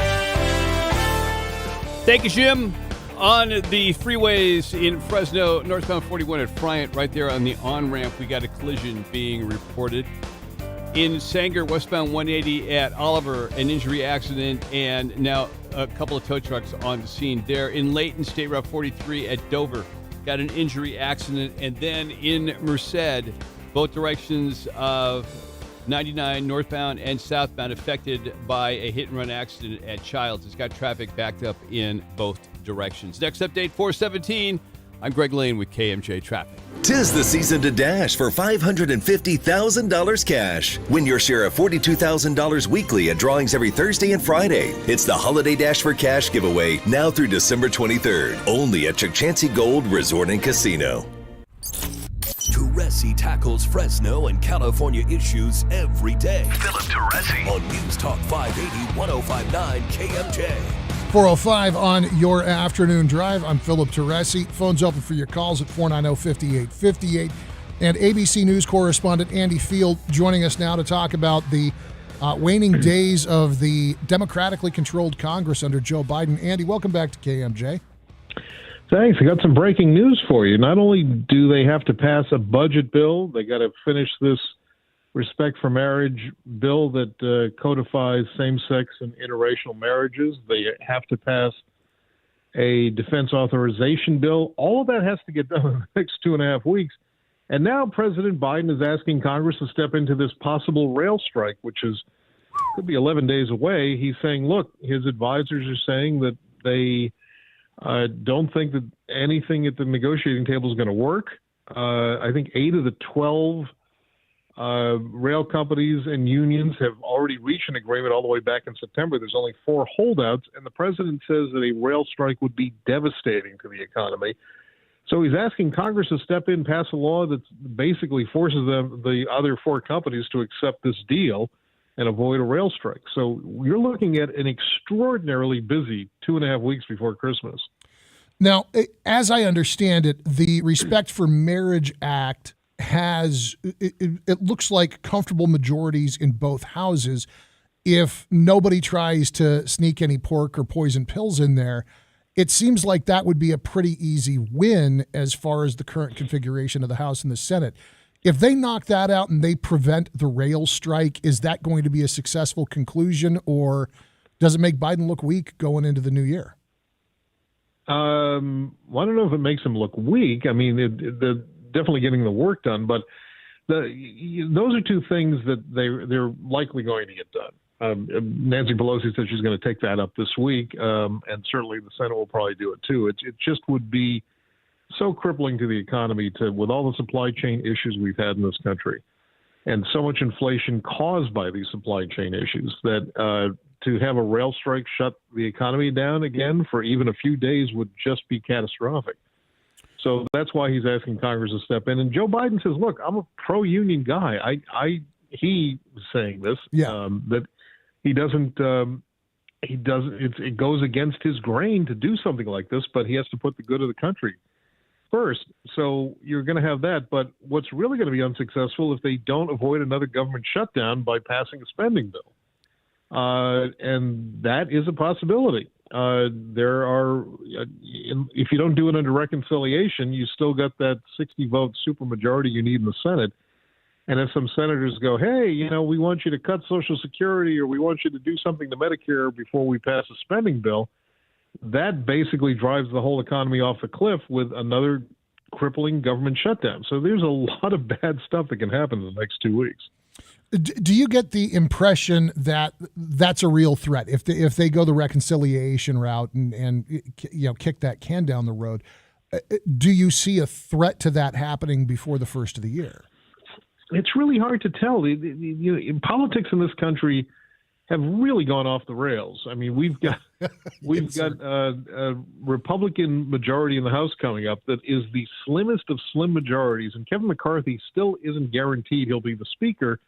Thank you, Jim. On the freeways in Fresno, northbound 41 at Bryant, right there on the on-ramp, we got a collision being reported. In Sanger, westbound 180 at Oliver, an injury accident, and now a couple of tow trucks on the scene there. In Layton, State Route 43 at Dover, got an injury accident. And then in Merced, both directions of 99 northbound and southbound affected by a hit-and-run accident at Childs. It's got traffic backed up in both directions. Next update, 417. I'm Greg Lane with KMJ Traffic. 'Tis the season to dash for $550,000 cash. Win your share of $42,000 weekly at drawings every Thursday and Friday. It's the Holiday Dash for Cash giveaway now through December 23rd. Only at Chukchansi Gold Resort and Casino. Teresi tackles Fresno and California issues every day. Philip Teresi on News Talk 580, 1059 KMJ. 405 on your afternoon drive. I'm Philip Teresi. Phone's open for your calls at 490-5858. And ABC News correspondent Andy Field joining us now to talk about the waning days of the democratically controlled Congress under Joe Biden. Andy, welcome back to KMJ. Thanks. I got some breaking news for you. Not only do they have to pass a budget bill, they got to finish this Respect for Marriage bill that codifies same-sex and interracial marriages. They have to pass a defense authorization bill. All of that has to get done in the next 2.5 weeks. And now President Biden is asking Congress to step into this possible rail strike, which could be 11 days away. He's saying, look, his advisors are saying that they don't think that anything at the negotiating table is going to work. I think 8 of the 12 rail companies and unions have already reached an agreement all the way back in September. There's only 4 holdouts, and the president says that a rail strike would be devastating to the economy. So he's asking Congress to step in, pass a law that basically forces the other 4 companies to accept this deal and avoid a rail strike. So you're looking at an extraordinarily busy 2.5 weeks before Christmas. Now, as I understand it, the Respect for Marriage Act has, it looks like comfortable majorities in both houses. If nobody tries to sneak any pork or poison pills in there, it seems like that would be a pretty easy win as far as the current configuration of the House and the Senate. If they knock that out and they prevent the rail strike, is that going to be a successful conclusion, or does it make Biden look weak going into the new year? Well, I don't know if it makes him look weak. I mean, they're definitely getting the work done, but those are 2 things that they're likely going to get done. Nancy Pelosi said she's going to take that up this week, and certainly the Senate will probably do it too. It just would be so crippling to the economy with all the supply chain issues we've had in this country, and so much inflation caused by these supply chain issues that to have a rail strike shut the economy down again for even a few days would just be catastrophic. So that's why he's asking Congress to step in. And Joe Biden says, look, I'm a pro-union guy. He was saying this, that he doesn't, it goes against his grain to do something like this, but he has to put the good of the country first. So you're going to have that. But what's really going to be unsuccessful if they don't avoid another government shutdown by passing a spending bill. And that is a possibility. There are, if you don't do it under reconciliation, you still got that 60-vote supermajority you need in the Senate. And if some senators go, hey, we want you to cut Social Security, or we want you to do something to Medicare before we pass a spending bill, that basically drives the whole economy off the cliff with another crippling government shutdown. So there's a lot of bad stuff that can happen in the next 2 weeks. Do you get the impression that that's a real threat if they go the reconciliation route and kick that can down the road? Do you see a threat to that happening before the first of the year? It's really hard to tell. Politics in this country have really gone off the rails. I mean, we've got a Republican majority in the House coming up that is the slimmest of slim majorities, and Kevin McCarthy still isn't guaranteed he'll be the Speaker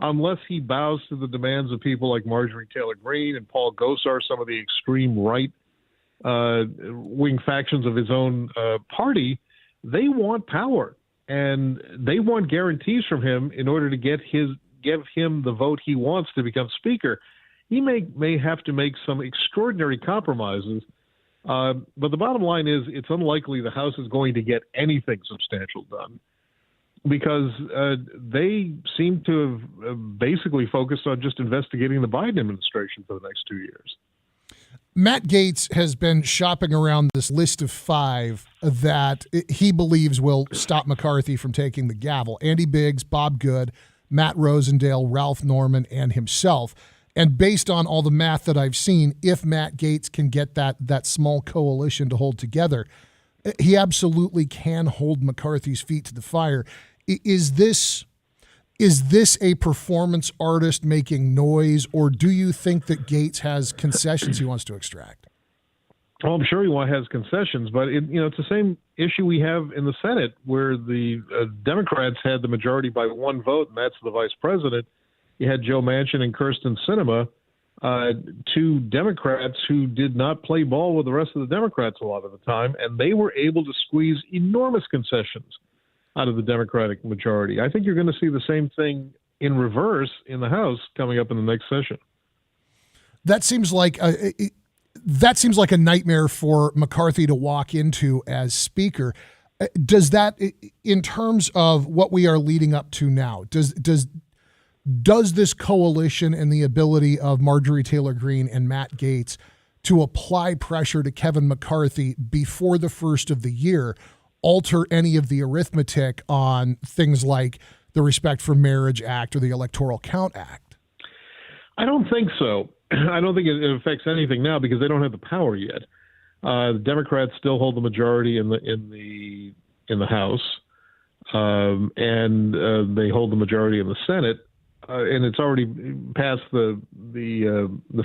unless he bows to the demands of people like Marjorie Taylor Greene and Paul Gosar, some of the extreme right wing factions of his own party. They want power, and they want guarantees from him in order to give him the vote he wants to become Speaker. He may have to make some extraordinary compromises, but the bottom line is it's unlikely the House is going to get anything substantial done, because they seem to have basically focused on just investigating the Biden administration for the next 2 years. Matt Gaetz has been shopping around this list of 5 that he believes will stop McCarthy from taking the gavel. Andy Biggs, Bob Good, Matt Rosendale, Ralph Norman, and himself. And based on all the math that I've seen, if Matt Gaetz can get that small coalition to hold together, he absolutely can hold McCarthy's feet to the fire. Is this a performance artist making noise, or do you think that Gaetz has concessions he wants to extract? Well, I'm sure he has concessions, but it's the same issue we have in the Senate, where the Democrats had the majority by 1 vote, and that's the vice president. You had Joe Manchin and Kyrsten Sinema, 2 Democrats who did not play ball with the rest of the Democrats a lot of the time, and they were able to squeeze enormous concessions out of the Democratic majority. I think you're going to see the same thing in reverse in the House coming up in the next session. That seems like a nightmare for McCarthy to walk into as Speaker. Does that, in terms of what we are leading up to now, does this coalition and the ability of Marjorie Taylor Greene and Matt Gaetz to apply pressure to Kevin McCarthy before the first of the year alter any of the arithmetic on things like the Respect for Marriage Act or the Electoral Count Act? I don't think so. I don't think it affects anything now because they don't have the power yet. The Democrats still hold the majority in the House, and they hold the majority in the Senate, and it's already passed the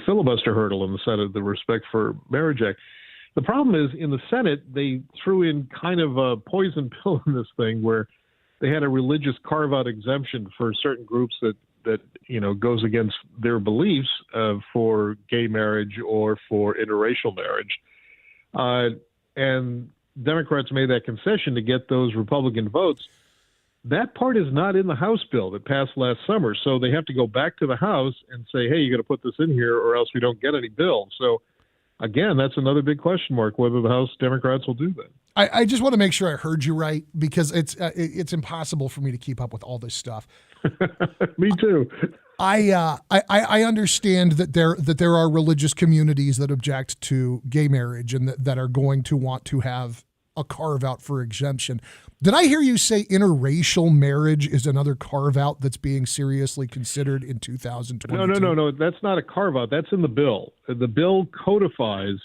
filibuster hurdle in the Senate, the Respect for Marriage Act. The problem is in the Senate, they threw in kind of a poison pill in this thing where they had a religious carve-out exemption for certain groups that goes against their beliefs for gay marriage or for interracial marriage. And Democrats made that concession to get those Republican votes. That part is not in the House bill that passed last summer. So they have to go back to the House and say, hey, you got to put this in here or else we don't get any bill. So again, that's another big question mark, whether the House Democrats will do that. I just want to make sure I heard you right, because it's impossible for me to keep up with all this stuff. Me too. I understand that there are religious communities that object to gay marriage and that are going to want to have a carve out for exemption. Did I hear you say interracial marriage is another carve out that's being seriously considered in 2022? No. That's not a carve out. That's in the bill. The bill codfies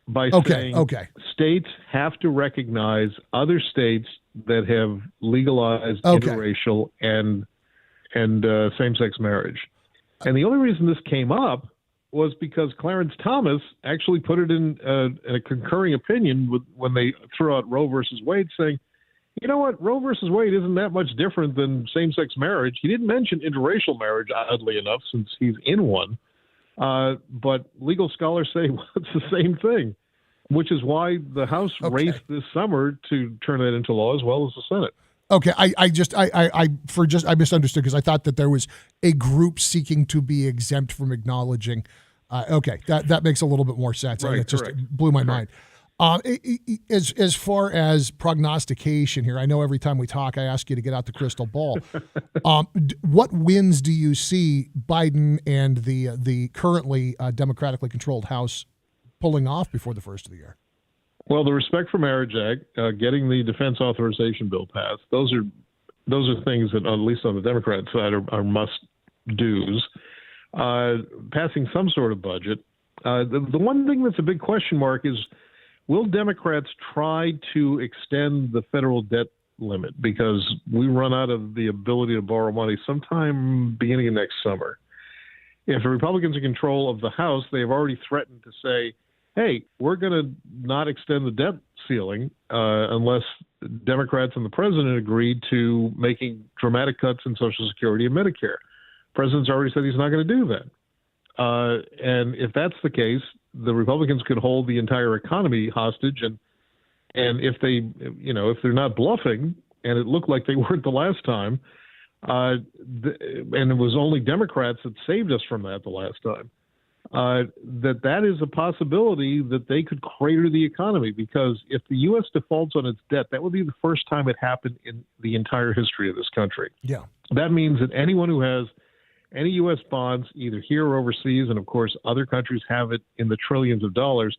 by saying states have to recognize other states that have legalized interracial and same-sex marriage. And the only reason this came up was because Clarence Thomas actually put it in a concurring opinion when they threw out Roe versus Wade, saying, you know what, Roe versus Wade isn't that much different than same-sex marriage. He didn't mention interracial marriage, oddly enough, since he's in one. But legal scholars say it's the same thing, which is why the House raced this summer to turn that into law, as well as the Senate. Okay, I misunderstood because I thought that there was a group seeking to be exempt from acknowledging. Okay, that makes a little bit more sense. Right, It just correct. blew my mind. As far as prognostication here, I know every time we talk, I ask you to get out the crystal ball. What wins do you see Biden and the currently democratically controlled House pulling off before the first of the year? Well, the Respect for Marriage Act, getting the defense authorization bill passed, those are things that, at least on the Democrat side, are must-dos. Passing some sort of budget. The one thing that's a big question mark is, will Democrats try to extend the federal debt limit? Because we run out of the ability to borrow money sometime beginning of next summer. If the Republicans are in control of the House, they have already threatened to say, hey, we're going to not extend the debt ceiling unless Democrats and the president agreed to making dramatic cuts in Social Security and Medicare. The president's already said he's not going to do that. And if that's the case, the Republicans could hold the entire economy hostage. And if if they're not bluffing, and it looked like they weren't the last time, and it was only Democrats that saved us from that the last time, that is a possibility that they could crater the economy, because if the U.S. defaults on its debt, that would be the first time it happened in the entire history of this country. Yeah. That means that anyone who has any U.S. bonds, either here or overseas, and of course other countries have it in the trillions of dollars,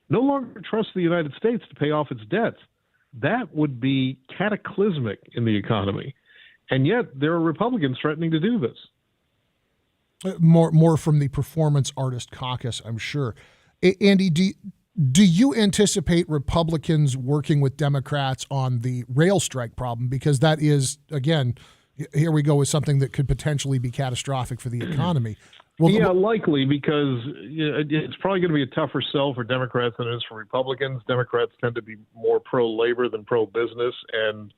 no longer trusts the United States to pay off its debts. That would be cataclysmic in the economy. And yet there are Republicans threatening to do this. More from the Performance Artist Caucus, I'm sure. Andy, do you anticipate Republicans working with Democrats on the rail strike problem? Because that is, again, here we go with something that could potentially be catastrophic for the economy. Well, yeah, likely, because it's probably going to be a tougher sell for Democrats than it is for Republicans. Democrats tend to be more pro-labor than pro-business, and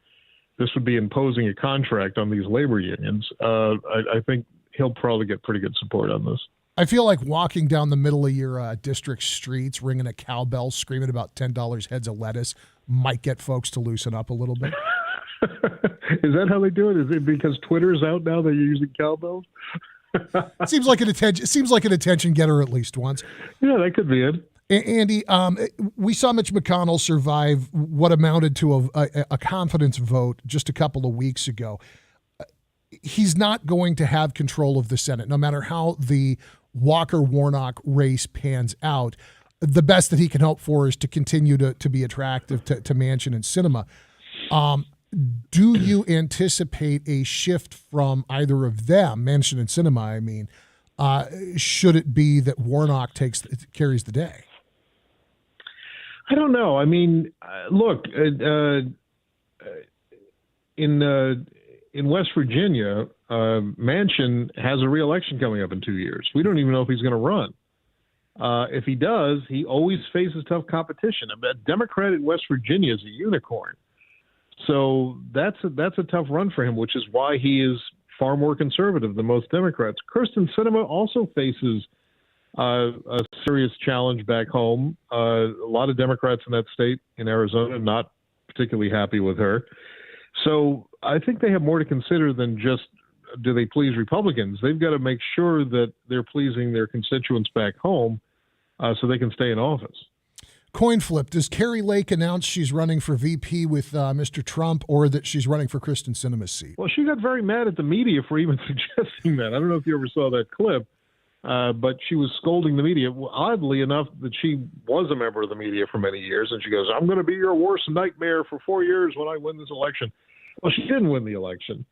this would be imposing a contract on these labor unions. I think he'll probably get pretty good support on this. I feel like walking down the middle of your district streets, ringing a cowbell, screaming about $10 heads of lettuce might get folks to loosen up a little bit. Is that how they do it? Is it because Twitter's out now that you're using cowbells? Seems like an attention getter at least once. Yeah, that could be it. Andy, we saw Mitch McConnell survive what amounted to a confidence vote just a couple of weeks ago. He's not going to have control of the Senate, no matter how the Walker-Warnock race pans out. The best that he can hope for is to continue to be attractive to Manchin and Sinema. Do you anticipate a shift from either of them, Manchin and Sinema, I mean, should it be that Warnock carries the day? I don't know. I mean, look, in West Virginia, Manchin has a re-election coming up in 2 years. We don't even know if he's going to run. If he does, he always faces tough competition. A Democrat in West Virginia is a unicorn. So that's a tough run for him, which is why he is far more conservative than most Democrats. Kyrsten Sinema also faces a serious challenge back home. A lot of Democrats in that state, in Arizona, not particularly happy with her. So I think they have more to consider than just, do they please Republicans? They've got to make sure that they're pleasing their constituents back home so they can stay in office. Coin flip. Does Carrie Lake announce she's running for VP with Mr. Trump, or that she's running for Kyrsten Sinema's seat? Well, she got very mad at the media for even suggesting that. I don't know if you ever saw that clip, but she was scolding the media. Well, oddly enough, that she was a member of the media for many years, and she goes, I'm going to be your worst nightmare for 4 years when I win this election. Well, she didn't win the election.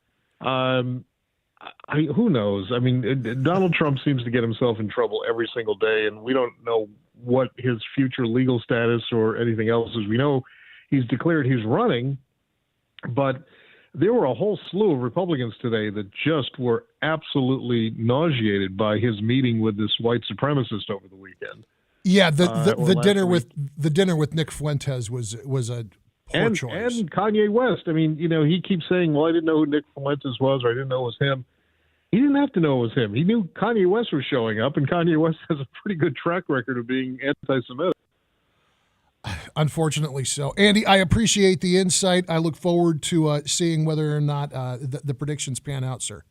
Who knows? I mean, Donald Trump seems to get himself in trouble every single day, and we don't know what his future legal status or anything else is. We know he's declared he's running, but there were a whole slew of Republicans today that just were absolutely nauseated by his meeting with this white supremacist over the weekend. Yeah, the dinner with Nick Fuentes was a poor choice. And Kanye West. I mean, he keeps saying, well, I didn't know who Nick Fuentes was, or I didn't know it was him. He didn't have to know it was him. He knew Kanye West was showing up, and Kanye West has a pretty good track record of being anti-Semitic. Unfortunately so. Andy, I appreciate the insight. I look forward to seeing whether or not the predictions pan out, sir.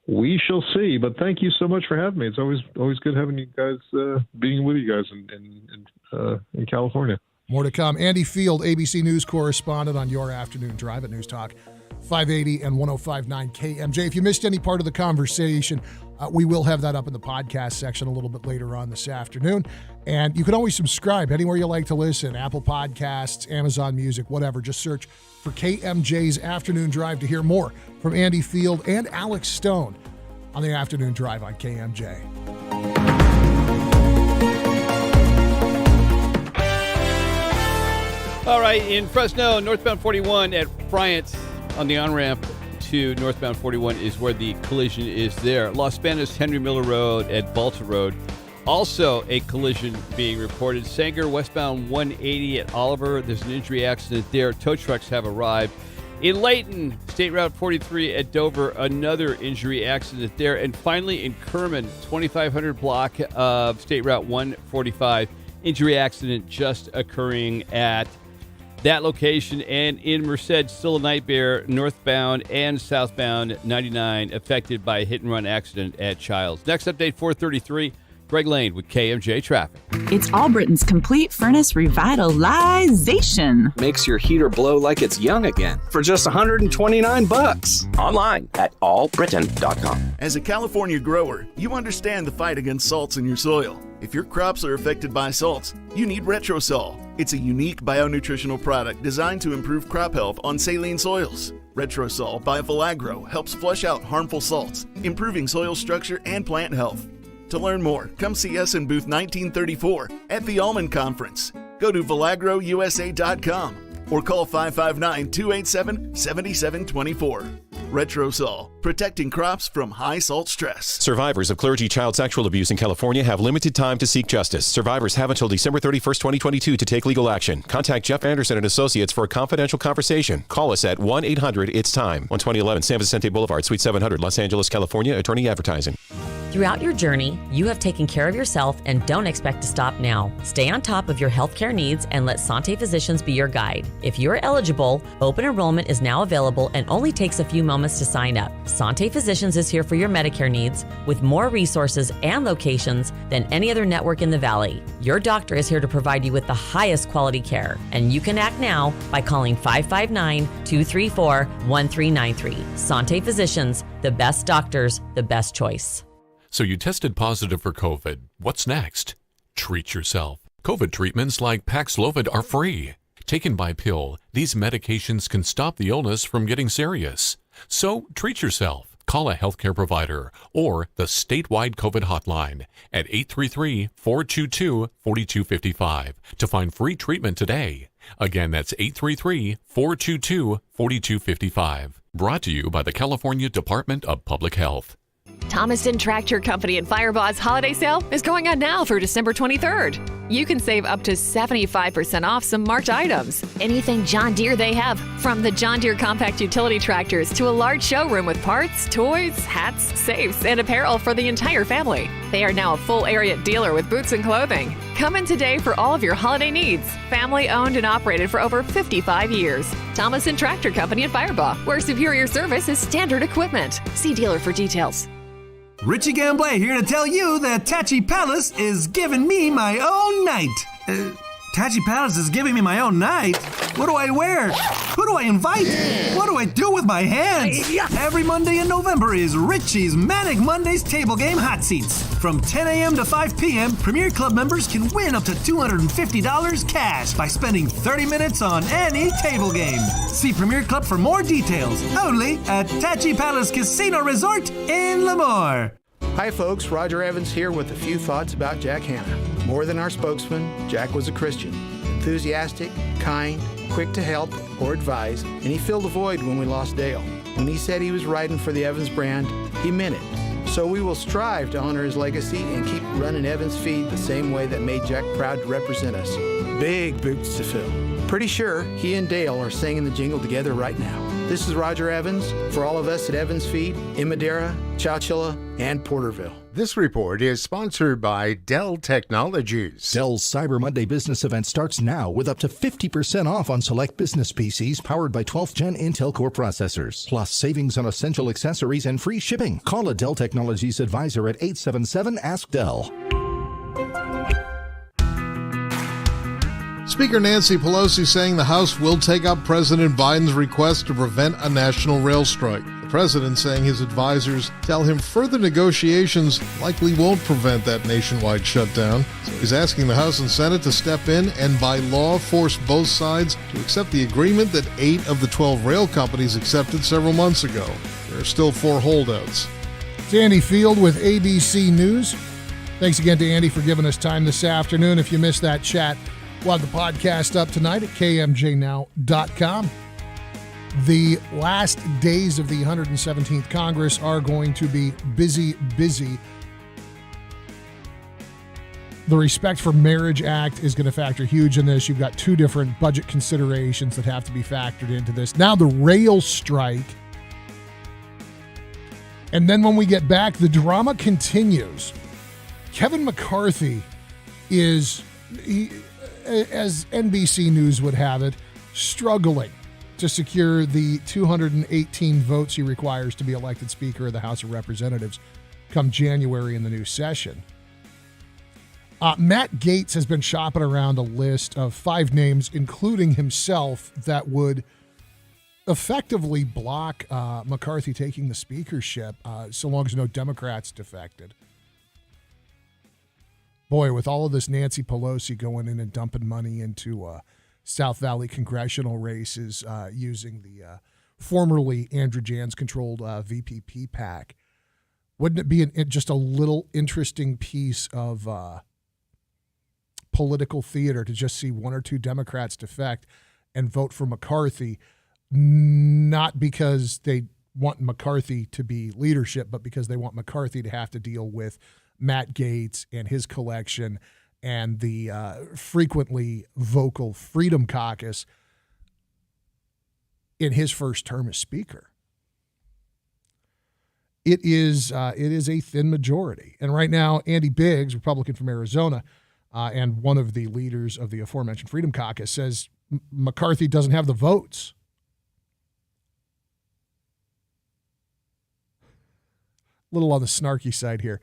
We shall see, but thank you so much for having me. It's always good having you guys, being with you guys in California. More to come. Andy Field, ABC News correspondent on your afternoon drive at News Talk 580 and 105.9 KMJ. If you missed any part of the conversation, we will have that up in the podcast section a little bit later on this afternoon. And you can always subscribe anywhere you like to listen, Apple Podcasts, Amazon Music, whatever. Just search for KMJ's Afternoon Drive to hear more from Andy Field and Alex Stone on the Afternoon Drive on KMJ. All right, in Fresno, northbound 41 at Bryant on the on-ramp to northbound 41 is where the collision is there. Los Banos, Henry Miller Road at Balta Road, also a collision being reported. Sanger, westbound 180 at Oliver, there's an injury accident there. Tow trucks have arrived. In Layton, State Route 43 at Dover, another injury accident there. And finally in Kerman, 2500 block of State Route 145, injury accident just occurring at that location. And in Merced, still a night bear, northbound and southbound 99, affected by a hit-and-run accident at Childs. Next update, 4:33. Greg Lane with KMJ Traffic. It's Allbritton's complete furnace revitalization. Makes your heater blow like it's young again for just $129. Online at allbritain.com. As a California grower, you understand the fight against salts in your soil. If your crops are affected by salts, you need Retrosol. It's a unique bionutritional product designed to improve crop health on saline soils. Retrosol by Valagro helps flush out harmful salts, improving soil structure and plant health. To learn more, come see us in booth 1934 at the Almond Conference. Go to valagrousa.com or call 559-287-7724. Retrosol, protecting crops from high salt stress. Survivors of clergy child sexual abuse in California have limited time to seek justice. Survivors have until December 31st, 2022 to take legal action. Contact Jeff Anderson and Associates for a confidential conversation. Call us at 1-800-ITS-TIME on 2011 San Vicente Boulevard, Suite 700, Los Angeles, California. Attorney advertising. Throughout your journey, you have taken care of yourself and don't expect to stop now. Stay on top of your healthcare needs and let Sante Physicians be your guide. If you are eligible, open enrollment is now available and only takes a few moments to sign up. Sante Physicians is here for your Medicare needs with more resources and locations than any other network in the Valley. Your doctor is here to provide you with the highest quality care, and you can act now by calling 559-234-1393. Sante Physicians, the best doctors, the best choice. So you tested positive for COVID. What's next? Treat yourself. COVID treatments like Paxlovid are free. Taken by pill, these medications can stop the illness from getting serious. So treat yourself. Call a healthcare provider or the statewide COVID hotline at 833-422-4255 to find free treatment today. Again, that's 833-422-4255. Brought to you by the California Department of Public Health. Thomaston Tractor Company and Firebaw's holiday sale is going on now through December 23rd. You can save up to 75% off some March items. Anything John Deere they have, from the John Deere compact utility tractors to a large showroom with parts, toys, hats, safes, and apparel for the entire family. They are now a full area dealer with boots and clothing. Come in today for all of your holiday needs. Family owned and operated for over 55 years. Thomaston Tractor Company and Firebaugh, where superior service is standard equipment. See dealer for details. Richie Gamblé here to tell you that Tachi Palace is giving me my own night. Tachi Palace is giving me my own night? What do I wear? Who do I invite? What do I do with my hands? Every Monday in November is Richie's Manic Mondays table game hot seats. From 10 a.m. to 5 p.m., Premier Club members can win up to $250 cash by spending 30 minutes on any table game. See Premier Club for more details, only at Tachi Palace Casino Resort in Lemoore. Hi folks, Roger Evans here with a few thoughts about Jack Hanna. More than our spokesman, Jack was a Christian. Enthusiastic, kind, quick to help or advise, and he filled a void when we lost Dale. When he said he was riding for the Evans brand, he meant it. So we will strive to honor his legacy and keep running Evans Feed the same way that made Jack proud to represent us. Big boots to fill. Pretty sure he and Dale are singing the jingle together right now. This is Roger Evans for all of us at Evans Feed in Madera, Chowchilla, and Porterville. This report is sponsored by Dell Technologies. Dell's Cyber Monday business event starts now with up to 50% off on select business PCs powered by 12th Gen Intel Core processors. Plus savings on essential accessories and free shipping. Call a Dell Technologies advisor at 877-ASK-DELL. Speaker Nancy Pelosi saying the House will take up President Biden's request to prevent a national rail strike. The president saying his advisors tell him further negotiations likely won't prevent that nationwide shutdown. So he's asking the House and Senate to step in and by law force both sides to accept the agreement that 8 of the 12 rail companies accepted several months ago. There are still 4 holdouts. It's Andy Field with ABC News. Thanks again to Andy for giving us time this afternoon. If you missed that chat, we'll have the podcast up tonight at kmjnow.com. The last days of the 117th Congress are going to be busy. The Respect for Marriage Act is going to factor huge in this. You've got 2 different budget considerations that have to be factored into this. Now the rail strike. And then when we get back, the drama continues. Kevin McCarthy is, as NBC News would have it, struggling to secure the 218 votes he requires to be elected Speaker of the House of Representatives come January in the new session. Matt Gaetz has been shopping around a list of 5 names, including himself, that would effectively block McCarthy taking the speakership so long as no Democrats defected. Boy, with all of this Nancy Pelosi going in and dumping money into South Valley congressional races using the formerly Andrew Jans-controlled VPP PAC, wouldn't it be just a little interesting piece of political theater to just see 1 or 2 Democrats defect and vote for McCarthy, not because they want McCarthy to be leadership, but because they want McCarthy to have to deal with Matt Gaetz and his collection and the frequently vocal Freedom Caucus in his first term as Speaker. It is a thin majority. And right now, Andy Biggs, Republican from Arizona, and one of the leaders of the aforementioned Freedom Caucus, says McCarthy doesn't have the votes. A little on the snarky side here.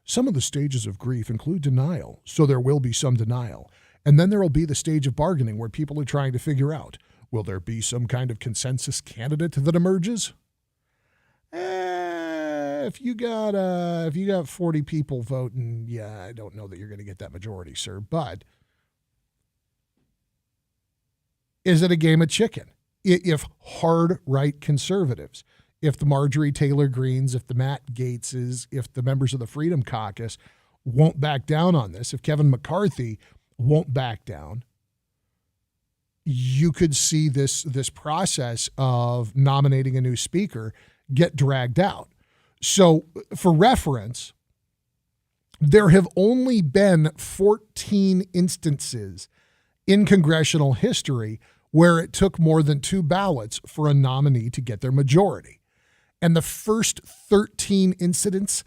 Some of the stages of grief include denial, so there will be some denial. And then there will be the stage of bargaining where people are trying to figure out, will there be some kind of consensus candidate that emerges? If you got 40 people voting, yeah, I don't know that you're going to get that majority, sir. But is it a game of chicken? If hard right conservatives, if the Marjorie Taylor Greens, if the Matt Gaetzes, if the members of the Freedom Caucus won't back down on this, if Kevin McCarthy won't back down, you could see this process of nominating a new speaker get dragged out. So for reference, there have only been 14 instances in congressional history where it took more than 2 ballots for a nominee to get their majority. And the first 13 incidents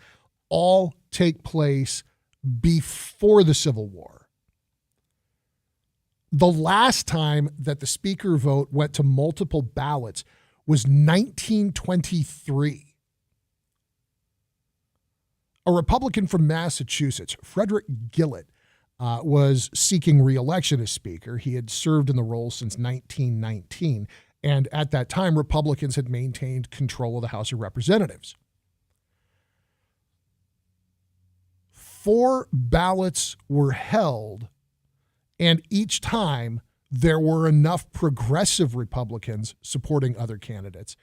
all take place before the Civil War. The last time that the speaker vote went to multiple ballots was 1923. A Republican from Massachusetts, Frederick Gillett, was seeking re-election as Speaker. He had served in the role since 1919. And at that time, Republicans had maintained control of the House of Representatives. 4 ballots were held, and each time there were enough progressive Republicans supporting other candidates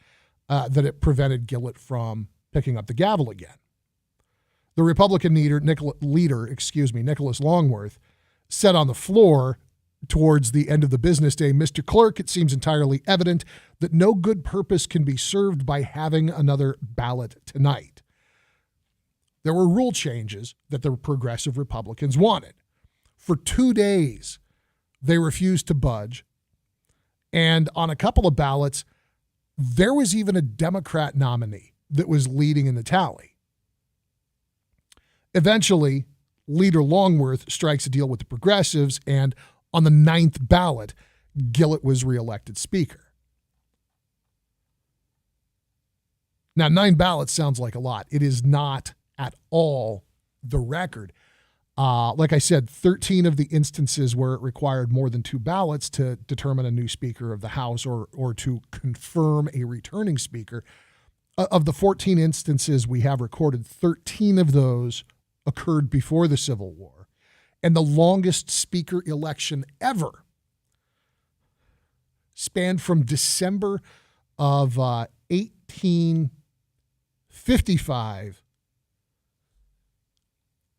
that it prevented Gillett from picking up the gavel again. The Republican leader, Nicholas Longworth, said on the floor towards the end of the business day, Mr. Clerk, it seems entirely evident that no good purpose can be served by having another ballot tonight. There were rule changes that the progressive Republicans wanted. For 2 days, they refused to budge. And on a couple of ballots, there was even a Democrat nominee that was leading in the tally. Eventually, Leader Longworth strikes a deal with the progressives, and on the 9th ballot, Gillett was reelected Speaker. Now, 9 ballots sounds like a lot. It is not at all the record. Like I said, 13 of the instances where it required more than 2 ballots to determine a new Speaker of the House or to confirm a returning Speaker. Of the 14 instances we have recorded, 13 of those occurred before the Civil War. And the longest Speaker election ever spanned from December of 1855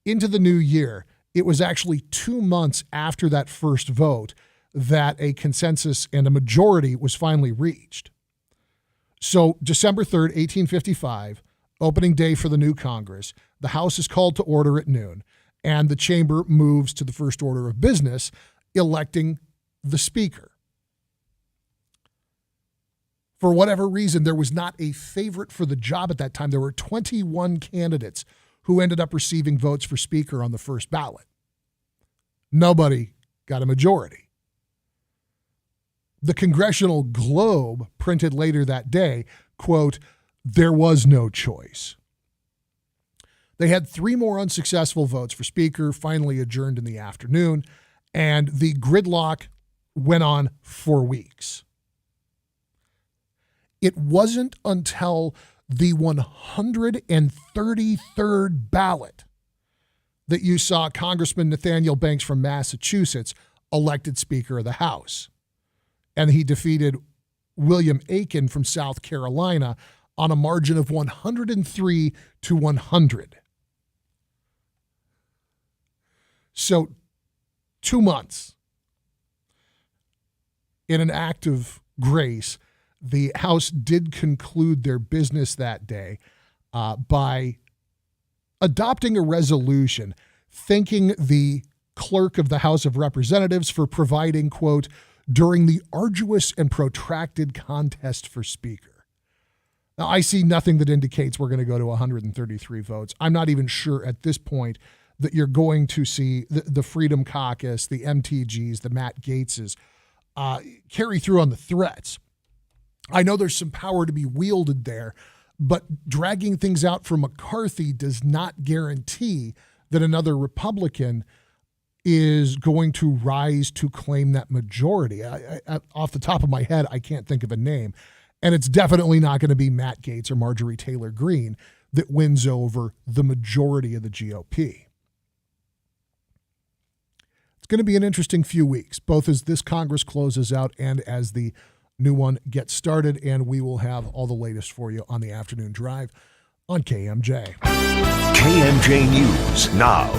into the new year. It was actually 2 months after that first vote that a consensus and a majority was finally reached. So December 3rd, 1855, opening day for the new Congress, the House is called to order at noon, and the chamber moves to the first order of business, electing the Speaker. For whatever reason, there was not a favorite for the job at that time. There were 21 candidates who ended up receiving votes for Speaker on the first ballot. Nobody got a majority. The Congressional Globe printed later that day, quote, "There was no choice." They had 3 more unsuccessful votes for Speaker, finally adjourned in the afternoon, and the gridlock went on for weeks. It wasn't until the 133rd ballot that you saw Congressman Nathaniel Banks from Massachusetts elected Speaker of the House. And he defeated William Aiken from South Carolina on a margin of 103 to 100. So 2 months. In an act of grace, the House did conclude their business that day by adopting a resolution thanking the clerk of the House of Representatives for providing, quote, "during the arduous and protracted contest for Speaker." Now, I see nothing that indicates we're going to go to 133 votes. I'm not even sure at this point that you're going to see the Freedom Caucus, the MTGs, the Matt Gaetzes carry through on the threats. I know there's some power to be wielded there, but dragging things out for McCarthy does not guarantee that another Republican is going to rise to claim that majority. Off the top of my head, I can't think of a name. And it's definitely not going to be Matt Gaetz or Marjorie Taylor Greene that wins over the majority of the GOP. It's going to be an interesting few weeks, both as this Congress closes out and as the new one gets started, and we will have all the latest for you on the afternoon drive on KMJ. KMJ News now.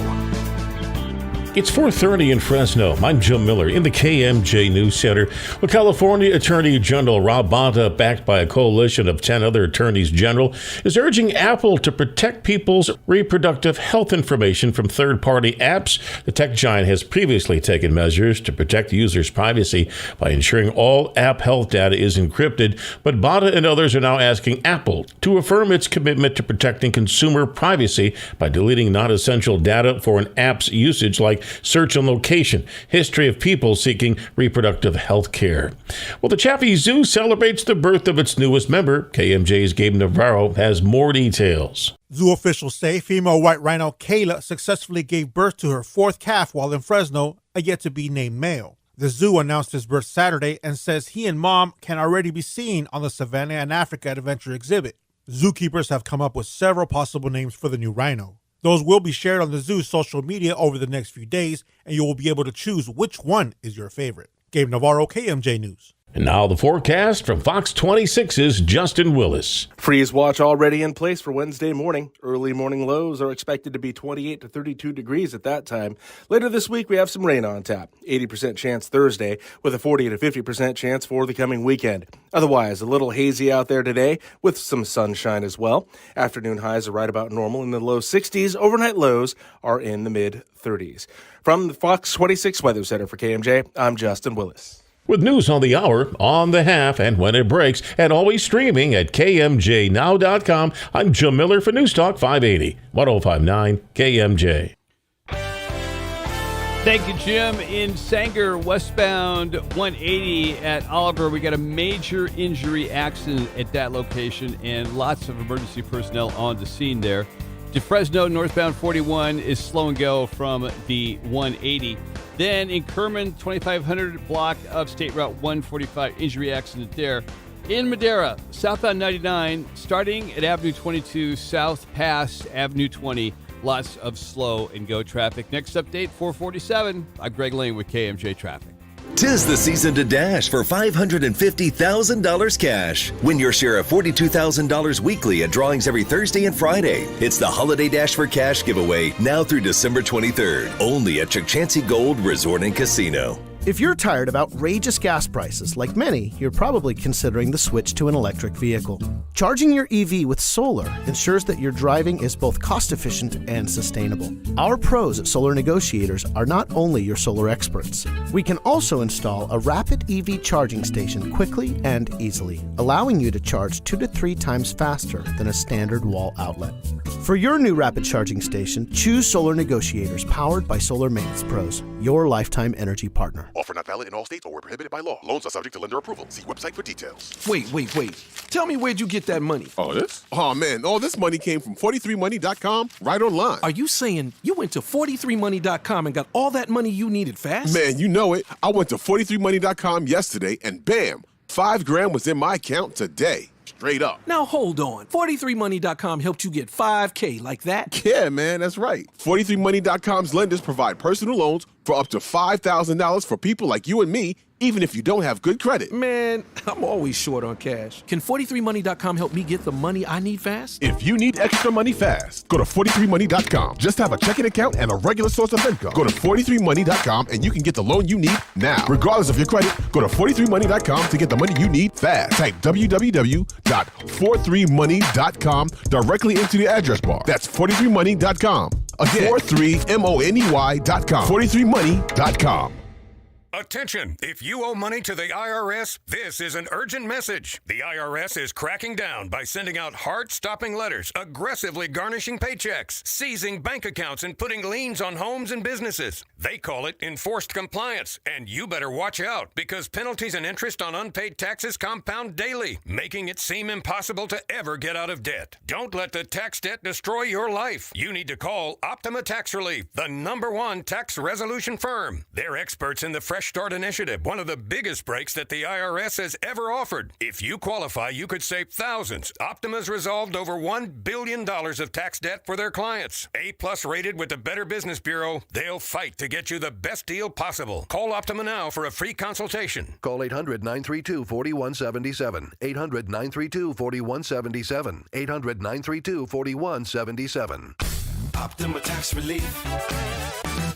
It's 4:30 in Fresno. I'm Jim Miller in the KMJ News Center. Well, California Attorney General Rob Bonta, backed by a coalition of 10 other attorneys general, is urging Apple to protect people's reproductive health information from third-party apps. The tech giant has previously taken measures to protect users' privacy by ensuring all app health data is encrypted, but Bonta and others are now asking Apple to affirm its commitment to protecting consumer privacy by deleting non-essential data for an app's usage, like search and location, history of people seeking reproductive health care. Well, the Chaffee Zoo celebrates the birth of its newest member. KMJ's Gabe Navarro has more details. Zoo officials say female white rhino Kayla successfully gave birth to her 4th calf while in Fresno, a yet-to-be-named male. The zoo announced his birth Saturday and says he and mom can already be seen on the Savannah and Africa Adventure exhibit. Zookeepers have come up with several possible names for the new rhino. Those will be shared on the zoo's social media over the next few days, and you will be able to choose which one is your favorite. Gabe Navarro, KMJ News. And now the forecast from Fox 26's Justin Willis. Freeze watch already in place for Wednesday morning. Early morning lows are expected to be 28 to 32 degrees at that time. Later this week, we have some rain on tap. 80% chance Thursday, with a 40 to 50% chance for the coming weekend. Otherwise, a little hazy out there today, with some sunshine as well. Afternoon highs are right about normal in the low 60s. Overnight lows are in the mid 30s. From the Fox 26 Weather Center for KMJ, I'm Justin Willis. With news on the hour, on the half, and when it breaks, and always streaming at KMJNow.com, I'm Jim Miller for News Talk 580, 1059 KMJ. Thank you, Jim. In Sanger, westbound 180 at Oliver, we got a major injury accident at that location and lots of emergency personnel on the scene there. To Fresno, northbound 41 is slow and go from the 180. Then in Kerman, 2500 block of State Route 145, injury accident there. In Madera, southbound 99, starting at Avenue 22, south past Avenue 20, lots of slow and go traffic. Next update, 447. I'm Greg Lane with KMJ Traffic. 'Tis the season to dash for $550,000 cash. Win your share of $42,000 weekly at drawings every Thursday and Friday. It's the Holiday Dash for Cash giveaway now through December 23rd. Only at Chukchansi Gold Resort and Casino. If you're tired of outrageous gas prices, like many, you're probably considering the switch to an electric vehicle. Charging your EV with solar ensures that your driving is both cost-efficient and sustainable. Our pros at Solar Negotiators are not only your solar experts. We can also install a rapid EV charging station quickly and easily, allowing you to charge 2 to 3 times faster than a standard wall outlet. For your new rapid charging station, choose Solar Negotiators, powered by Solar Maintenance Pros, your lifetime energy partner. Offer not valid in all states or where prohibited by law. Loans are subject to lender approval. See website for details. Wait. Tell me, where'd you get that money? Oh, this? Oh, man, all this money came from 43money.com right online. Are you saying you went to 43money.com and got all that money you needed fast? Man, you know it. I went to 43money.com yesterday and bam, $5,000 was in my account today. Straight up. Now hold on. 43money.com helped you get $5,000 like that? Yeah, man, that's right. 43money.com's lenders provide personal loans for up to $5,000 for people like you and me, even if you don't have good credit. Man, I'm always short on cash. Can 43money.com help me get the money I need fast? If you need extra money fast, go to 43money.com. Just have a checking account and a regular source of income. Go to 43money.com and you can get the loan you need now. Regardless of your credit, go to 43money.com to get the money you need fast. Type www.43money.com directly into the address bar. That's 43money.com. Again, 43money.com. 43money.com. Attention! If you owe money to the IRS, this is an urgent message. The IRS is cracking down by sending out heart-stopping letters, aggressively garnishing paychecks, seizing bank accounts, and putting liens on homes and businesses. They call it enforced compliance, and you better watch out because penalties and interest on unpaid taxes compound daily, making it seem impossible to ever get out of debt. Don't let the tax debt destroy your life. You need to call Optima Tax Relief, the #1 tax resolution firm. They're experts in the Fresh Start Initiative, one of the biggest breaks that the IRS has ever offered. If you qualify, you could save thousands. Optima's resolved over $1 billion of tax debt for their clients. A+ rated with the Better Business Bureau, they'll fight to get you the best deal possible. Call Optima now for a free consultation. Call 800-932-4177. 800-932-4177. 800-932-4177. Optima Tax Relief.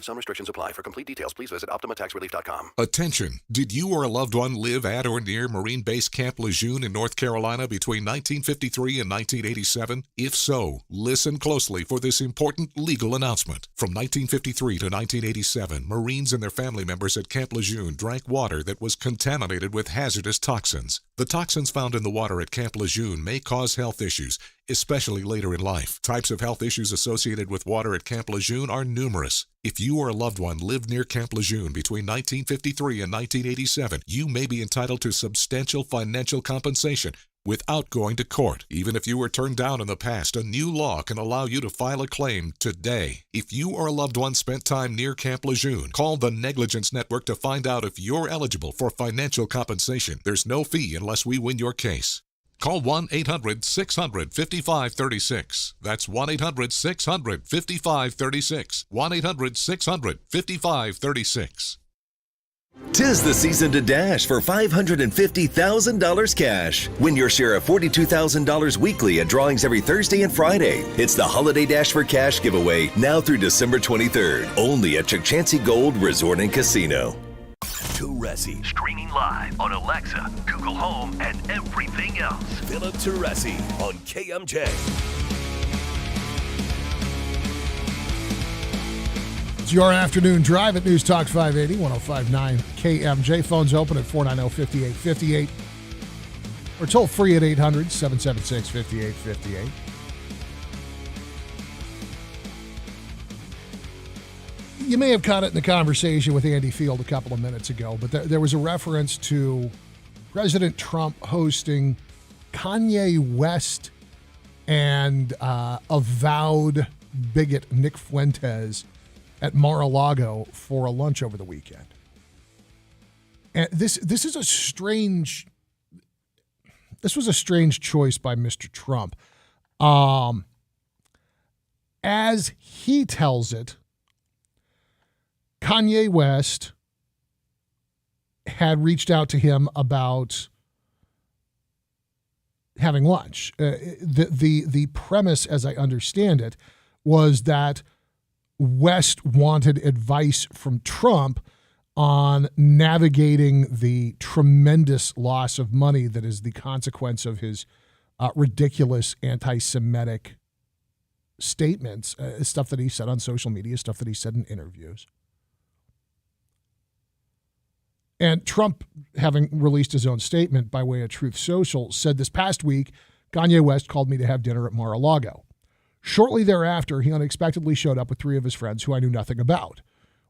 Some restrictions apply. For complete details, please visit OptimaTaxRelief.com. Attention! Did you or a loved one live at or near Marine Base Camp Lejeune in North Carolina between 1953 and 1987? If so, listen closely for this important legal announcement. From 1953 to 1987, Marines and their family members at Camp Lejeune drank water that was contaminated with hazardous toxins. The toxins found in the water at Camp Lejeune may cause health issues, especially later in life. Types of health issues associated with water at Camp Lejeune are numerous. If you or a loved one lived near Camp Lejeune between 1953 and 1987, you may be entitled to substantial financial compensation without going to court. Even if you were turned down in the past, a new law can allow you to file a claim today. If you or a loved one spent time near Camp Lejeune, call the Negligence Network to find out if you're eligible for financial compensation. There's no fee unless we win your case. Call 1-800-600-5536. That's 1-800-600-5536. 1-800-600-5536. 'Tis the season to dash for $550,000 cash. Win your share of $42,000 weekly at drawings every Thursday and Friday. It's the Holiday Dash for Cash giveaway now through December 23rd. Only at Chukchansi Gold Resort and Casino. Teresi, streaming live on Alexa, Google Home, and everything else. Philip Teresi on KMJ. It's your afternoon drive at News Talk 580, 105.9 KMJ. Phones open at 490-5858. We're toll free at 800-776-5858. You may have caught it in the conversation with Andy Field a couple of minutes ago, but there was a reference to President Trump hosting Kanye West and avowed bigot Nick Fuentes at Mar-a-Lago for a lunch over the weekend. And this was a strange choice by Mr. Trump. As he tells it, Kanye West had reached out to him about having lunch. The premise, as I understand it, was that West wanted advice from Trump on navigating the tremendous loss of money that is the consequence of his ridiculous anti-Semitic statements, stuff that he said on social media, stuff that he said in interviews. And Trump, having released his own statement by way of Truth Social, said this past week, Kanye West called me to have dinner at Mar-a-Lago. Shortly thereafter, he unexpectedly showed up with 3 of his friends who I knew nothing about.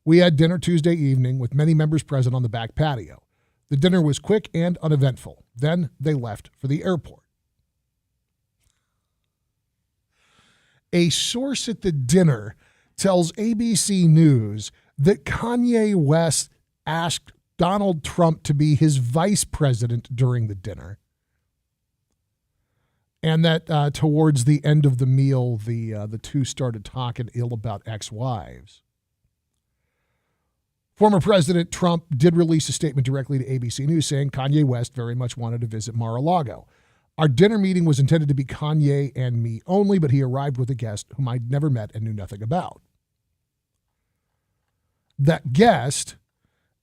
We had dinner Tuesday evening with many members present on the back patio. The dinner was quick and uneventful. Then they left for the airport. A source at the dinner tells ABC News that Kanye West asked Donald Trump to be his vice president during the dinner. And that towards the end of the meal, the two started talking ill about ex-wives. Former President Trump did release a statement directly to ABC News saying Kanye West very much wanted to visit Mar-a-Lago. Our dinner meeting was intended to be Kanye and me only, but he arrived with a guest whom I'd never met and knew nothing about. That guest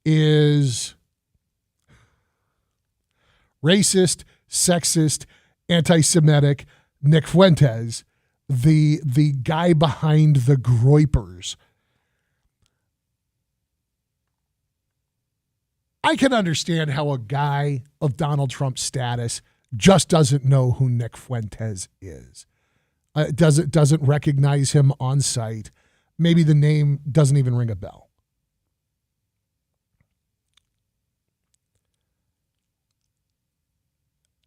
is racist, sexist, anti-Semitic Nick Fuentes, the guy behind the Groypers. I can understand how a guy of Donald Trump's status just doesn't know who Nick Fuentes is. Doesn't recognize him on sight. Maybe the name doesn't even ring a bell.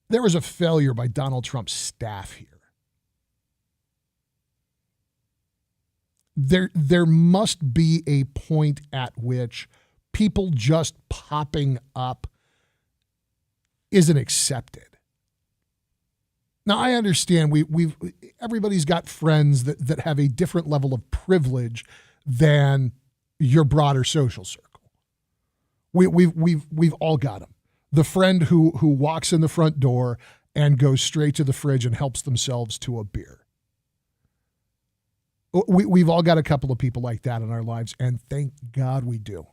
There was a failure by Donald Trump's staff here. There must be a point at which people just popping up isn't accepted. Now, I understand everybody's got friends that have a different level of privilege than your broader social circle. We've all got them. The friend who walks in the front door and goes straight to the fridge and helps themselves to a beer. We've all got a couple of people like that in our lives, and thank God we do.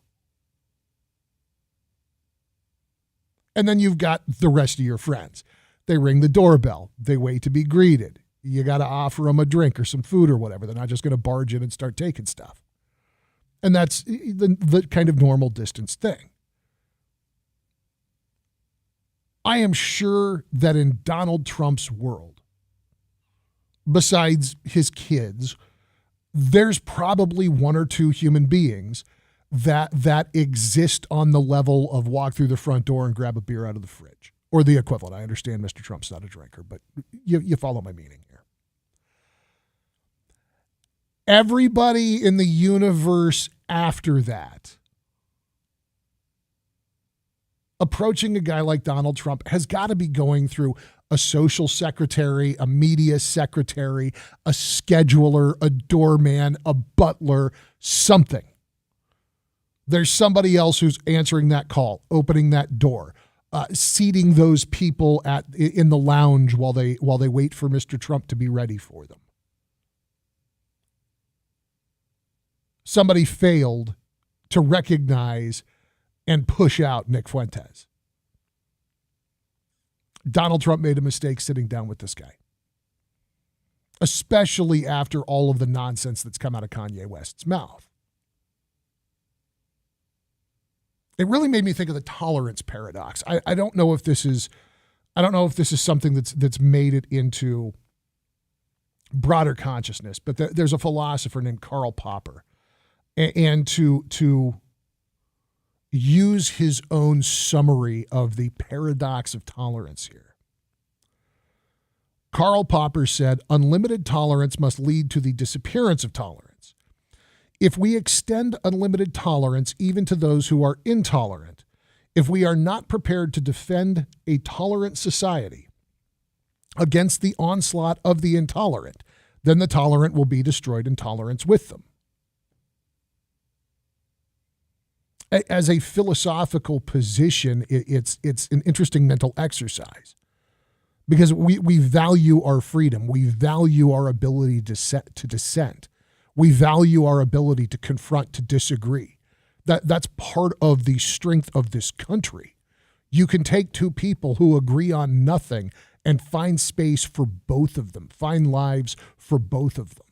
And then you've got the rest of your friends. They ring the doorbell. They wait to be greeted. You got to offer them a drink or some food or whatever. They're not just going to barge in and start taking stuff. And that's the kind of normal distance thing. I am sure that in Donald Trump's world, besides his kids, there's probably 1 or 2 human beings that exist on the level of walk through the front door and grab a beer out of the fridge, or the equivalent. I understand Mr. Trump's not a drinker, but you follow my meaning here. Everybody in the universe after that, approaching a guy like Donald Trump, has got to be going through a social secretary, a media secretary, a scheduler, a doorman, a butler, something There's somebody else who's answering that call, opening that door, seating those people in the lounge while they wait for Mr. Trump to be ready for them. Somebody failed to recognize and push out Nick Fuentes. Donald Trump made a mistake sitting down with this guy, especially after all of the nonsense that's come out of Kanye West's mouth. It really made me think of the tolerance paradox. I don't know if this is something that's made it into broader consciousness, but there's a philosopher named Karl Popper, and to use his own summary of the paradox of tolerance here. Karl Popper said, unlimited tolerance must lead to the disappearance of tolerance. If we extend unlimited tolerance even to those who are intolerant, if we are not prepared to defend a tolerant society against the onslaught of the intolerant, then the tolerant will be destroyed in tolerance with them. As a philosophical position, it's an interesting mental exercise because we value our freedom. We value our ability to dissent. We value our ability to confront, to disagree. That's part of the strength of this country. You can take two people who agree on nothing and find space for both of them, find lives for both of them.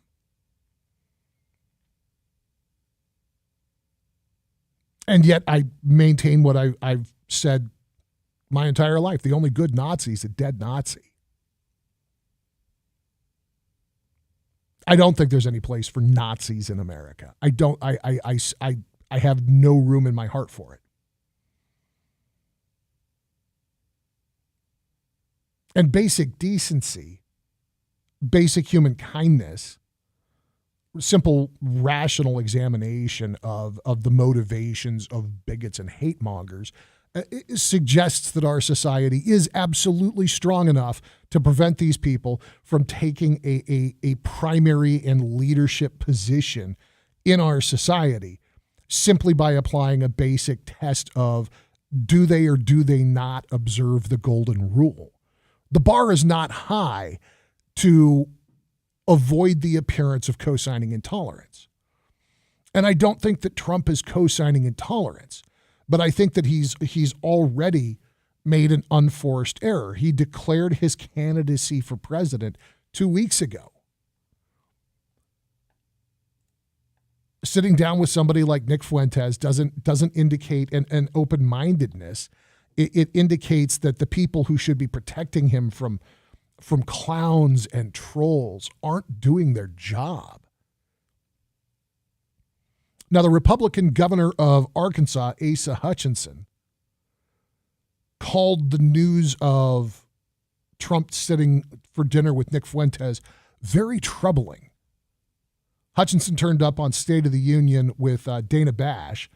And yet I maintain what I've said my entire life. The only good Nazi is a dead Nazi. I don't think there's any place for Nazis in America. I have no room in my heart for it. And basic decency, basic human kindness, simple rational examination of the motivations of bigots and hate mongers suggests that our society is absolutely strong enough to prevent these people from taking a primary and leadership position in our society simply by applying a basic test of do they or do they not observe the golden rule. The bar is not high to avoid the appearance of co-signing intolerance. And I don't think that Trump is co-signing intolerance. But I think that he's already made an unforced error. He declared his candidacy for president 2 weeks ago. Sitting down with somebody like Nick Fuentes doesn't indicate an open-mindedness. It indicates that the people who should be protecting him from clowns and trolls aren't doing their job. Now, the Republican governor of Arkansas, Asa Hutchinson, called the news of Trump sitting for dinner with Nick Fuentes very troubling. Hutchinson turned up on State of the Union with Dana Bash,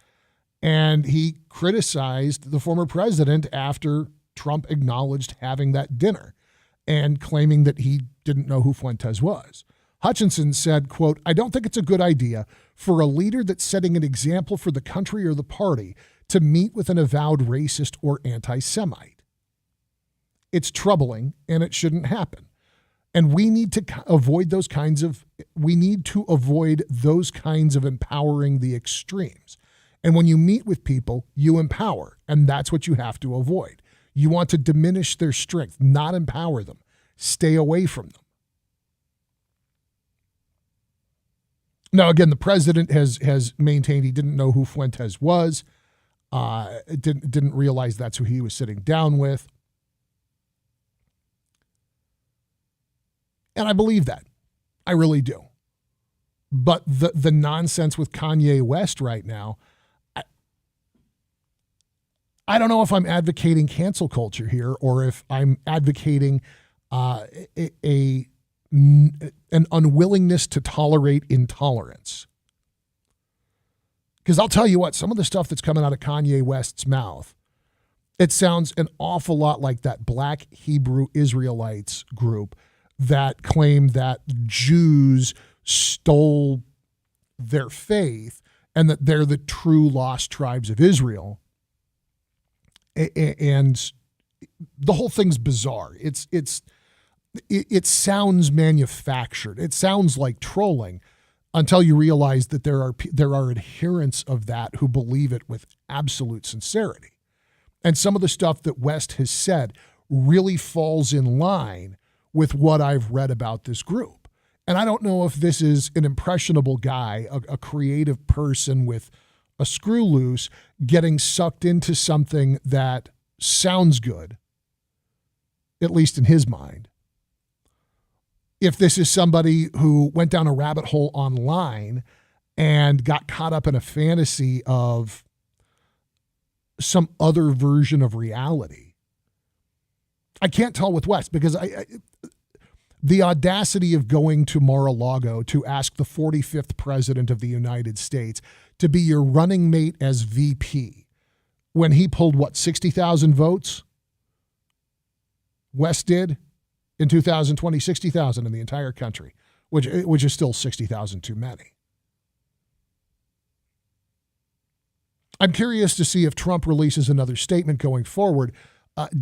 and he criticized the former president after Trump acknowledged having that dinner and claiming that he didn't know who Fuentes was. Hutchinson said, quote, I don't think it's a good idea for a leader that's setting an example for the country or the party to meet with an avowed racist or anti-Semite. It's troubling and it shouldn't happen. And we need to avoid those kinds of empowering the extremes. And when you meet with people, you empower, and that's what you have to avoid. You want to diminish their strength, not empower them. Stay away from them. Now, again, the president has maintained he didn't know who Fuentes was, didn't realize that's who he was sitting down with. And I believe that. I really do. But the nonsense with Kanye West right now, I don't know if I'm advocating cancel culture here or if I'm advocating an unwillingness to tolerate intolerance. Because I'll tell you what, some of the stuff that's coming out of Kanye West's mouth, it sounds an awful lot like that Black Hebrew Israelites group that claim that Jews stole their faith and that they're the true lost tribes of Israel. And the whole thing's bizarre. It sounds manufactured. It sounds like trolling until you realize that there are adherents of that who believe it with absolute sincerity. And some of the stuff that West has said really falls in line with what I've read about this group. And I don't know if this is an impressionable guy, a creative person with a screw loose, getting sucked into something that sounds good, at least in his mind. If this is somebody who went down a rabbit hole online and got caught up in a fantasy of some other version of reality. I can't tell with West because the audacity of going to Mar-a-Lago to ask the 45th president of the United States to be your running mate as VP when he pulled, 60,000 votes? West did in 2020, 60,000 in the entire country, which is still 60,000 too many. I'm curious to see if Trump releases another statement going forward,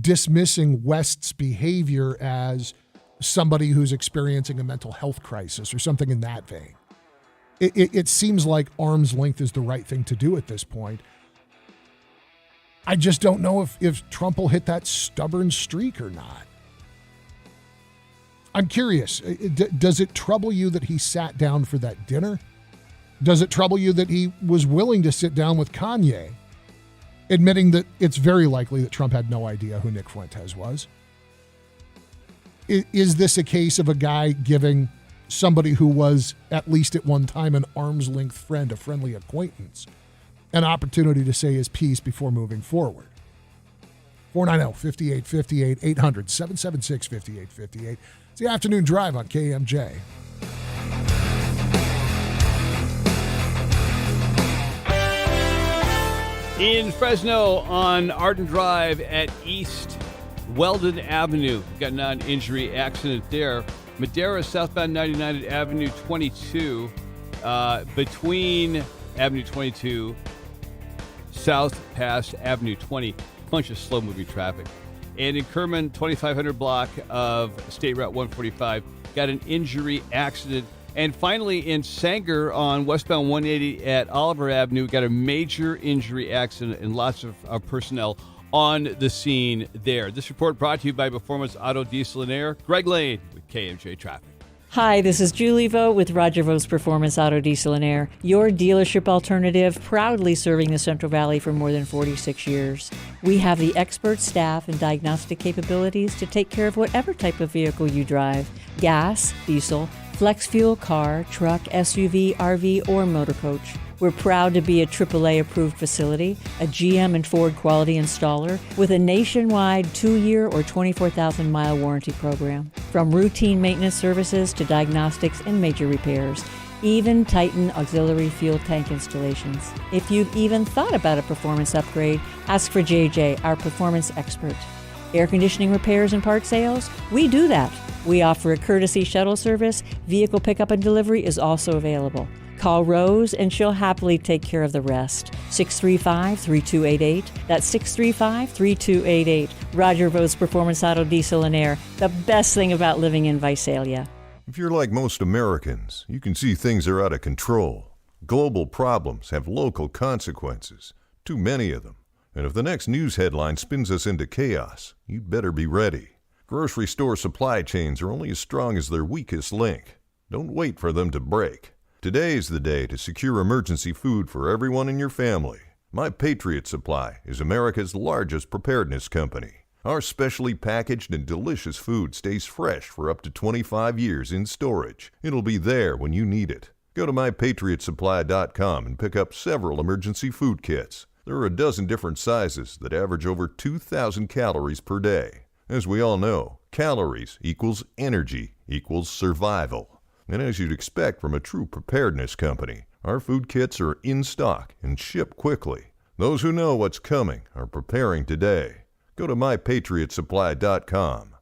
dismissing West's behavior as somebody who's experiencing a mental health crisis or something in that vein. It seems like arm's length is the right thing to do at this point. I just don't know if Trump will hit that stubborn streak or not. I'm curious, does it trouble you that he sat down for that dinner? Does it trouble you that he was willing to sit down with Kanye, admitting that it's very likely that Trump had no idea who Nick Fuentes was? Is this a case of a guy giving somebody who was, at least at one time, an arm's length friend, a friendly acquaintance, an opportunity to say his piece before moving forward? 490-5858, 800-776-5858. It's the Afternoon Drive on KMJ. In Fresno on Arden Drive at East Weldon Avenue, we've got a non-injury accident there. Madera, southbound 99 at Avenue 22, between Avenue 22, south past Avenue 20, bunch of slow-moving traffic. And in Kerman, 2500 block of State Route 145, got an injury accident. And finally, in Sanger on westbound 180 at Oliver Avenue, got a major injury accident and lots of personnel on the scene there. This report brought to you by Performance Auto Diesel and Air. Greg Lane with KMJ Traffic. Hi, this is Julie Vogt with Roger Vogt's Performance Auto Diesel and Air, your dealership alternative, proudly serving the Central Valley for more than 46 years. We have the expert staff and diagnostic capabilities to take care of whatever type of vehicle you drive: gas, diesel, flex fuel, car, truck, SUV, RV, or motor coach. We're proud to be a AAA approved facility, a GM and Ford quality installer with a nationwide 2-year or 24,000 mile warranty program. From routine maintenance services to diagnostics and major repairs, even Titan auxiliary fuel tank installations. If you've even thought about a performance upgrade, ask for JJ, our performance expert. Air conditioning repairs and part sales? We do that. We offer a courtesy shuttle service. Vehicle pickup and delivery is also available. Call Rose and she'll happily take care of the rest. 635-3288. That's 635-3288. Roger Vogt's Performance Auto Diesel and Air. The best thing about living in Visalia. If you're like most Americans, you can see things are out of control. Global problems have local consequences, too many of them. And if the next news headline spins us into chaos, you'd better be ready. Grocery store supply chains are only as strong as their weakest link. Don't wait for them to break. Today's the day to secure emergency food for everyone in your family. My Patriot Supply is America's largest preparedness company. Our specially packaged and delicious food stays fresh for up to 25 years in storage. It'll be there when you need it. Go to mypatriotsupply.com and pick up several emergency food kits. There are a dozen different sizes that average over 2,000 calories per day. As we all know, calories equals energy equals survival. And as you'd expect from a true preparedness company, our food kits are in stock and ship quickly. Those who know what's coming are preparing today. Go to mypatriotsupply.com.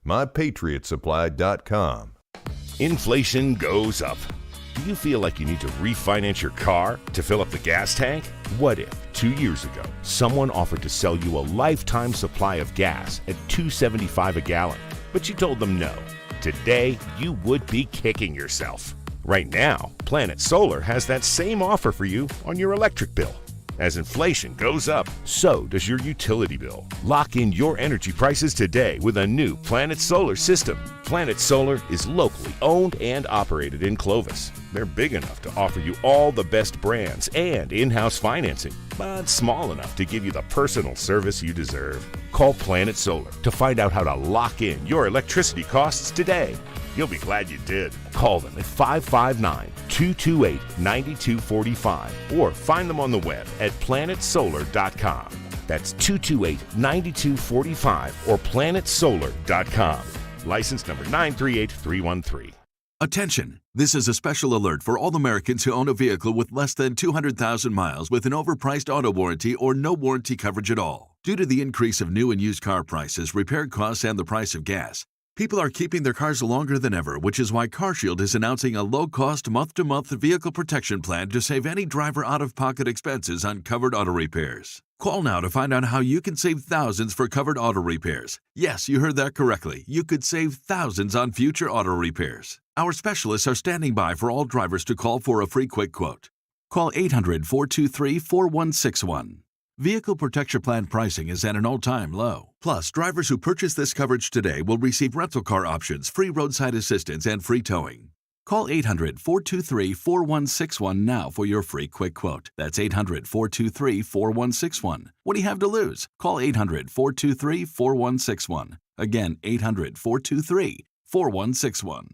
mypatriotsupply.com. Inflation goes up. Do you feel like you need to refinance your car to fill up the gas tank? What if 2 years ago someone offered to sell you a lifetime supply of gas at $2.75 a gallon, but you told them no? Today, you would be kicking yourself. Right now, Planet Solar has that same offer for you on your electric bill. As inflation goes up, so does your utility bill. Lock in your energy prices today with a new Planet Solar system. Planet Solar is locally owned and operated in Clovis. They're big enough to offer you all the best brands and in-house financing, but small enough to give you the personal service you deserve. Call Planet Solar to find out how to lock in your electricity costs today. You'll be glad you did. Call them at 559-228-9245 or find them on the web at planetsolar.com. That's 228-9245 or planetsolar.com. License number 938313. Attention! This is a special alert for all Americans who own a vehicle with less than 200,000 miles with an overpriced auto warranty or no warranty coverage at all. Due to the increase of new and used car prices, repair costs, and the price of gas, people are keeping their cars longer than ever, which is why CarShield is announcing a low-cost month-to-month vehicle protection plan to save any driver out-of-pocket expenses on covered auto repairs. Call now to find out how you can save thousands for covered auto repairs. Yes, you heard that correctly. You could save thousands on future auto repairs. Our specialists are standing by for all drivers to call for a free quick quote. Call 800-423-4161. Vehicle Protection Plan pricing is at an all-time low. Plus, drivers who purchase this coverage today will receive rental car options, free roadside assistance, and free towing. Call 800-423-4161 now for your free quick quote. That's 800-423-4161. What do you have to lose? Call 800-423-4161. Again, 800-423-4161.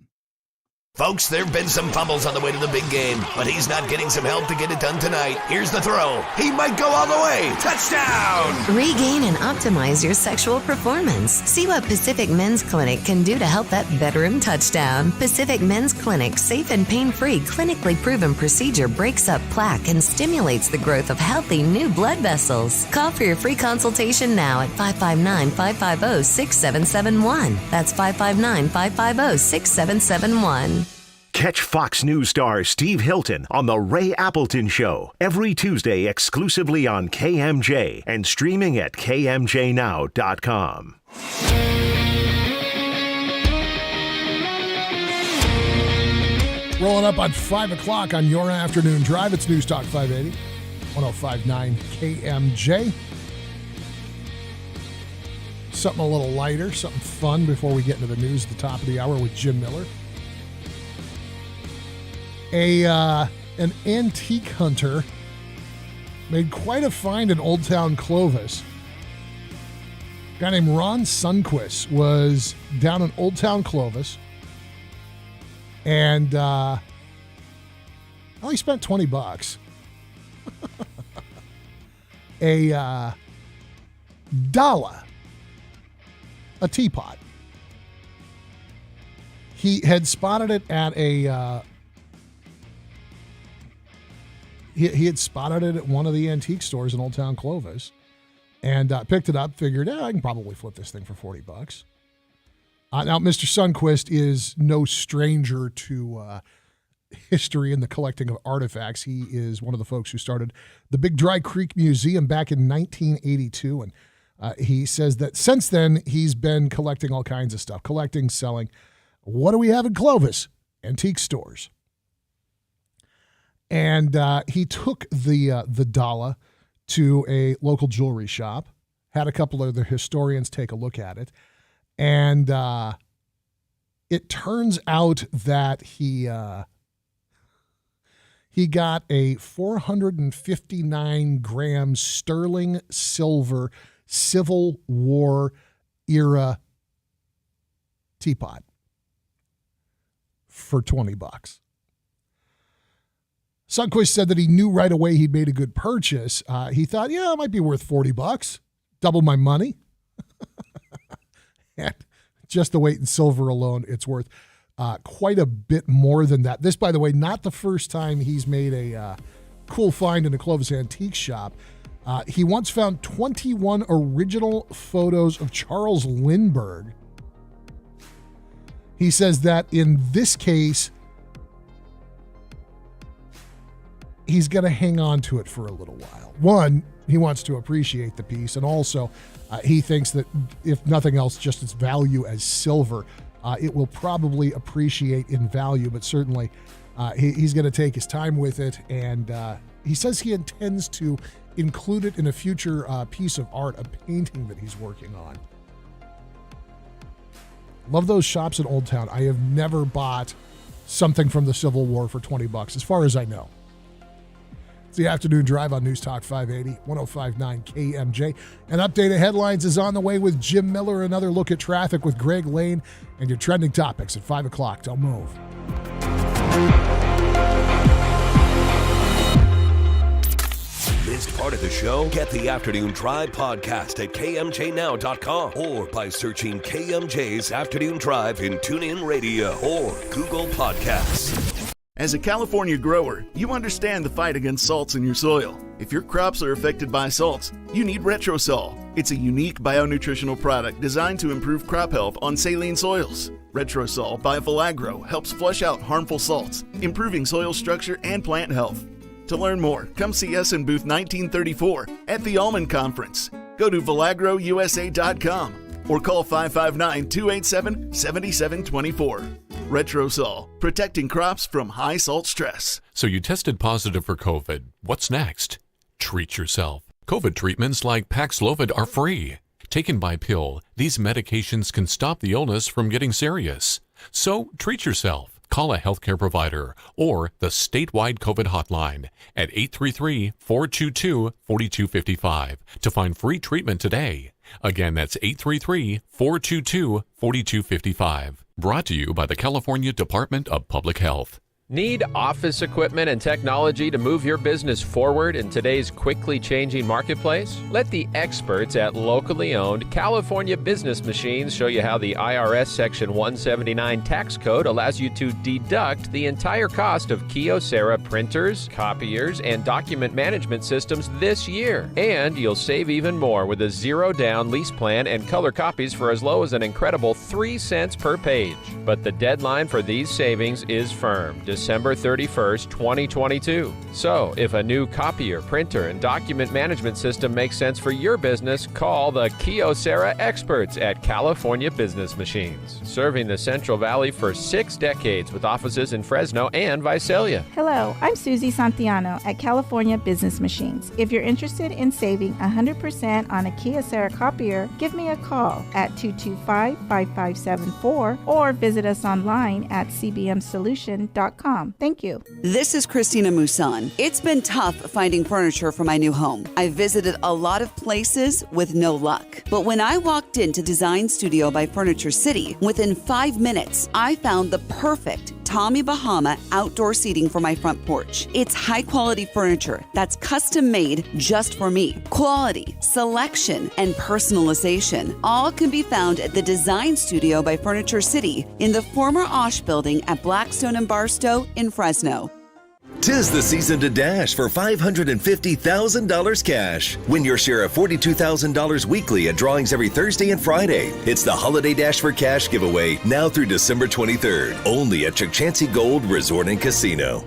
Folks, there have been some fumbles on the way to the big game, but he's not getting some help to get it done tonight. Here's the throw. He might go all the way. Touchdown! Regain and optimize your sexual performance. See what Pacific Men's Clinic can do to help that bedroom touchdown. Pacific Men's Clinic's safe and pain-free, clinically proven procedure breaks up plaque and stimulates the growth of healthy new blood vessels. Call for your free consultation now at 559-550-6771. That's 559-550-6771. Catch Fox News star Steve Hilton on The Ray Appleton Show every Tuesday exclusively on KMJ and streaming at KMJNow.com. Rolling up on 5 o'clock on your afternoon drive. It's News Talk 580, 105.9 KMJ. Something a little lighter, something fun before we get into the news at the top of the hour with Jim Miller. An antique hunter made quite a find in Old Town Clovis. A guy named Ron Sundquist was down in Old Town Clovis, and he spent $20. A Dala, a teapot. He had spotted it at a he had spotted it at one of the antique stores in Old Town Clovis and picked it up, figured, I can probably flip this thing for $40. Now, Mr. Sundquist is no stranger to history and the collecting of artifacts. He is one of the folks who started the Big Dry Creek Museum back in 1982, and he says that since then, he's been collecting all kinds of stuff, collecting, selling. What do we have in Clovis? Antique stores. And he took the Dala to a local jewelry shop, had a couple of the historians take a look at it, and it turns out that he got a 459-gram sterling silver Civil War era teapot for $20. Sundquist said that he knew right away he'd made a good purchase. He thought, it might be worth $40, double my money. And just the weight in silver alone, it's worth quite a bit more than that. This, by the way, not the first time he's made a cool find in a Clovis antique shop. He once found 21 original photos of Charles Lindbergh. He says that in this case, he's going to hang on to it for a little while. One, he wants to appreciate the piece, and also he thinks that if nothing else, just its value as silver, it will probably appreciate in value, but certainly he's going to take his time with it, and he says he intends to include it in a future piece of art, a painting that he's working on. Love those shops in Old Town. I have never bought something from the Civil War for $20, as far as I know. It's the Afternoon Drive on News Talk 580, 105.9 KMJ. An update of headlines is on the way with Jim Miller. Another look at traffic with Greg Lane and your trending topics at 5 o'clock. Don't move. Missed part of the show? Get the Afternoon Drive podcast at KMJNow.com or by searching KMJ's Afternoon Drive in TuneIn Radio or Google Podcasts. As a California grower, you understand the fight against salts in your soil. If your crops are affected by salts, you need Retrosol. It's a unique bionutritional product designed to improve crop health on saline soils. Retrosol by Valagro helps flush out harmful salts, improving soil structure and plant health. To learn more, come see us in booth 1934 at the Almond Conference. Go to valagrousa.com or call 559-287-7724. Retrosol, protecting crops from high salt stress. So you tested positive for COVID. What's next? Treat yourself. COVID treatments like Paxlovid are free. Taken by pill, these medications can stop the illness from getting serious. So treat yourself. Call a healthcare provider or the statewide COVID hotline at 833-422-4255 to find free treatment today. Again, that's 833-422-4255. Brought to you by the California Department of Public Health. Need office equipment and technology to move your business forward in today's quickly changing marketplace? Let the experts at locally owned California Business Machines show you how the IRS Section 179 tax code allows you to deduct the entire cost of Kyocera printers, copiers, and document management systems this year. And you'll save even more with a zero-down lease plan and color copies for as low as an incredible 3 cents per page. But the deadline for these savings is firm. December 31st, 2022. So, if a new copier, printer, and document management system makes sense for your business, call the Kyocera experts at California Business Machines, serving the Central Valley for 6 decades with offices in Fresno and Visalia. Hello, I'm Susie Santiano at California Business Machines. If you're interested in saving 100% on a Kyocera copier, give me a call at 225-5574 or visit us online at cbmsolution.com. Thank you. This is Christina Musan. It's been tough finding furniture for my new home. I visited a lot of places with no luck. But when I walked into Design Studio by Furniture City, within 5 minutes, I found the perfect Tommy Bahama outdoor seating for my front porch. It's high-quality furniture that's custom-made just for me. Quality, selection, and personalization all can be found at the Design Studio by Furniture City in the former Osh building at Blackstone and Barstow in Fresno. 'Tis the season to dash for $550,000 cash. Win your share of $42,000 weekly at drawings every Thursday and Friday. It's the Holiday Dash for Cash giveaway now through December 23rd. Only at Chukchansi Gold Resort and Casino.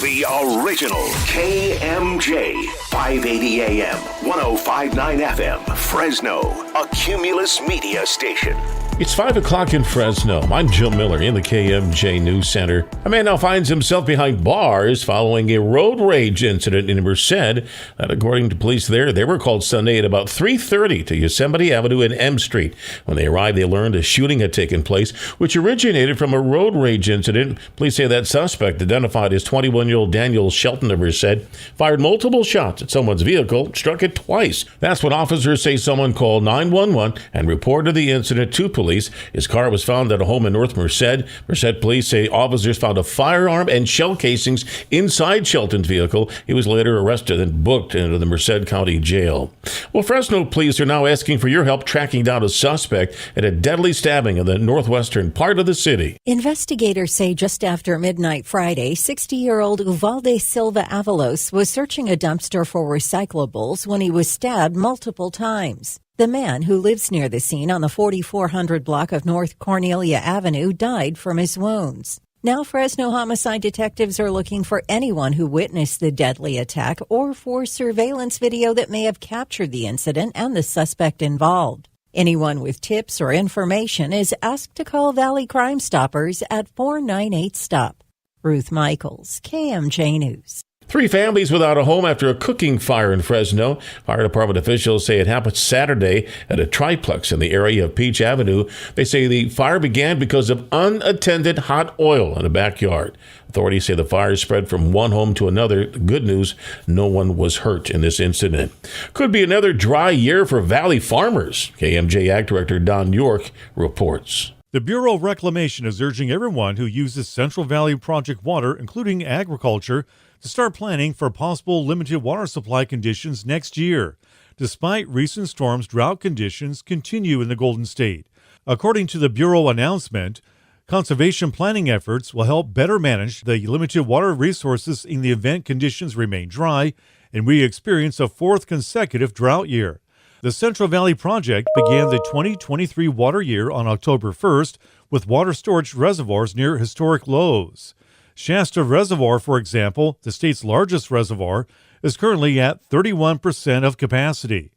The original KMJ, 580 AM, 105.9 FM, Fresno, a Cumulus media station. It's 5 o'clock in Fresno. I'm Jim Miller in the KMJ News Center. A man now finds himself behind bars following a road rage incident in Merced that, according to police there, they were called Sunday at about 3:30 to Yosemite Avenue and M Street. When they arrived, they learned a shooting had taken place, which originated from a road rage incident. Police say that suspect, identified as 21-year-old Daniel Shelton of Merced, fired multiple shots at someone's vehicle, struck it twice. That's when officers say someone called 911 and reported the incident to police. His car was found at a home in North Merced. Merced police say officers found a firearm and shell casings inside Shelton's vehicle. He was later arrested and booked into the Merced County Jail. Well, Fresno police are now asking for your help tracking down a suspect at a deadly stabbing in the northwestern part of the city. Investigators say just after midnight Friday, 60-year-old Uvalde Silva Avalos was searching a dumpster for recyclables when he was stabbed multiple times. The man, who lives near the scene on the 4400 block of North Cornelia Avenue, died from his wounds. Now Fresno homicide detectives are looking for anyone who witnessed the deadly attack or for surveillance video that may have captured the incident and the suspect involved. Anyone with tips or information is asked to call Valley Crime Stoppers at 498-STOP. Ruth Michaels, KMJ News. 3 families without a home after a cooking fire in Fresno. Fire department officials say it happened Saturday at a triplex in the area of Peach Avenue. They say the fire began because of unattended hot oil in a backyard. Authorities say the fire spread from one home to another. The good news, no one was hurt in this incident. Could be another dry year for Valley farmers. KMJ Ag Director Don York reports. The Bureau of Reclamation is urging everyone who uses Central Valley Project water, including agriculture, to start planning for possible limited water supply conditions next year. Despite recent storms, drought conditions continue in the Golden State. According to the Bureau announcement, conservation planning efforts will help better manage the limited water resources in the event conditions remain dry and we experience a 4th consecutive drought year. The Central Valley Project began the 2023 water year on October 1st with water storage reservoirs near historic lows. Shasta Reservoir, for example, the state's largest reservoir, is currently at 31% of capacity.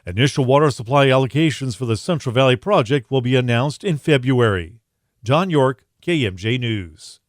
Initial water supply allocations for the Central Valley Project will be announced in February. John York, KMJ News.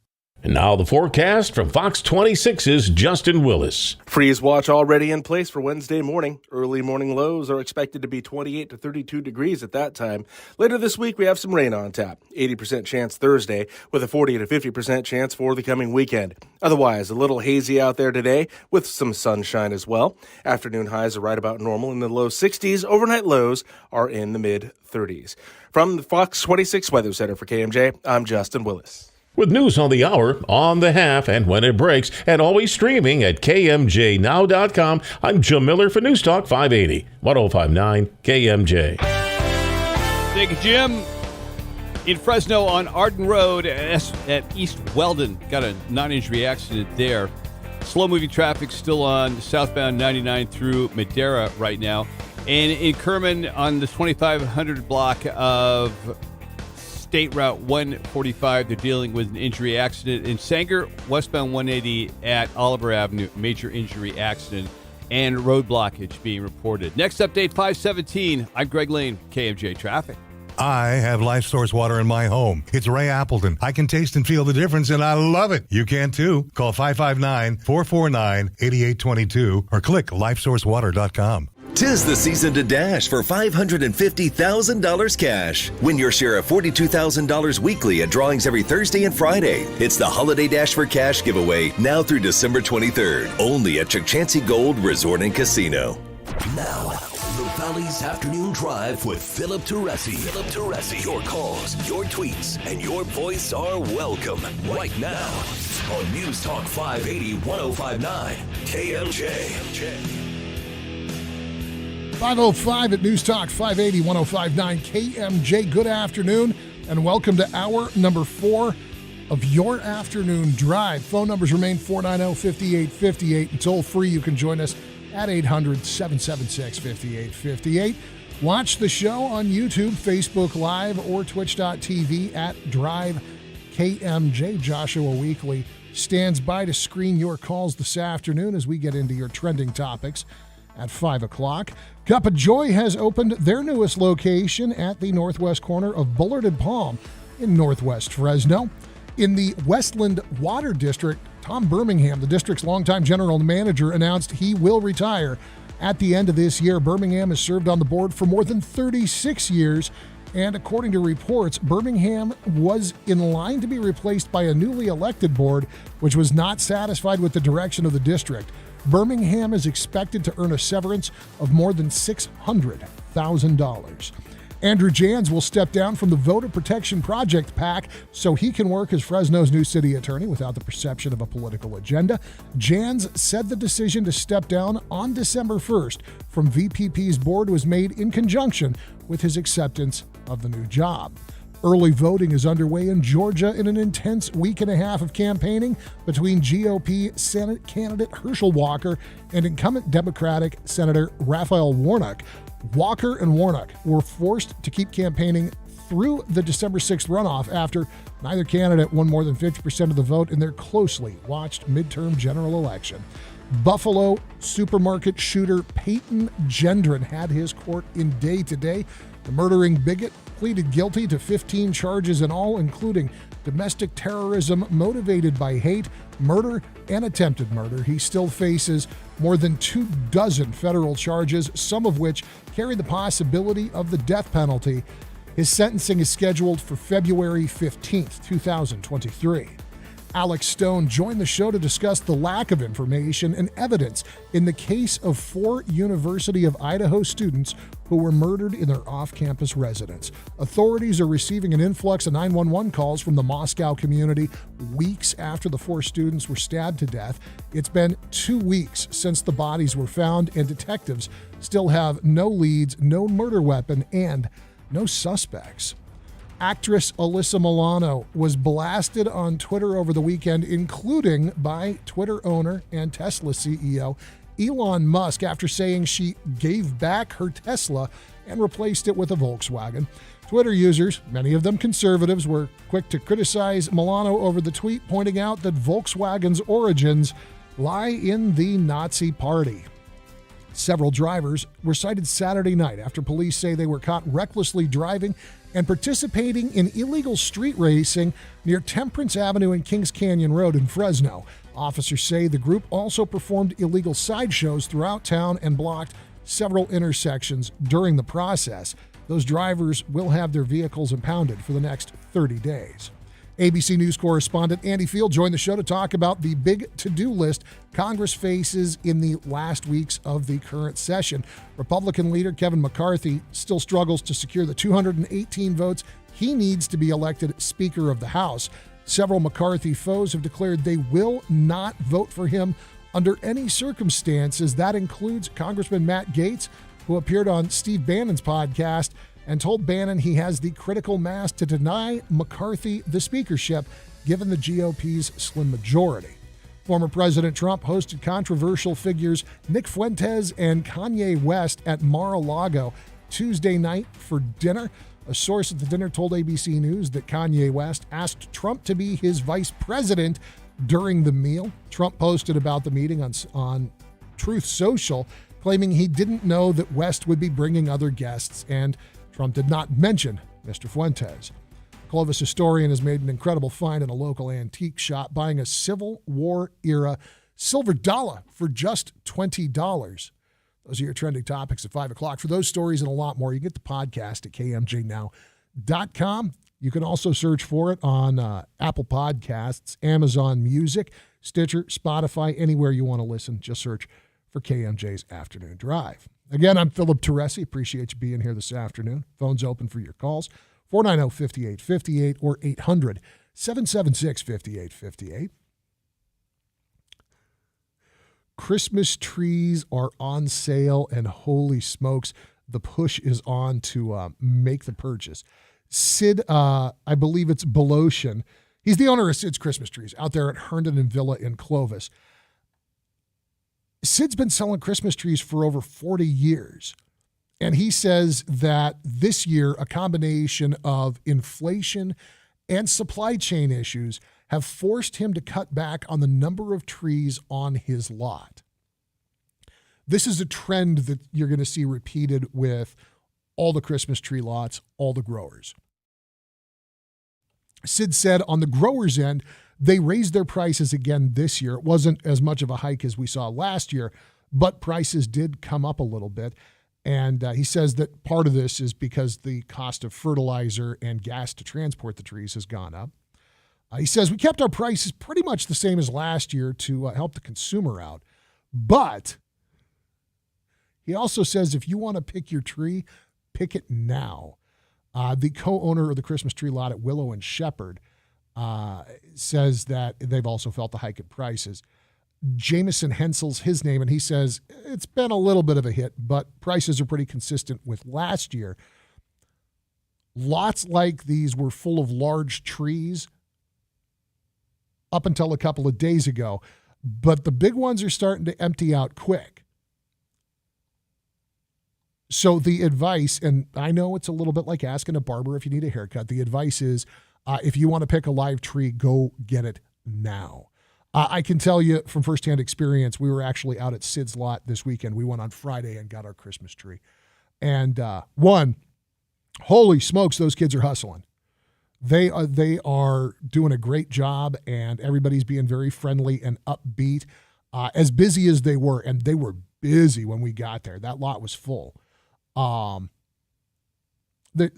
And now the forecast from Fox 26's Justin Willis. Freeze watch already in place for Wednesday morning. Early morning lows are expected to be 28 to 32 degrees at that time. Later this week, we have some rain on tap. 80% chance Thursday, with a 40 to 50% chance for the coming weekend. Otherwise, a little hazy out there today, with some sunshine as well. Afternoon highs are right about normal in the low 60s. Overnight lows are in the mid 30s. From the Fox 26 Weather Center for KMJ, I'm Justin Willis. With news on the hour, on the half, and when it breaks, and always streaming at KMJNow.com, I'm Jim Miller for News Talk 580, 1059 KMJ. Thank you, Jim. In Fresno on Arden Road at East Weldon, got a non-injury accident there. Slow-moving traffic still on southbound 99 through Madera right now. And in Kerman on the 2500 block of State Route 145, they're dealing with an injury accident. In Sanger, westbound 180 at Oliver Avenue, major injury accident and road blockage being reported. Next update, 517. I'm Greg Lane, KMJ Traffic. I have Life Source water in my home. It's Ray Appleton. I can taste and feel the difference, and I love it. You can too. Call 559-449-8822 or click lifesourcewater.com. 'Tis the season to dash for $550,000 cash. Win your share of $42,000 weekly at drawings every Thursday and Friday. It's the Holiday Dash for Cash giveaway now through December 23rd. Only at Chukchansi Gold Resort and Casino. Now, the Valley's Afternoon Drive with Philip Teresi. Philip Teresi. Your calls, your tweets, and your voice are welcome right now on News Talk 580 1059 KMJ. 5:05 at News Talk 580 1059 KMJ. Good afternoon and welcome to hour number 4 of your afternoon drive. Phone numbers remain 490-5858 and toll free. You can join us at 800-776-5858. Watch the show on YouTube, Facebook Live, or twitch.tv at Drive KMJ. Joshua Weekly stands by to screen your calls this afternoon as we get into your trending topics at 5 o'clock. Cup of Joy has opened their newest location at the northwest corner of Bullard and Palm in northwest Fresno. In the Westland Water District, Tom Birmingham, the district's longtime general manager, announced he will retire at the end of this year. Birmingham has served on the board for more than 36 years, and according to reports, Birmingham was in line to be replaced by a newly elected board, which was not satisfied with the direction of the district. Birmingham is expected to earn a severance of more than $600,000. Andrew Jans will step down from the Voter Protection Project PAC so he can work as Fresno's new city attorney without the perception of a political agenda. Jans said the decision to step down on December 1st from VPP's board was made in conjunction with his acceptance of the new job. Early voting is underway in Georgia in an intense week and a half of campaigning between GOP Senate candidate Herschel Walker and incumbent Democratic Senator Raphael Warnock. Walker and Warnock were forced to keep campaigning through the December 6th runoff after neither candidate won more than 50% of the vote in their closely watched midterm general election. Buffalo supermarket shooter Peyton Gendron had his court in day today. The murdering bigot pleaded guilty to 15 charges in all, including domestic terrorism motivated by hate, murder, and attempted murder. He still faces more than 24 federal charges, some of which carry the possibility of the death penalty. His sentencing is scheduled for February 15th, 2023. Alex Stone joined the show to discuss the lack of information and evidence in the case of 4 University of Idaho students who were murdered in their off-campus residence. Authorities are receiving an influx of 911 calls from the Moscow community weeks after the 4 students were stabbed to death. It's been 2 weeks since the bodies were found, and detectives still have no leads, no murder weapon, and no suspects. Actress Alyssa Milano was blasted on Twitter over the weekend, including by Twitter owner and Tesla CEO Elon Musk, after saying she gave back her Tesla and replaced it with a Volkswagen. Twitter users, many of them conservatives, were quick to criticize Milano over the tweet, pointing out that Volkswagen's origins lie in the Nazi Party. Several drivers were cited Saturday night after police say they were caught recklessly driving and participating in illegal street racing near Temperance Avenue and Kings Canyon Road in Fresno. Officers say the group also performed illegal sideshows throughout town and blocked several intersections during the process. Those drivers will have their vehicles impounded for the next 30 days. ABC News correspondent Andy Field joined the show to talk about the big to-do list Congress faces in the last weeks of the current session. Republican leader Kevin McCarthy still struggles to secure the 218 votes he needs to be elected Speaker of the House. Several McCarthy foes have declared they will not vote for him under any circumstances. That includes Congressman Matt Gaetz, who appeared on Steve Bannon's podcast and told Bannon he has the critical mass to deny McCarthy the speakership, given the GOP's slim majority. Former President Trump hosted controversial figures Nick Fuentes and Kanye West at Mar-a-Lago Tuesday night for dinner. A source at the dinner told ABC News that Kanye West asked Trump to be his vice president during the meal. Trump posted about the meeting on Truth Social, claiming he didn't know that West would be bringing other guests, and Trump did not mention Mr. Fuentes. Clovis historian has made an incredible find in a local antique shop, buying a Civil War-era silver dollar for just $20. Those are your trending topics at 5 o'clock. For those stories and a lot more, you get the podcast at kmjnow.com. You can also search for it on Apple Podcasts, Amazon Music, Stitcher, Spotify, anywhere you want to listen. Just search for KMJ's Afternoon Drive. Again, I'm Philip Teresi. Appreciate you being here this afternoon. Phone's open for your calls, 490-5858 or 800-776-5858. Christmas trees are on sale, and holy smokes, the push is on to make the purchase. Sid, I believe it's Belosian. He's the owner of Sid's Christmas Trees out there at Herndon and Villa in Clovis. Sid's been selling Christmas trees for over 40 years, and he says that this year a combination of inflation and supply chain issues have forced him to cut back on the number of trees on his lot. This is a trend that you're going to see repeated with all the Christmas tree lots, all the growers. Sid said on the growers' end, they raised their prices again this year. It wasn't as much of a hike as we saw last year, but prices did come up a little bit. And he says that part of this is because the cost of fertilizer and gas to transport the trees has gone up. He says, we kept our prices pretty much the same as last year to help the consumer out. But he also says if you want to pick your tree, pick it now. The co-owner of the Christmas tree lot at Willow and Shepherd says that they've also felt the hike in prices. Jameson Hensel's his name, and he says it's been a little bit of a hit, but prices are pretty consistent with last year. Lots like these were full of large trees up until a couple of days ago, but the big ones are starting to empty out quick. So the advice, and I know it's a little bit like asking a barber if you need a haircut. The advice is, if you want to pick a live tree, go get it now. I can tell you from firsthand experience, we were actually out at Sid's lot this weekend. We went on Friday and got our Christmas tree. And holy smokes, those kids are hustling. They are doing a great job, and everybody's being very friendly and upbeat. As busy as they were, and they were busy when we got there. That lot was full. They're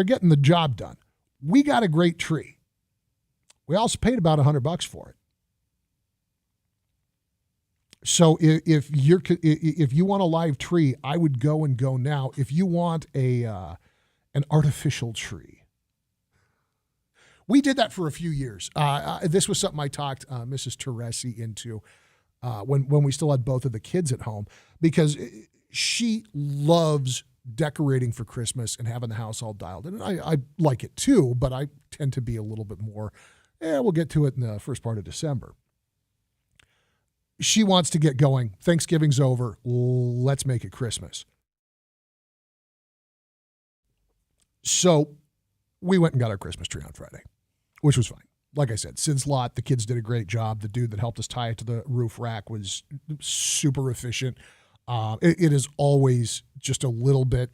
getting the job done. We got a great tree. We also paid about $100 for it. So if you want a live tree, I would go now. If you want an artificial tree, we did that for a few years. This was something I talked Mrs. Teresi into when we still had both of the kids at home, because she loves decorating for Christmas and having the house all dialed in. And I like it too, but I tend to be a little bit more, we'll get to it in the first part of December. She wants to get going. Thanksgiving's over. Let's make it Christmas. So we went and got our Christmas tree on Friday, which was fine. Like I said, Sid's lot, the kids did a great job. The dude that helped us tie it to the roof rack was super efficient. It is always just a little bit,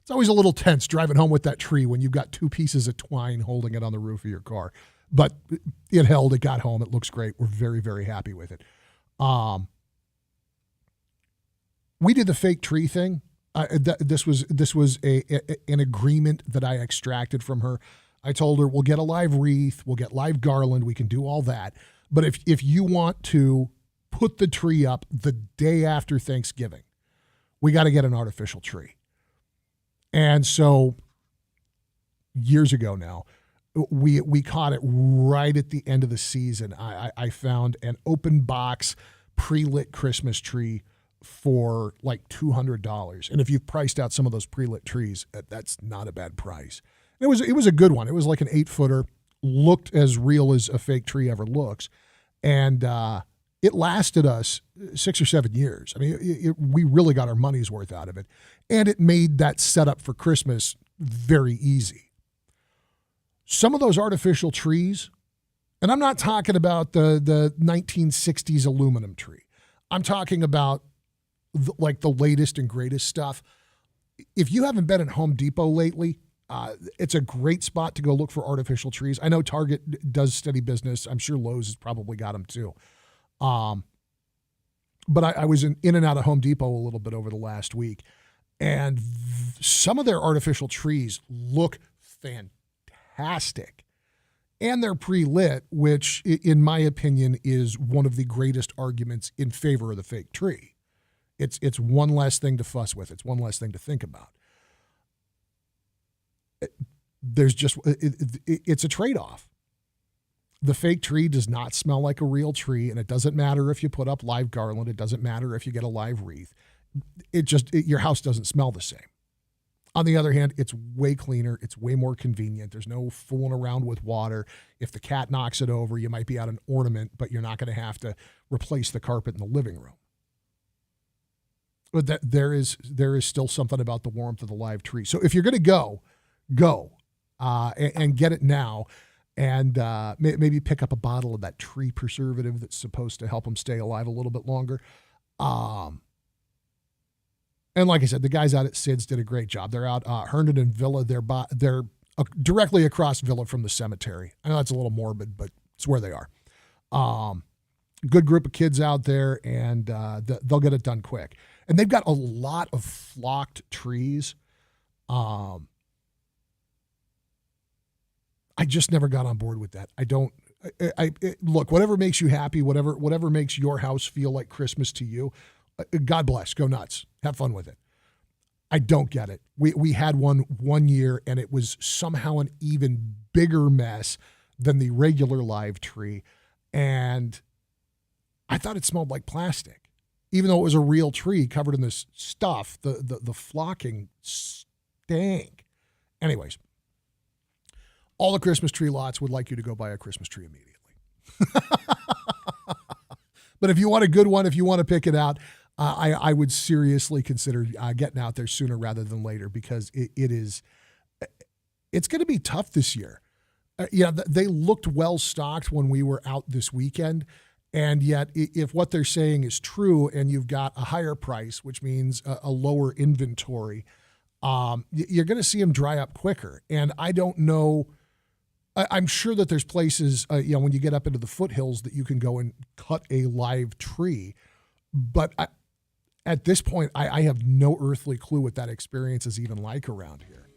it's always a little tense driving home with that tree when you've got two pieces of twine holding it on the roof of your car. But it held, it got home, it looks great. We're very, very happy with it. We did the fake tree thing. This was an agreement that I extracted from her. I told her, we'll get a live wreath, we'll get live garland, we can do all that. But if you want to put the tree up the day after Thanksgiving, we got to get an artificial tree. And so years ago now, we caught it right at the end of the season. I found an open box pre-lit Christmas tree for like $200. And if you've priced out some of those pre-lit trees, that's not a bad price. It was a good one. It was like an 8-footer, looked as real as a fake tree ever looks. And it lasted us 6 or 7 years. I mean, we really got our money's worth out of it. And it made that setup for Christmas very easy. Some of those artificial trees, and I'm not talking about the 1960s aluminum tree. I'm talking about like the latest and greatest stuff. If you haven't been at Home Depot lately, it's a great spot to go look for artificial trees. I know Target does steady business. I'm sure Lowe's has probably got them too. But I was in and out of Home Depot a little bit over the last week, and some of their artificial trees look fantastic. And they're pre-lit, which in my opinion is one of the greatest arguments in favor of the fake tree. It's one less thing to fuss with. It's one less thing to think about. It's a trade-off. The fake tree does not smell like a real tree, and it doesn't matter if you put up live garland. It doesn't matter if you get a live wreath. Your house doesn't smell the same. On the other hand, it's way cleaner. It's way more convenient. There's no fooling around with water. If the cat knocks it over, you might be out an ornament, but you're not going to have to replace the carpet in the living room. But there is still something about the warmth of the live tree. So if you're going to go and get it now, and maybe pick up a bottle of that tree preservative that's supposed to help them stay alive a little bit longer. And like I said, the guys out at Sid's did a great job. They're out Herndon and Villa. They're directly across Villa from the cemetery. I know that's a little morbid, but it's where they are. Good group of kids out there, and they'll get it done quick. And they've got a lot of flocked trees. I just never got on board with that. Look, whatever makes you happy, whatever makes your house feel like Christmas to you, God bless, go nuts, have fun with it. I don't get it. We had one year, and it was somehow an even bigger mess than the regular live tree, and I thought it smelled like plastic, even though it was a real tree covered in this stuff. The flocking stank. Anyways. All the Christmas tree lots would like you to go buy a Christmas tree immediately. But if you want a good one, if you want to pick it out, I would seriously consider getting out there sooner rather than later, because it's going to be tough this year. They looked well stocked when we were out this weekend, and yet if what they're saying is true and you've got a higher price, which means a lower inventory, you're going to see them dry up quicker. And I don't know. I'm sure that there's places, when you get up into the foothills, that you can go and cut a live tree. But at this point, I have no earthly clue what that experience is even like around here.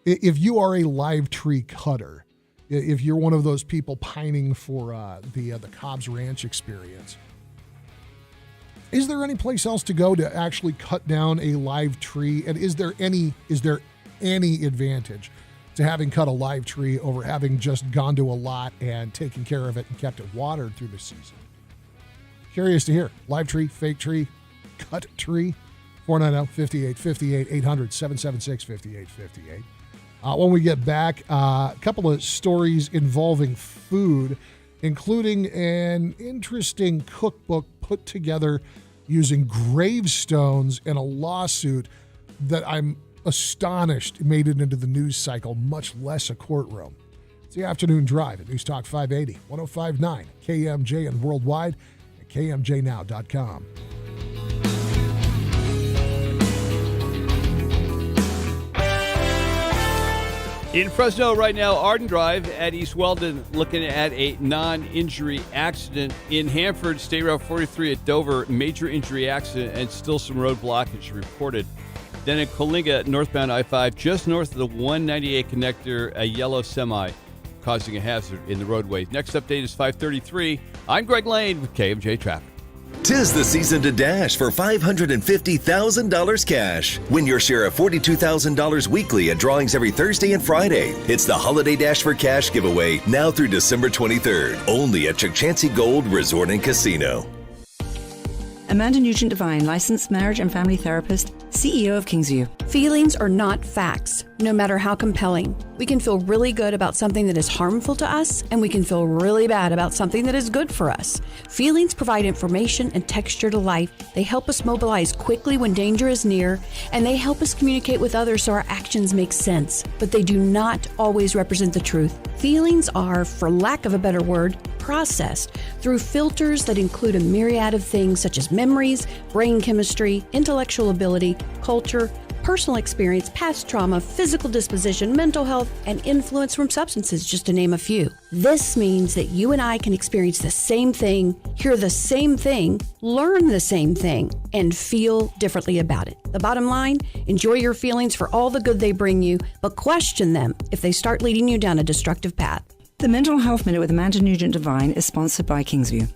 If you are a live tree cutter, if you're one of those people pining for the Cobb's Ranch experience, is there any place else to go to actually cut down a live tree? And is there any advantage to having cut a live tree over having just gone to a lot and taken care of it and kept it watered through the season? Curious to hear. Live tree, fake tree, cut tree. 490-5858, 800-776-5858. When we get back, a couple of stories involving food, including an interesting cookbook put together using gravestones and a lawsuit that I'm astonished made it into the news cycle, much less a courtroom. It's the Afternoon Drive at News Talk 580, 105.9 KMJ and worldwide at KMJnow.com. In Fresno right now, Arden Drive at East Weldon, looking at a non-injury accident. In Hanford, State Route 43 at Dover, major injury accident and still some road blockage reported. Then in Coalinga, northbound I-5, just north of the 198 connector, a yellow semi causing a hazard in the roadway. Next update is 5:33. I'm Greg Lane with KMJ Traffic. 'Tis the season to dash for $550,000 cash. Win your share of $42,000 weekly at drawings every Thursday and Friday. It's the Holiday Dash for Cash giveaway now through December 23rd. Only at Chukchansi Gold Resort and Casino. Amanda Nugent Devine, licensed marriage and family therapist, CEO of Kingsview. Feelings are not facts, no matter how compelling. We can feel really good about something that is harmful to us, and we can feel really bad about something that is good for us. Feelings provide information and texture to life. They help us mobilize quickly when danger is near, and they help us communicate with others so our actions make sense. But they do not always represent the truth. Feelings are, for lack of a better word, processed through filters that include a myriad of things such as memories, brain chemistry, intellectual ability, culture, personal experience, past trauma, physical disposition, mental health, and influence from substances, just to name a few. This means that you and I can experience the same thing, hear the same thing, learn the same thing, and feel differently about it. The bottom line, enjoy your feelings for all the good they bring you, but question them if they start leading you down a destructive path. The Mental Health Minute with Amanda Nugent Devine is sponsored by Kingsview.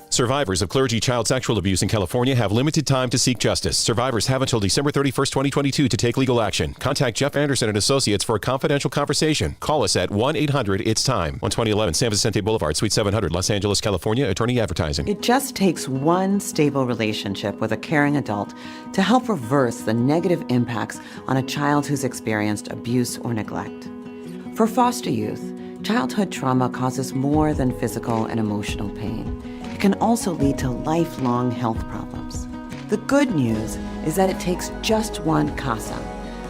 Survivors of clergy child sexual abuse in California have limited time to seek justice. Survivors have until December 31st, 2022 to take legal action. Contact Jeff Anderson and Associates for a confidential conversation. Call us at 1-800-ITS-TIME. 12011 San Vicente Boulevard, Suite 700, Los Angeles, California. Attorney advertising. It just takes one stable relationship with a caring adult to help reverse the negative impacts on a child who's experienced abuse or neglect. For foster youth, childhood trauma causes more than physical and emotional pain. It can also lead to lifelong health problems. The good news is that it takes just one CASA,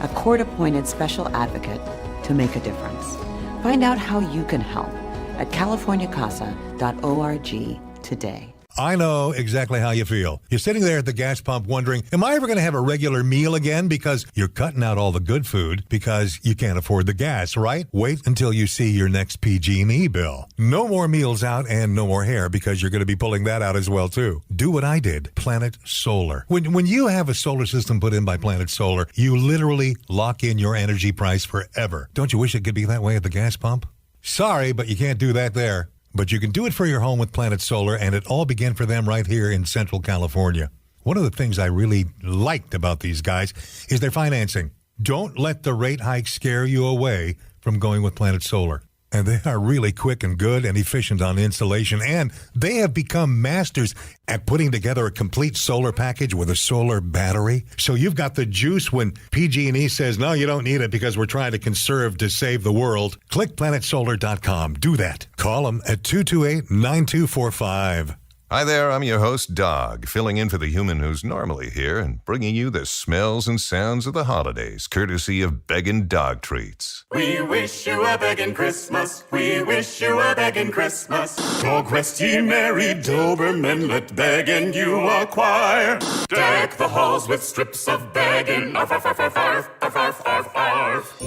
a court-appointed special advocate, to make a difference. Find out how you can help at californiacasa.org today. I know exactly how you feel. You're sitting there at the gas pump wondering, am I ever going to have a regular meal again? Because you're cutting out all the good food because you can't afford the gas, right? Wait until you see your next PG&E bill. No more meals out and no more hair because you're going to be pulling that out as well, too. Do what I did. Planet Solar. When you have a solar system put in by Planet Solar, you literally lock in your energy price forever. Don't you wish it could be that way at the gas pump? Sorry, but you can't do that there. But you can do it for your home with Planet Solar, and it all began for them right here in Central California. One of the things I really liked about these guys is their financing. Don't let the rate hike scare you away from going with Planet Solar. And they are really quick and good and efficient on installation, and they have become masters at putting together a complete solar package with a solar battery. So you've got the juice when PG&E says, no, you don't need it because we're trying to conserve to save the world. Click planetsolar.com. Do that. Call them at 228-9245. Hi there, I'm your host, Dog, filling in for the human who's normally here and bringing you the smells and sounds of the holidays, courtesy of Beggin' Dog Treats. We wish you a begging Christmas. We wish you a begging Christmas. Dog rest ye merry Doberman, let begging you acquire. Deck the halls with strips of begging. Arf, arf, arf, arf, arf, arf, arf, arf, arf.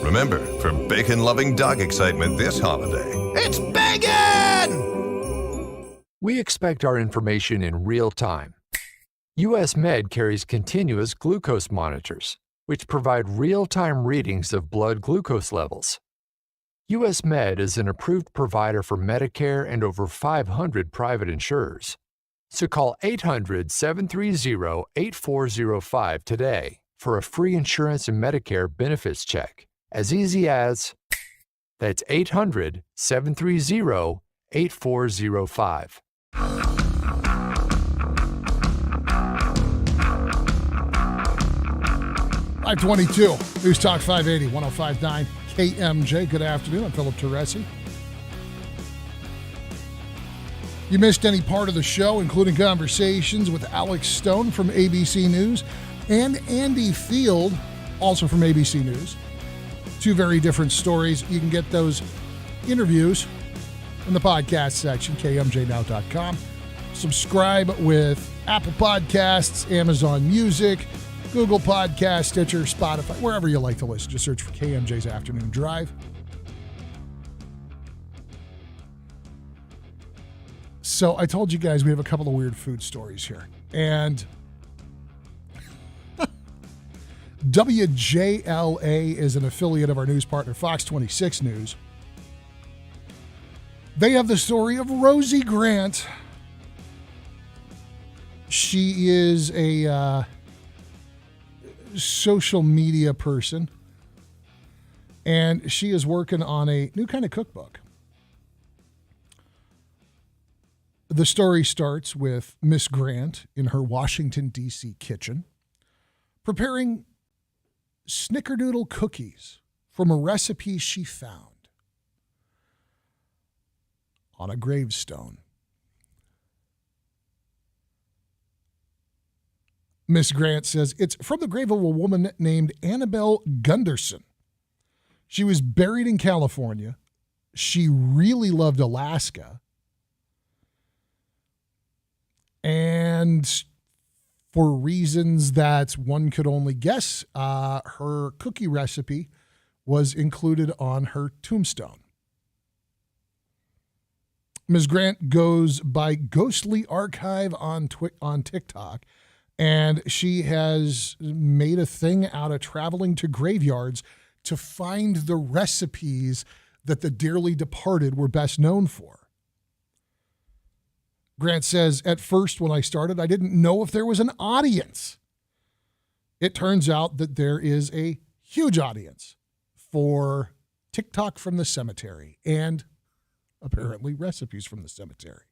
Remember, for bacon-loving dog excitement this holiday, it's beggin'! We expect our information in real time. US Med carries continuous glucose monitors, which provide real-time readings of blood glucose levels. US Med is an approved provider for Medicare and over 500 private insurers. So call 800-730-8405 today for a free insurance and Medicare benefits check. As easy as, that's 800-730-8405. 522, News Talk 580, 105.9 KMJ. Good afternoon. I'm Philip Teresi. You missed any part of the show, including conversations with Alex Stone from ABC News and Andy Field, also from ABC News. Two very different stories. You can get those interviews in the podcast section, kmjnow.com. Subscribe with Apple Podcasts, Amazon Music, Google Podcasts, Stitcher, Spotify, wherever you like to listen. Just search for KMJ's Afternoon Drive. So I told you guys we have a couple of weird food stories here. And WJLA is an affiliate of our news partner, Fox 26 News. They have the story of Rosie Grant. She is a social media person, and she is working on a new kind of cookbook. The story starts with Miss Grant in her Washington, D.C. kitchen, preparing snickerdoodle cookies from a recipe she found on a gravestone. Miss Grant says it's from the grave of a woman named Annabelle Gunderson. She was buried in California. She really loved Alaska. And for reasons that one could only guess, her cookie recipe was included on her tombstone. Ms. Grant goes by Ghostly Archive on TikTok, and she has made a thing out of traveling to graveyards to find the recipes that the dearly departed were best known for. Grant says, at first when I started, I didn't know if there was an audience. It turns out that there is a huge audience for TikTok from the cemetery and apparently recipes from the cemetery.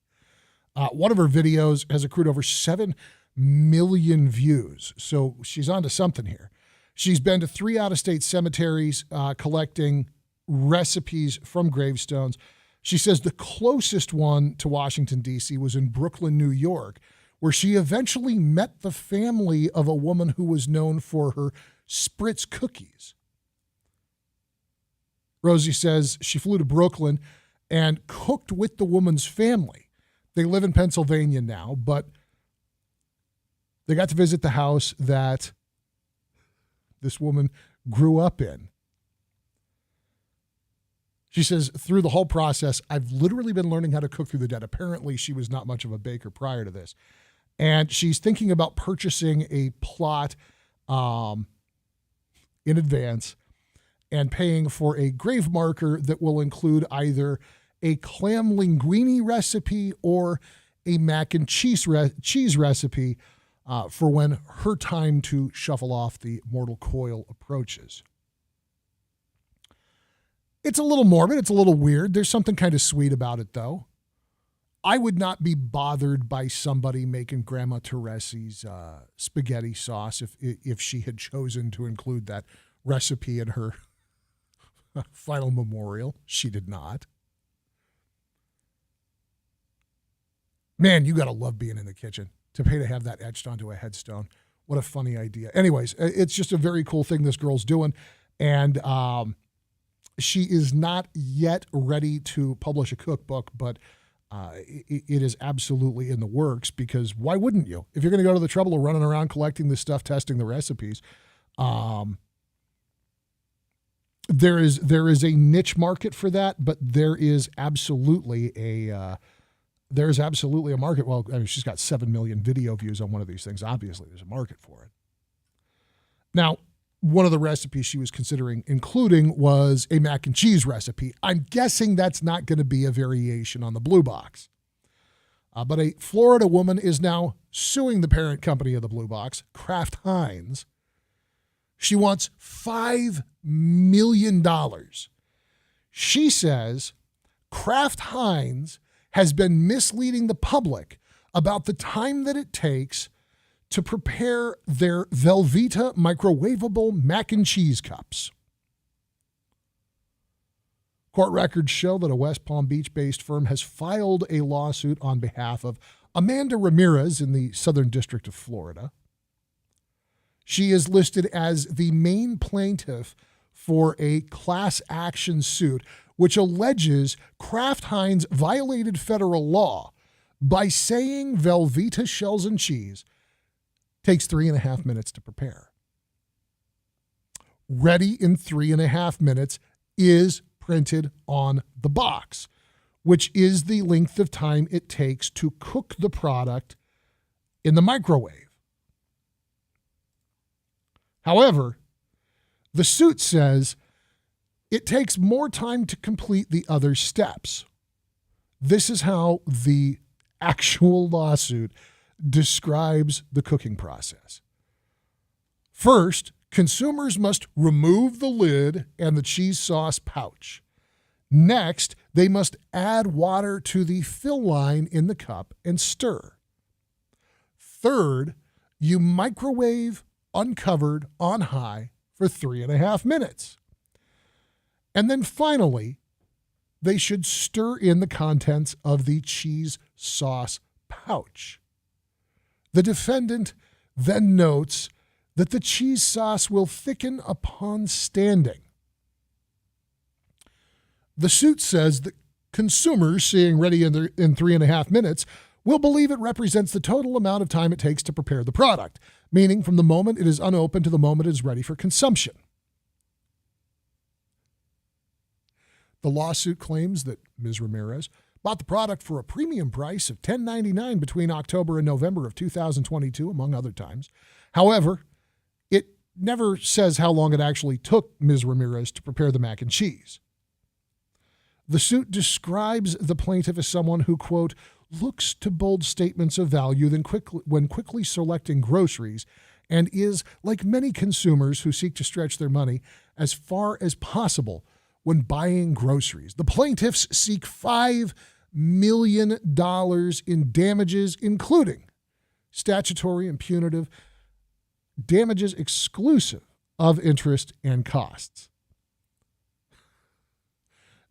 One of her videos has accrued over 7 million views, so she's onto something here. She's been to 3 out-of-state cemeteries collecting recipes from gravestones. She says the closest one to Washington, D.C. was in Brooklyn, New York, where she eventually met the family of a woman who was known for her Spritz cookies. Rosie says she flew to Brooklyn and cooked with the woman's family. They live in Pennsylvania now, but they got to visit the house that this woman grew up in. She says, through the whole process, I've literally been learning how to cook through the dead. Apparently, she was not much of a baker prior to this. And she's thinking about purchasing a plot in advance and paying for a grave marker that will include either a clam linguine recipe or a mac and cheese recipe for when her time to shuffle off the mortal coil approaches. It's a little morbid. It's a little weird. There's something kind of sweet about it, though. I would not be bothered by somebody making Grandma Teresi's spaghetti sauce if she had chosen to include that recipe in her final memorial. She did not. Man, you got to love being in the kitchen to pay to have that etched onto a headstone. What a funny idea. Anyways, it's just a very cool thing this girl's doing. And she is not yet ready to publish a cookbook, but it is absolutely in the works, because why wouldn't you? If you're going to go to the trouble of running around collecting this stuff, testing the recipes, there is a niche market for that, but there is absolutely a market. Well, I mean, she's got 7 million video views on one of these things. Obviously, there's a market for it. Now, one of the recipes she was considering including was a mac and cheese recipe. I'm guessing that's not going to be a variation on the Blue Box. But a Florida woman is now suing the parent company of the Blue Box, Kraft Heinz. She wants $5 million. She says Kraft Heinz has been misleading the public about the time that it takes to prepare their Velveeta microwavable mac and cheese cups. Court records show that a West Palm Beach-based firm has filed a lawsuit on behalf of Amanda Ramirez in the Southern District of Florida. She is listed as the main plaintiff for a class action suit, which alleges Kraft Heinz violated federal law by saying Velveeta shells and cheese takes 3.5 minutes to prepare. Ready in 3.5 minutes is printed on the box, which is the length of time it takes to cook the product in the microwave. However, the suit says it takes more time to complete the other steps. This is how the actual lawsuit describes the cooking process. First, consumers must remove the lid and the cheese sauce pouch. Next, they must add water to the fill line in the cup and stir. Third, you microwave uncovered on high for 3.5 minutes. And then finally, they should stir in the contents of the cheese sauce pouch. The defendant then notes that the cheese sauce will thicken upon standing. The suit says that consumers seeing ready in 3.5 minutes will believe it represents the total amount of time it takes to prepare the product, meaning from the moment it is unopened to the moment it is ready for consumption. The lawsuit claims that Ms. Ramirez bought the product for a premium price of $10.99 between October and November of 2022, among other times. However, it never says how long it actually took Ms. Ramirez to prepare the mac and cheese. The suit describes the plaintiff as someone who, quote, looks to bold statements of value when quickly selecting groceries, and is, like many consumers who seek to stretch their money as far as possible when buying groceries. The plaintiffs seek $5 million in damages, including statutory and punitive damages exclusive of interest and costs.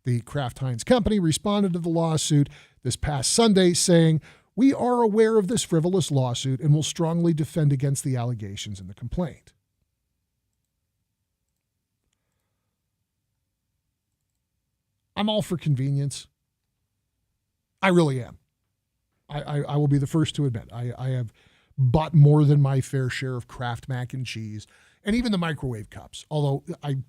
The Kraft Heinz Company responded to the lawsuit this past Sunday, saying, "We are aware of this frivolous lawsuit and will strongly defend against the allegations in the complaint." I'm all for convenience. I really am. I will be the first to admit, I have bought more than my fair share of Kraft mac and cheese, and even the microwave cups, although I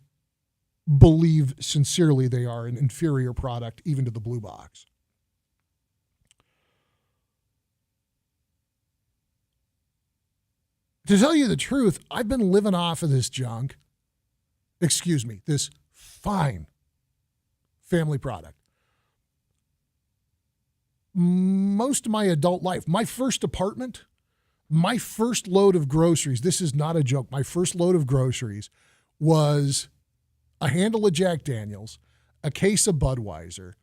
believe sincerely they are an inferior product even to the Blue Box. To tell you the truth, I've been living off of this junk. Excuse me, this fine family product. Most of my adult life, my first apartment, my first load of groceries, this is not a joke, my first load of groceries was a handle of Jack Daniels, a case of Budweiser,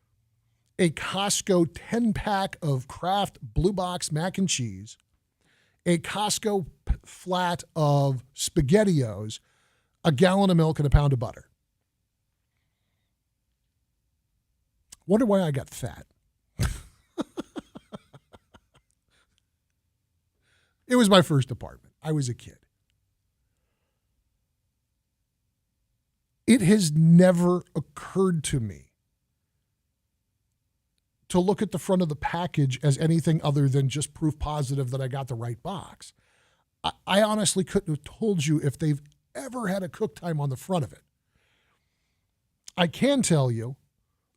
a Costco 10-pack of Kraft Blue Box mac and cheese, a Costco flat of SpaghettiOs, a gallon of milk, and a pound of butter. Wonder why I got fat. It was my first apartment. I was a kid. It has never occurred to me to look at the front of the package as anything other than just proof positive that I got the right box. I honestly couldn't have told you if they've ever had a cook time on the front of it. I can tell you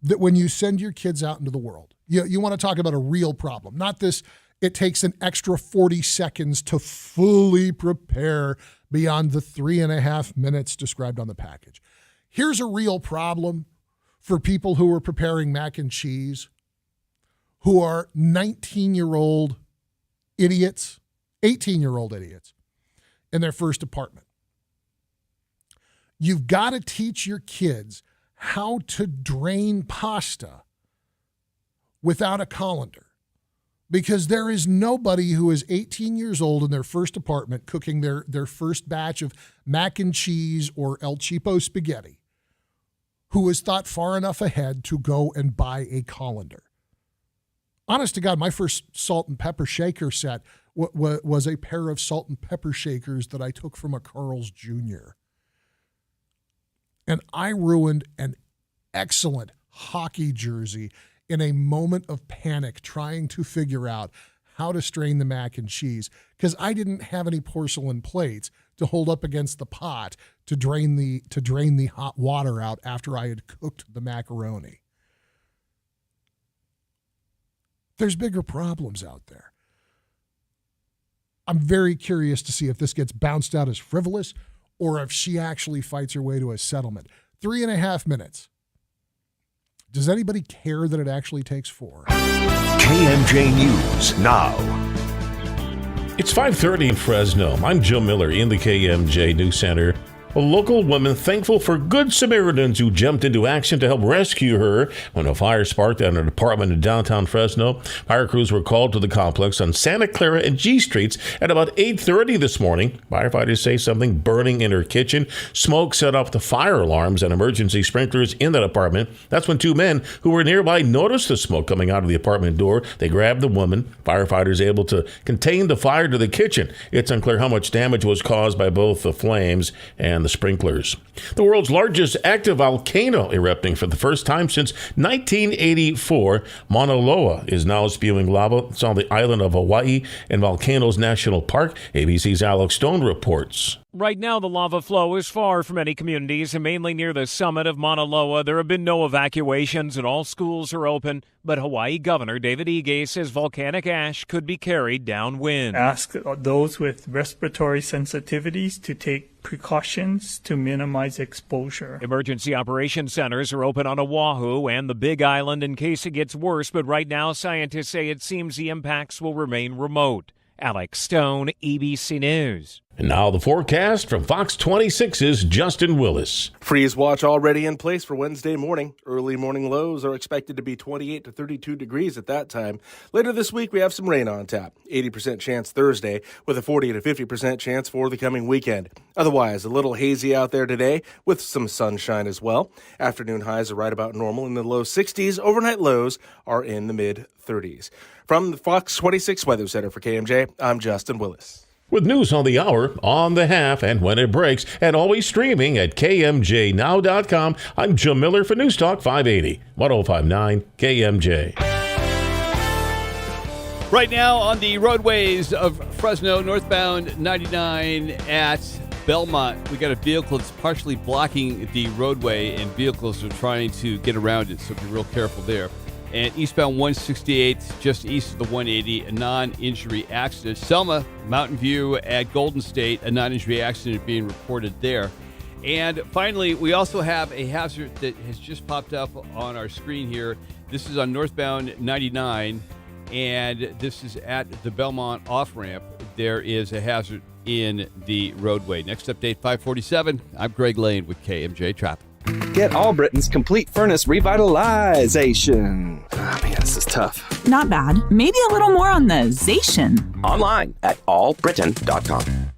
that when you send your kids out into the world, you want to talk about a real problem, not this, it takes an extra 40 seconds to fully prepare beyond the 3.5 minutes described on the package. Here's a real problem for people who are preparing mac and cheese, who are 19-year-old idiots, 18-year-old idiots in their first apartment. You've got to teach your kids how to drain pasta without a colander, because there is nobody who is 18 years old in their first apartment cooking their first batch of mac and cheese or El Cheapo spaghetti who has thought far enough ahead to go and buy a colander. Honest to God, my first salt and pepper shaker set was a pair of salt and pepper shakers that I took from a Carl's Jr. And I ruined an excellent hockey jersey in a moment of panic trying to figure out how to strain the mac and cheese because I didn't have any porcelain plates to hold up against the pot to drain the hot water out after I had cooked the macaroni. There's bigger problems out there. I'm very curious to see if this gets bounced out as frivolous or if she actually fights her way to a settlement. 3.5 minutes. Does anybody care that it actually takes 4? KMJ News now. It's 5:30 in Fresno. I'm Joe Miller in the KMJ News Center. A local woman thankful for good Samaritans who jumped into action to help rescue her when a fire sparked at an apartment in downtown Fresno. Fire crews were called to the complex on Santa Clara and G Streets at about 8:30 this morning. Firefighters say something burning in her kitchen. Smoke set off the fire alarms and emergency sprinklers in that apartment. That's when 2 men who were nearby noticed the smoke coming out of the apartment door. They grabbed the woman. Firefighters able to contain the fire to the kitchen. It's unclear how much damage was caused by both the flames and the sprinklers. The world's largest active volcano erupting for the first time since 1984. Mauna Loa is now spewing lava. It's on the island of Hawaii in Volcanoes National Park. ABC's Alex Stone reports. Right now, the lava flow is far from any communities and mainly near the summit of Mauna Loa. There have been no evacuations and all schools are open, but Hawaii Governor David Ige says volcanic ash could be carried downwind. Ask those with respiratory sensitivities to take precautions to minimize exposure. Emergency operations centers are open on Oahu and the Big Island in case it gets worse, but right now scientists say it seems the impacts will remain remote. Alex Stone, ABC News. And now the forecast from Fox 26's Justin Willis. Freeze watch already in place for Wednesday morning. Early morning lows are expected to be 28 to 32 degrees at that time. Later this week, we have some rain on tap. 80% chance Thursday with a 40 to 50% chance for the coming weekend. Otherwise, a little hazy out there today with some sunshine as well. Afternoon highs are right about normal in the low 60s. Overnight lows are in the mid 30s. From the Fox 26 Weather Center for KMJ, I'm Justin Willis. With news on the hour, on the half, and when it breaks, and always streaming at KMJNow.com, I'm Jim Miller for News Talk 580, 105.9 KMJ. Right now on the roadways of Fresno, northbound 99 at Belmont, we got a vehicle that's partially blocking the roadway, and vehicles are trying to get around it, so be real careful there. And eastbound 168, just east of the 180, a non-injury accident. Selma, Mountain View at Golden State, a non-injury accident being reported there. And finally, we also have a hazard that has just popped up on our screen here. This is on northbound 99, and this is at the Belmont off-ramp. There is a hazard in the roadway. Next update, 547. I'm Greg Lane with KMJ Traffic. Get All Britain's complete furnace revitalization. Oh, man, this is tough. Not bad. Maybe a little more on the zation. Online at allbritain.com.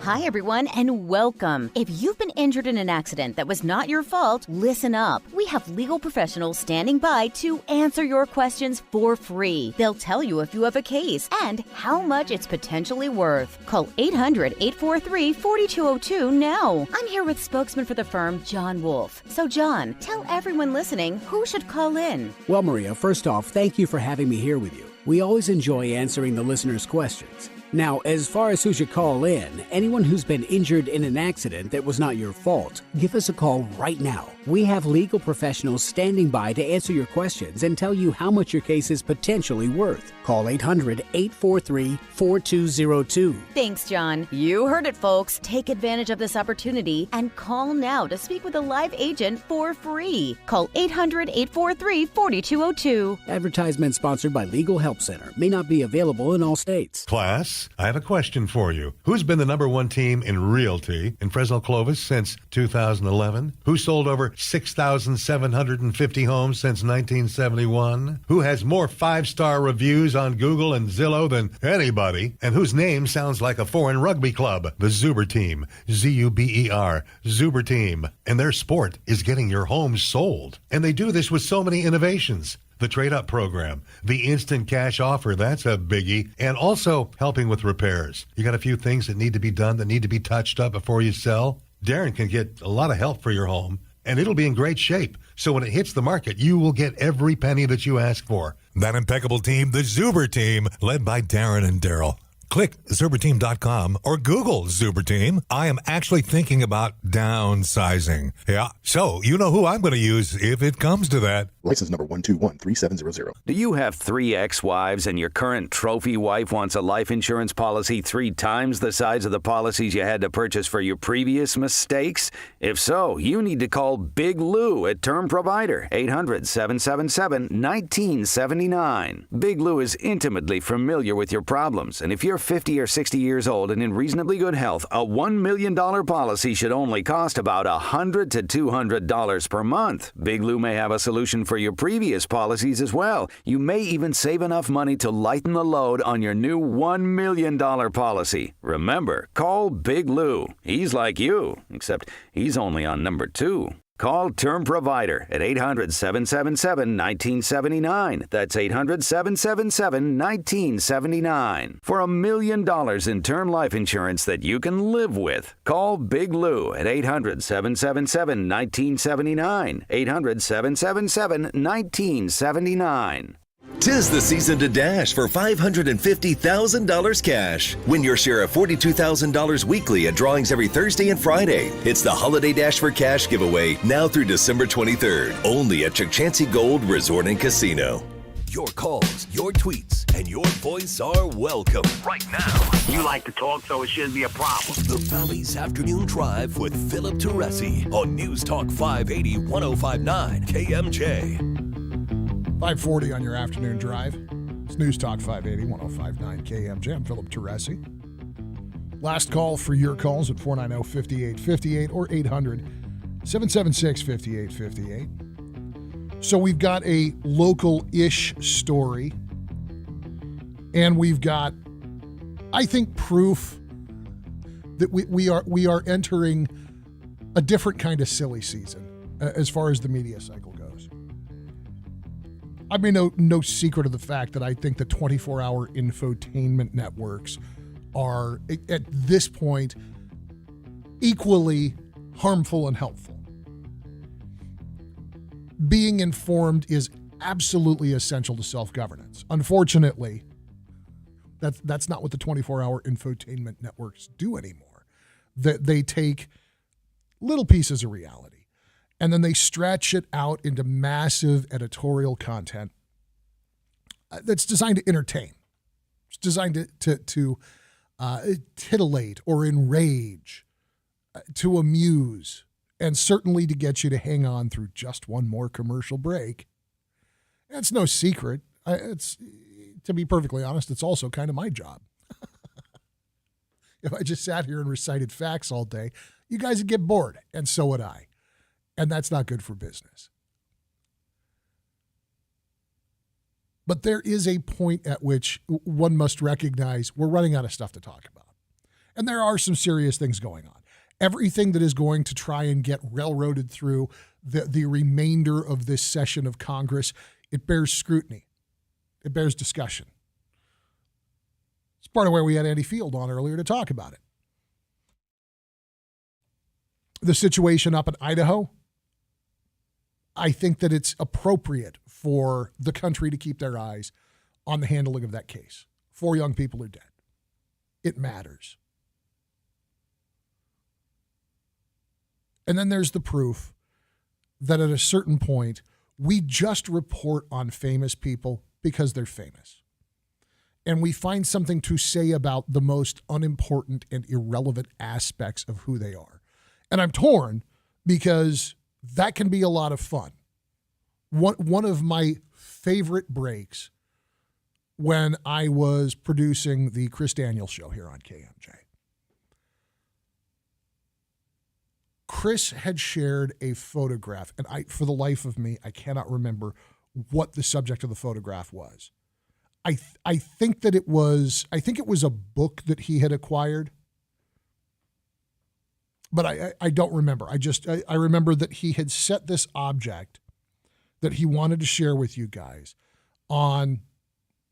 Hi, everyone, and welcome. If you've been injured in an accident that was not your fault, listen up. We have legal professionals standing by to answer your questions for free. They'll tell you if you have a case and how much it's potentially worth. Call 800-843-4202 now. I'm here with spokesman for the firm, John Wolf. So, John, tell everyone listening who should call in. Well, Maria, first off, thank you for having me here with you. We always enjoy answering the listeners' questions. Now, as far as who should call in, anyone who's been injured in an accident that was not your fault, give us a call right now. We have legal professionals standing by to answer your questions and tell you how much your case is potentially worth. Call 800-843-4202. Thanks, John. You heard it, folks. Take advantage of this opportunity and call now to speak with a live agent for free. Call 800-843-4202. Advertisement sponsored by Legal Help Center. May not be available in all states. Class, I have a question for you. Who's been the number one team in realty in Fresno Clovis since 2011? Who sold over 6,750 homes since 1971? Who has more five-star reviews on Google and Zillow than anybody? And whose name sounds like a foreign rugby club? The Zuber Team. Z-U-B-E-R. Zuber Team. And their sport is getting your home sold. And they do this with so many innovations. The trade-up program, the instant cash offer, that's a biggie, and also helping with repairs. You got a few things that need to be done, that need to be touched up before you sell? Darren can get a lot of help for your home, and it'll be in great shape. So when it hits the market, you will get every penny that you ask for. That impeccable team, the Zuber Team, led by Darren and Daryl. Click ZuberTeam.com or Google Zuber Team. I am actually thinking about downsizing. Yeah, so you know who I'm going to use if it comes to that. License number 1213700. Do you have 3 ex-wives and your current trophy wife wants a life insurance policy 3 times the size of the policies you had to purchase for your previous mistakes? If so, you need to call Big Lou at Term Provider, 800-777-1979. Big Lou is intimately familiar with your problems, and if you're 50 or 60 years old and in reasonably good health, a $1 million policy should only cost about $100 to $200 per month. Big Lou may have a solution for your previous policies as well. You may even save enough money to lighten the load on your new $1 million policy. Remember, call Big Lou. He's like you, except he's only on number 2. Call Term Provider at 800-777-1979. That's 800-777-1979. For $1 million in term life insurance that you can live with. Call Big Lou at 800-777-1979. 800-777-1979. 'Tis the season to dash for $550,000 cash. Win your share of $42,000 weekly at drawings every Thursday and Friday. It's the Holiday Dash for Cash giveaway now through December 23rd. Only at Chukchansi Gold Resort and Casino. Your calls, your tweets, and your voice are welcome right now. You like to talk, so it shouldn't be a problem. The Valley's Afternoon Drive with Philip Teresi on News Talk 580 1059 KMJ. 540 on your afternoon drive. It's News Talk 580 1059 KMJ. I'm Philip Teresi. Last call for your calls at 490-5858 or 800-776-5858. So we've got a local-ish story, and we've got, I think, proof that we are entering a different kind of silly season as far as the media cycle goes. I mean, no secret of the fact that I think the 24-hour infotainment networks are, at this point, equally harmful and helpful. Being informed is absolutely essential to self-governance. Unfortunately, that's not what the 24-hour infotainment networks do anymore. They take little pieces of reality, and then they stretch it out into massive editorial content that's designed to entertain. It's designed to titillate or enrage, to amuse, and certainly to get you to hang on through just one more commercial break. It's no secret. It's, to be perfectly honest, it's also kind of my job. If I just sat here and recited facts all day, you guys would get bored, and so would I. And that's not good for business. But there is a point at which one must recognize we're running out of stuff to talk about. And there are some serious things going on. Everything that is going to try and get railroaded through the remainder of this session of Congress, it bears scrutiny. It bears discussion. It's part of where we had Andy Field on earlier to talk about it. The situation up in Idaho, I think that it's appropriate for the country to keep their eyes on the handling of that case. 4 young people are dead. It matters. And then there's the proof that at a certain point, we just report on famous people because they're famous. And we find something to say about the most unimportant and irrelevant aspects of who they are. And I'm torn because that can be a lot of fun. One of my favorite breaks when I was producing the Chris Daniels show here on KMJ. Chris had shared a photograph, and for the life of me, I cannot remember what the subject of the photograph was. I think it was a book that he had acquired, but I don't remember. I remember that he had set this object that he wanted to share with you guys on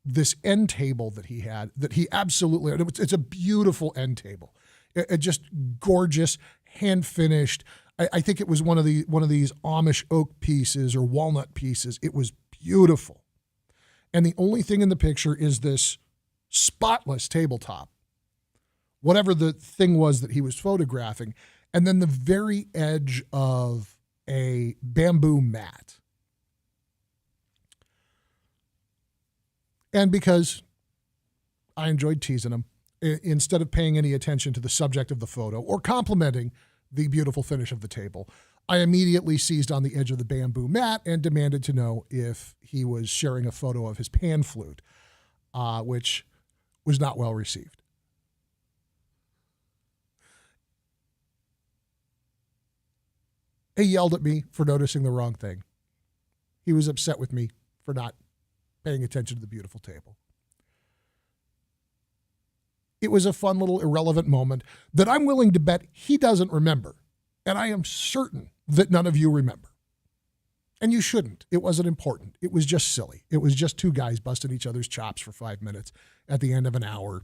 this end table that he had, that he absolutely, it's a beautiful end table. It just gorgeous, hand finished. I think it was one of these Amish oak pieces or walnut pieces. It was beautiful. And the only thing in the picture is this spotless tabletop, whatever the thing was that he was photographing, and then the very edge of a bamboo mat. And because I enjoyed teasing him, instead of paying any attention to the subject of the photo or complimenting the beautiful finish of the table, I immediately seized on the edge of the bamboo mat and demanded to know if he was sharing a photo of his pan flute, which was not well received. He yelled at me for noticing the wrong thing. He was upset with me for not paying attention to the beautiful table. It was a fun little irrelevant moment that I'm willing to bet he doesn't remember. And I am certain that none of you remember. And you shouldn't. It wasn't important. It was just silly. It was just 2 guys busting each other's chops for 5 minutes at the end of an hour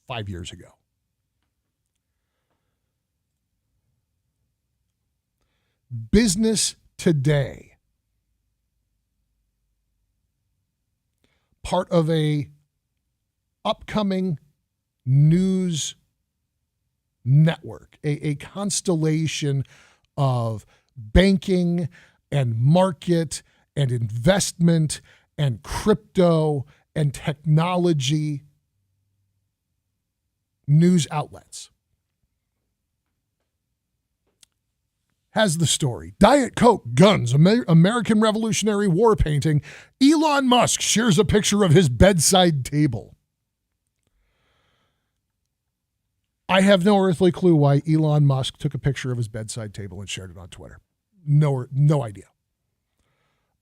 5 years ago. Business today. Part of a upcoming news network, a constellation of banking and market and investment and crypto and technology news outlets. Has the story. Diet Coke, guns, American Revolutionary War painting. Elon Musk shares a picture of his bedside table. I have no earthly clue why Elon Musk took a picture of his bedside table and shared it on Twitter. No idea.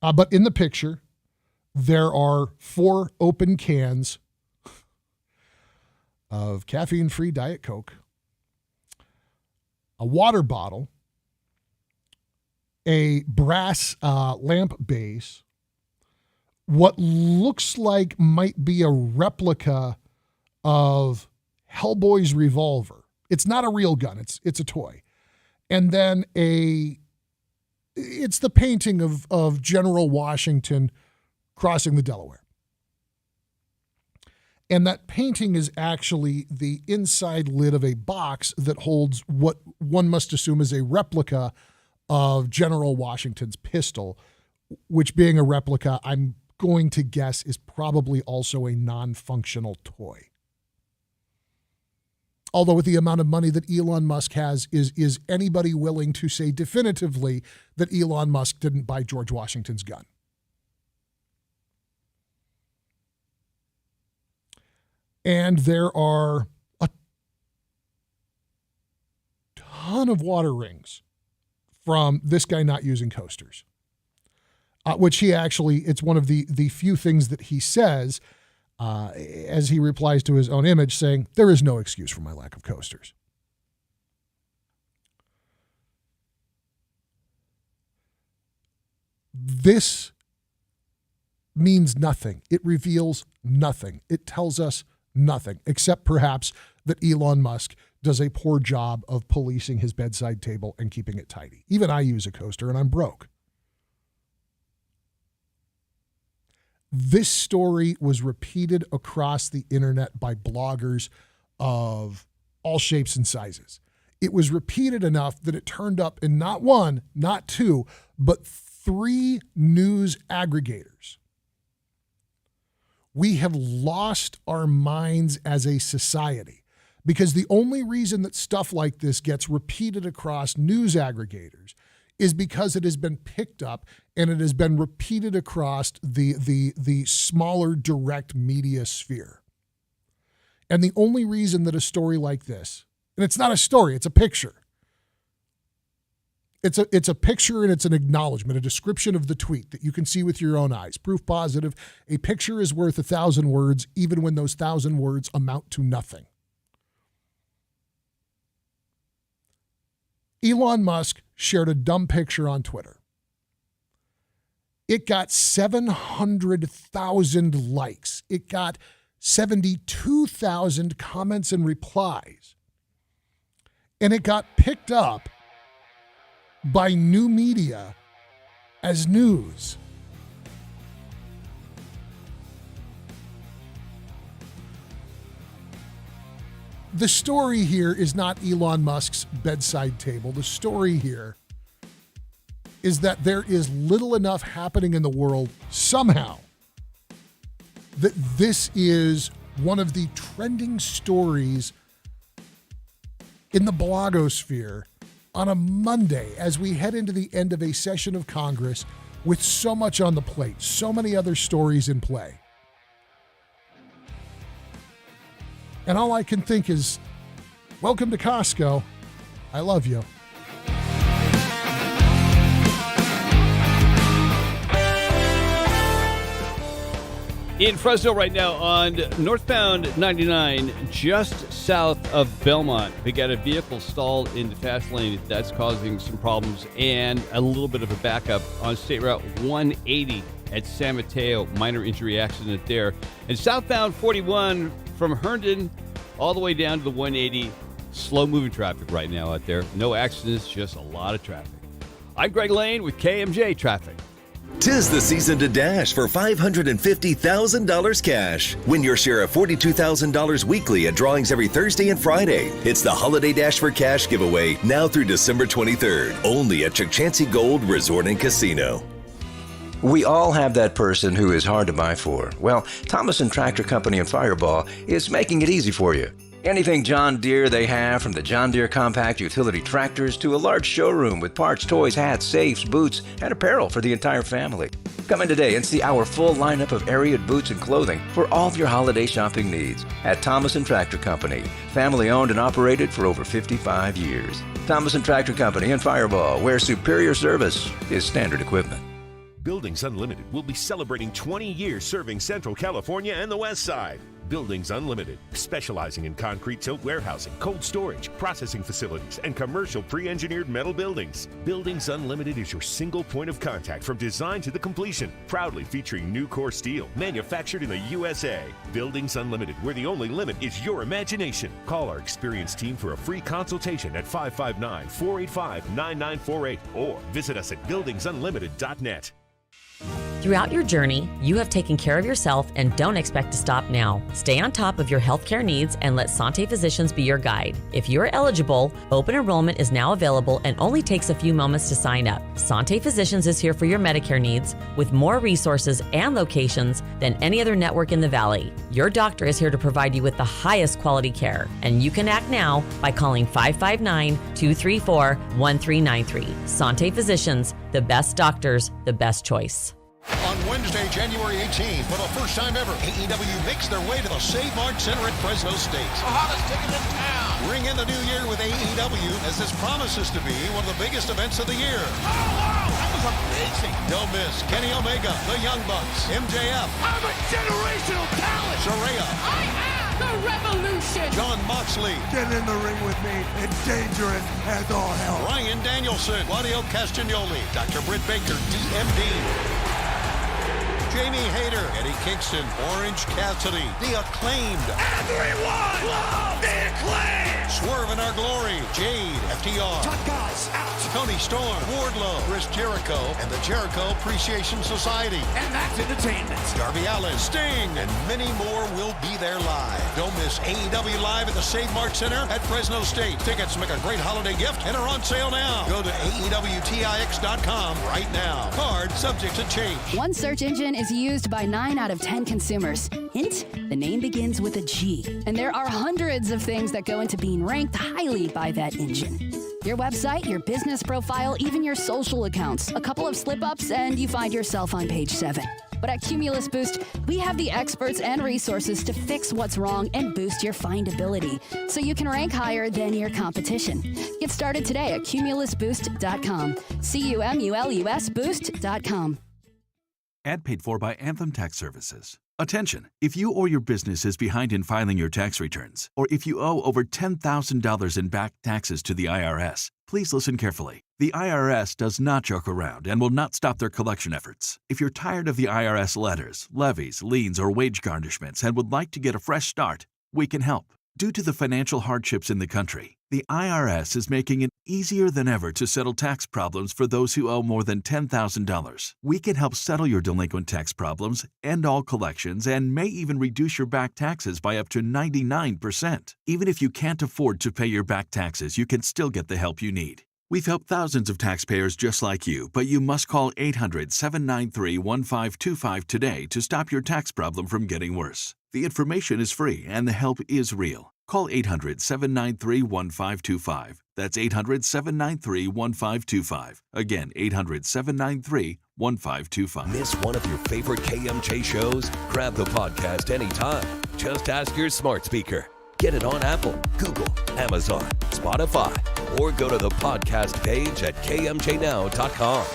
But in the picture, there are 4 open cans of caffeine-free Diet Coke, a water bottle, a brass lamp base, what looks like might be a replica of Hellboy's revolver. It's not a real gun. It's a toy. And then it's the painting of General Washington crossing the Delaware. And that painting is actually the inside lid of a box that holds what one must assume is a replica of General Washington's pistol, which being a replica, I'm going to guess is probably also a non-functional toy. Although with the amount of money that Elon Musk has, is anybody willing to say definitively that Elon Musk didn't buy George Washington's gun? And there are a ton of water rings from this guy not using coasters, which he actually, it's one of the few things that he says as he replies to his own image saying, there is no excuse for my lack of coasters. This means nothing. It reveals nothing. It tells us nothing, except perhaps that Elon Musk does a poor job of policing his bedside table and keeping it tidy. Even I use a coaster and I'm broke. This story was repeated across the internet by bloggers of all shapes and sizes. It was repeated enough that it turned up in not one, not two, but 3 news aggregators. We have lost our minds as a society because the only reason that stuff like this gets repeated across news aggregators is because it has been picked up and it has been repeated across the smaller direct media sphere. And the only reason that a story like this, and it's not a story, it's a picture. It's a picture and it's an acknowledgement, a description of the tweet that you can see with your own eyes. Proof positive, a picture is worth 1,000 words, even when those 1,000 words amount to nothing. Elon Musk shared a dumb picture on Twitter. It got 700,000 likes. It got 72,000 comments and replies. And it got picked up by new media as news. The story here is not Elon Musk's bedside table. The story here is that there is little enough happening in the world somehow that this is one of the trending stories in the blogosphere on a Monday as we head into the end of a session of Congress with so much on the plate, so many other stories in play. And all I can think is, welcome to Costco. I love you. In Fresno right now on northbound 99, just south of Belmont, they got a vehicle stalled in the fast lane. That's causing some problems and a little bit of a backup on State Route 180 at San Mateo. Minor injury accident there. And southbound 41 from Herndon all the way down to the 180. Slow-moving traffic right now out there. No accidents, just a lot of traffic. I'm Greg Lane with KMJ Traffic. 'Tis the season to dash for $550,000 cash. Win your share of $42,000 weekly at drawings every Thursday and Friday. It's the Holiday Dash for Cash giveaway now through December 23rd. Only at Chukchansi Gold Resort and Casino. We all have that person who is hard to buy for. Well, Thomason Tractor Company in Firebaugh is making it easy for you. Anything John Deere they have, from the John Deere compact utility tractors to a large showroom with parts, toys, hats, safes, boots, and apparel for the entire family. Come in today and see our full lineup of Ariat boots and clothing for all of your holiday shopping needs at Thomason Tractor Company. Family owned and operated for over 55 years. Thomason Tractor Company in Firebaugh, where superior service is standard equipment. Buildings Unlimited will be celebrating 20 years serving Central California and the West Side. Buildings Unlimited, specializing in concrete tilt warehousing, cold storage, processing facilities, and commercial pre-engineered metal buildings. Buildings Unlimited is your single point of contact from design to the completion. Proudly featuring new core steel, manufactured in the USA. Buildings Unlimited, where the only limit is your imagination. Call our experienced team for a free consultation at 559-485-9948 or visit us at buildingsunlimited.net. Throughout your journey, you have taken care of yourself and don't expect to stop now. Stay on top of your healthcare needs and let Sante Physicians be your guide. If you're eligible, open enrollment is now available and only takes a few moments to sign up. Sante Physicians is here for your Medicare needs with more resources and locations than any other network in the Valley. Your doctor is here to provide you with the highest quality care, and you can act now by calling 559-234-1393. Sante Physicians, the best doctors, the best choice. On Wednesday, January 18th, for the first time ever, AEW makes their way to the Save Mart Center at Fresno State. The hottest ticket in town. Ring in the new year with AEW as this promises to be one of the biggest events of the year. Oh, wow, that was amazing. Don't miss Kenny Omega, the Young Bucks, MJF. I'm a generational talent. Saraya. I am the revolution. John Moxley. Get in the ring with me. It's dangerous as all hell. Ryan Danielson, Claudio Castagnoli, Dr. Britt Baker, DMD. Jamie Hayter, Eddie Kingston, Orange Cassidy, The Acclaimed. Everyone love The Acclaimed. Swerve in Our Glory, Jade, FTR. Top guys out. Tony Storm, Wardlow, Chris Jericho, and the Jericho Appreciation Society. And that's entertainment. Darby Allin, Sting, and many more will be there live. Don't miss AEW Live at the Save Mart Center at Fresno State. Tickets make a great holiday gift and are on sale now. Go to AEWTIX.com right now. Card subject to change. One search engine is used by 9 out of 10 consumers. Hint, the name begins with a G. And there are hundreds of things that go into being ranked highly by that engine. Your website, your business profile, even your social accounts. A couple of slip-ups and you find yourself on page 7. But at Cumulus Boost, we have the experts and resources to fix what's wrong and boost your findability so you can rank higher than your competition. Get started today at cumulusboost.com. CUMULUS boost.com. Ad paid for by Anthem Tax Services. Attention! If you or your business is behind in filing your tax returns, or if you owe over $10,000 in back taxes to the IRS, please listen carefully. The IRS does not joke around and will not stop their collection efforts. If you're tired of the IRS letters, levies, liens, or wage garnishments and would like to get a fresh start, we can help. Due to the financial hardships in the country, the IRS is making it easier than ever to settle tax problems for those who owe more than $10,000. We can help settle your delinquent tax problems, end all collections, and may even reduce your back taxes by up to 99%. Even if you can't afford to pay your back taxes, you can still get the help you need. We've helped thousands of taxpayers just like you, but you must call 800-793-1525 today to stop your tax problem from getting worse. The information is free and the help is real. Call 800-793-1525. That's 800-793-1525. Again, 800-793-1525. Miss one of your favorite KMJ shows? Grab the podcast anytime. Just ask your smart speaker. Get it on Apple, Google, Amazon, Spotify, or go to the podcast page at kmjnow.com.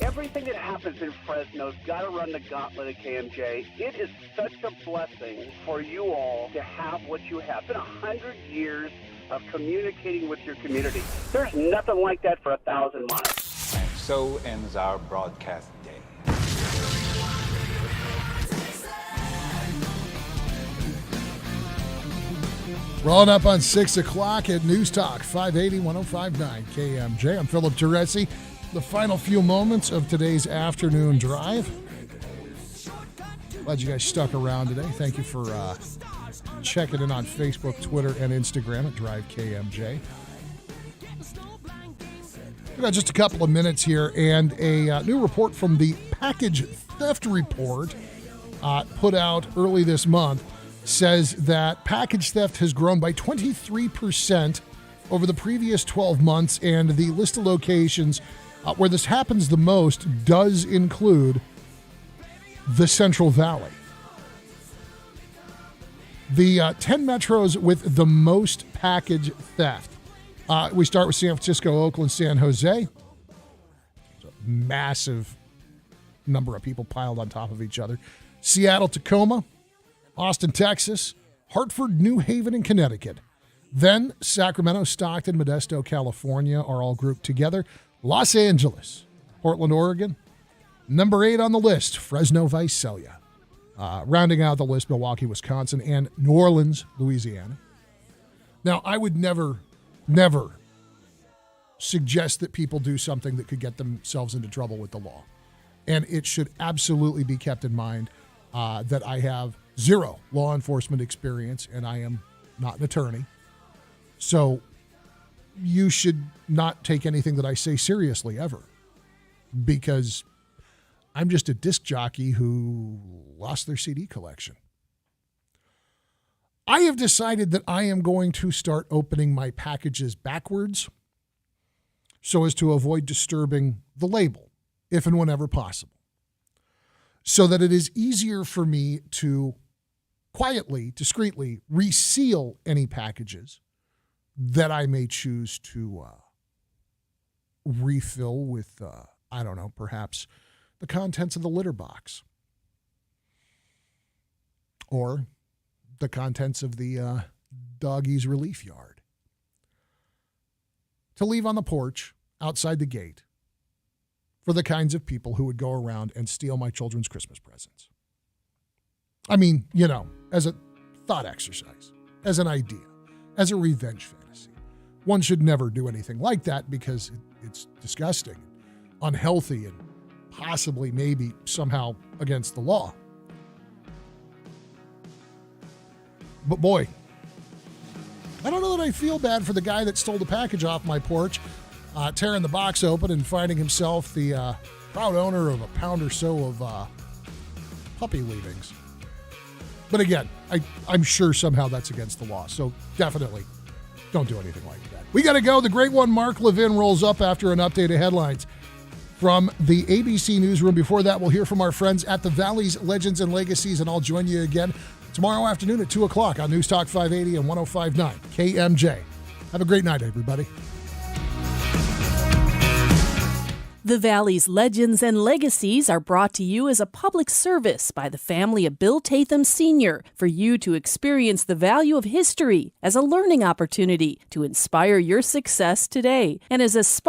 Everything that happens in Fresno's got to run the gauntlet at KMJ. It is such a blessing for you all to have what you have. It's been 100 years of communicating with your community. There's nothing like that for 1,000 miles. And so ends our broadcast day. Rolling up on 6 o'clock at News Talk 580 1059 KMJ. I'm Philip Teresi. The final few moments of today's afternoon drive. Glad you guys stuck around today. Thank you for checking in on Facebook, Twitter, and Instagram at Drive KMJ. We got just a couple of minutes here, and a new report from the Package Theft Report put out early this month says that package theft has grown by 23% over the previous 12 months, and the list of locations where this happens the most does include the Central Valley. The 10 metros with the most package theft. We start with San Francisco, Oakland, San Jose. There's a massive number of people piled on top of each other. Seattle, Tacoma, Austin, Texas, Hartford, New Haven, and Connecticut. Then Sacramento, Stockton, Modesto, California are all grouped together. Los Angeles, Portland, Oregon. Number 8 on the list, Fresno, Visalia. Rounding out the list, Milwaukee, Wisconsin, and New Orleans, Louisiana. Now, I would never suggest that people do something that could get themselves into trouble with the law. And it should absolutely be kept in mind that I have zero law enforcement experience, and I am not an attorney. So you should not take anything that I say seriously ever, because I'm just a disc jockey who lost their CD collection. I have decided that I am going to start opening my packages backwards so as to avoid disturbing the label, if and whenever possible, so that it is easier for me to quietly, discreetly reseal any packages that I may choose to refill with, I don't know, perhaps the contents of the litter box or the contents of the doggies relief yard. To leave on the porch outside the gate for the kinds of people who would go around and steal my children's Christmas presents. I mean, you know, as a thought exercise, as an idea, as a revenge fantasy. One should never do anything like that because it's disgusting, unhealthy, and possibly maybe somehow against the law. But boy, I don't know that I feel bad for the guy that stole the package off my porch, tearing the box open and finding himself the proud owner of a pound or so of puppy leavings. But again, I'm sure somehow that's against the law, so definitely don't do anything like that. We got to go. The great one, Mark Levin, rolls up after an update of headlines from the ABC Newsroom. Before that, we'll hear from our friends at the Valley's Legends and Legacies, and I'll join you again tomorrow afternoon at 2 o'clock on News Talk 580 and 105.9 KMJ. Have a great night, everybody. The Valley's Legends and Legacies are brought to you as a public service by the family of Bill Tatham Sr. for you to experience the value of history as a learning opportunity to inspire your success today and as a spark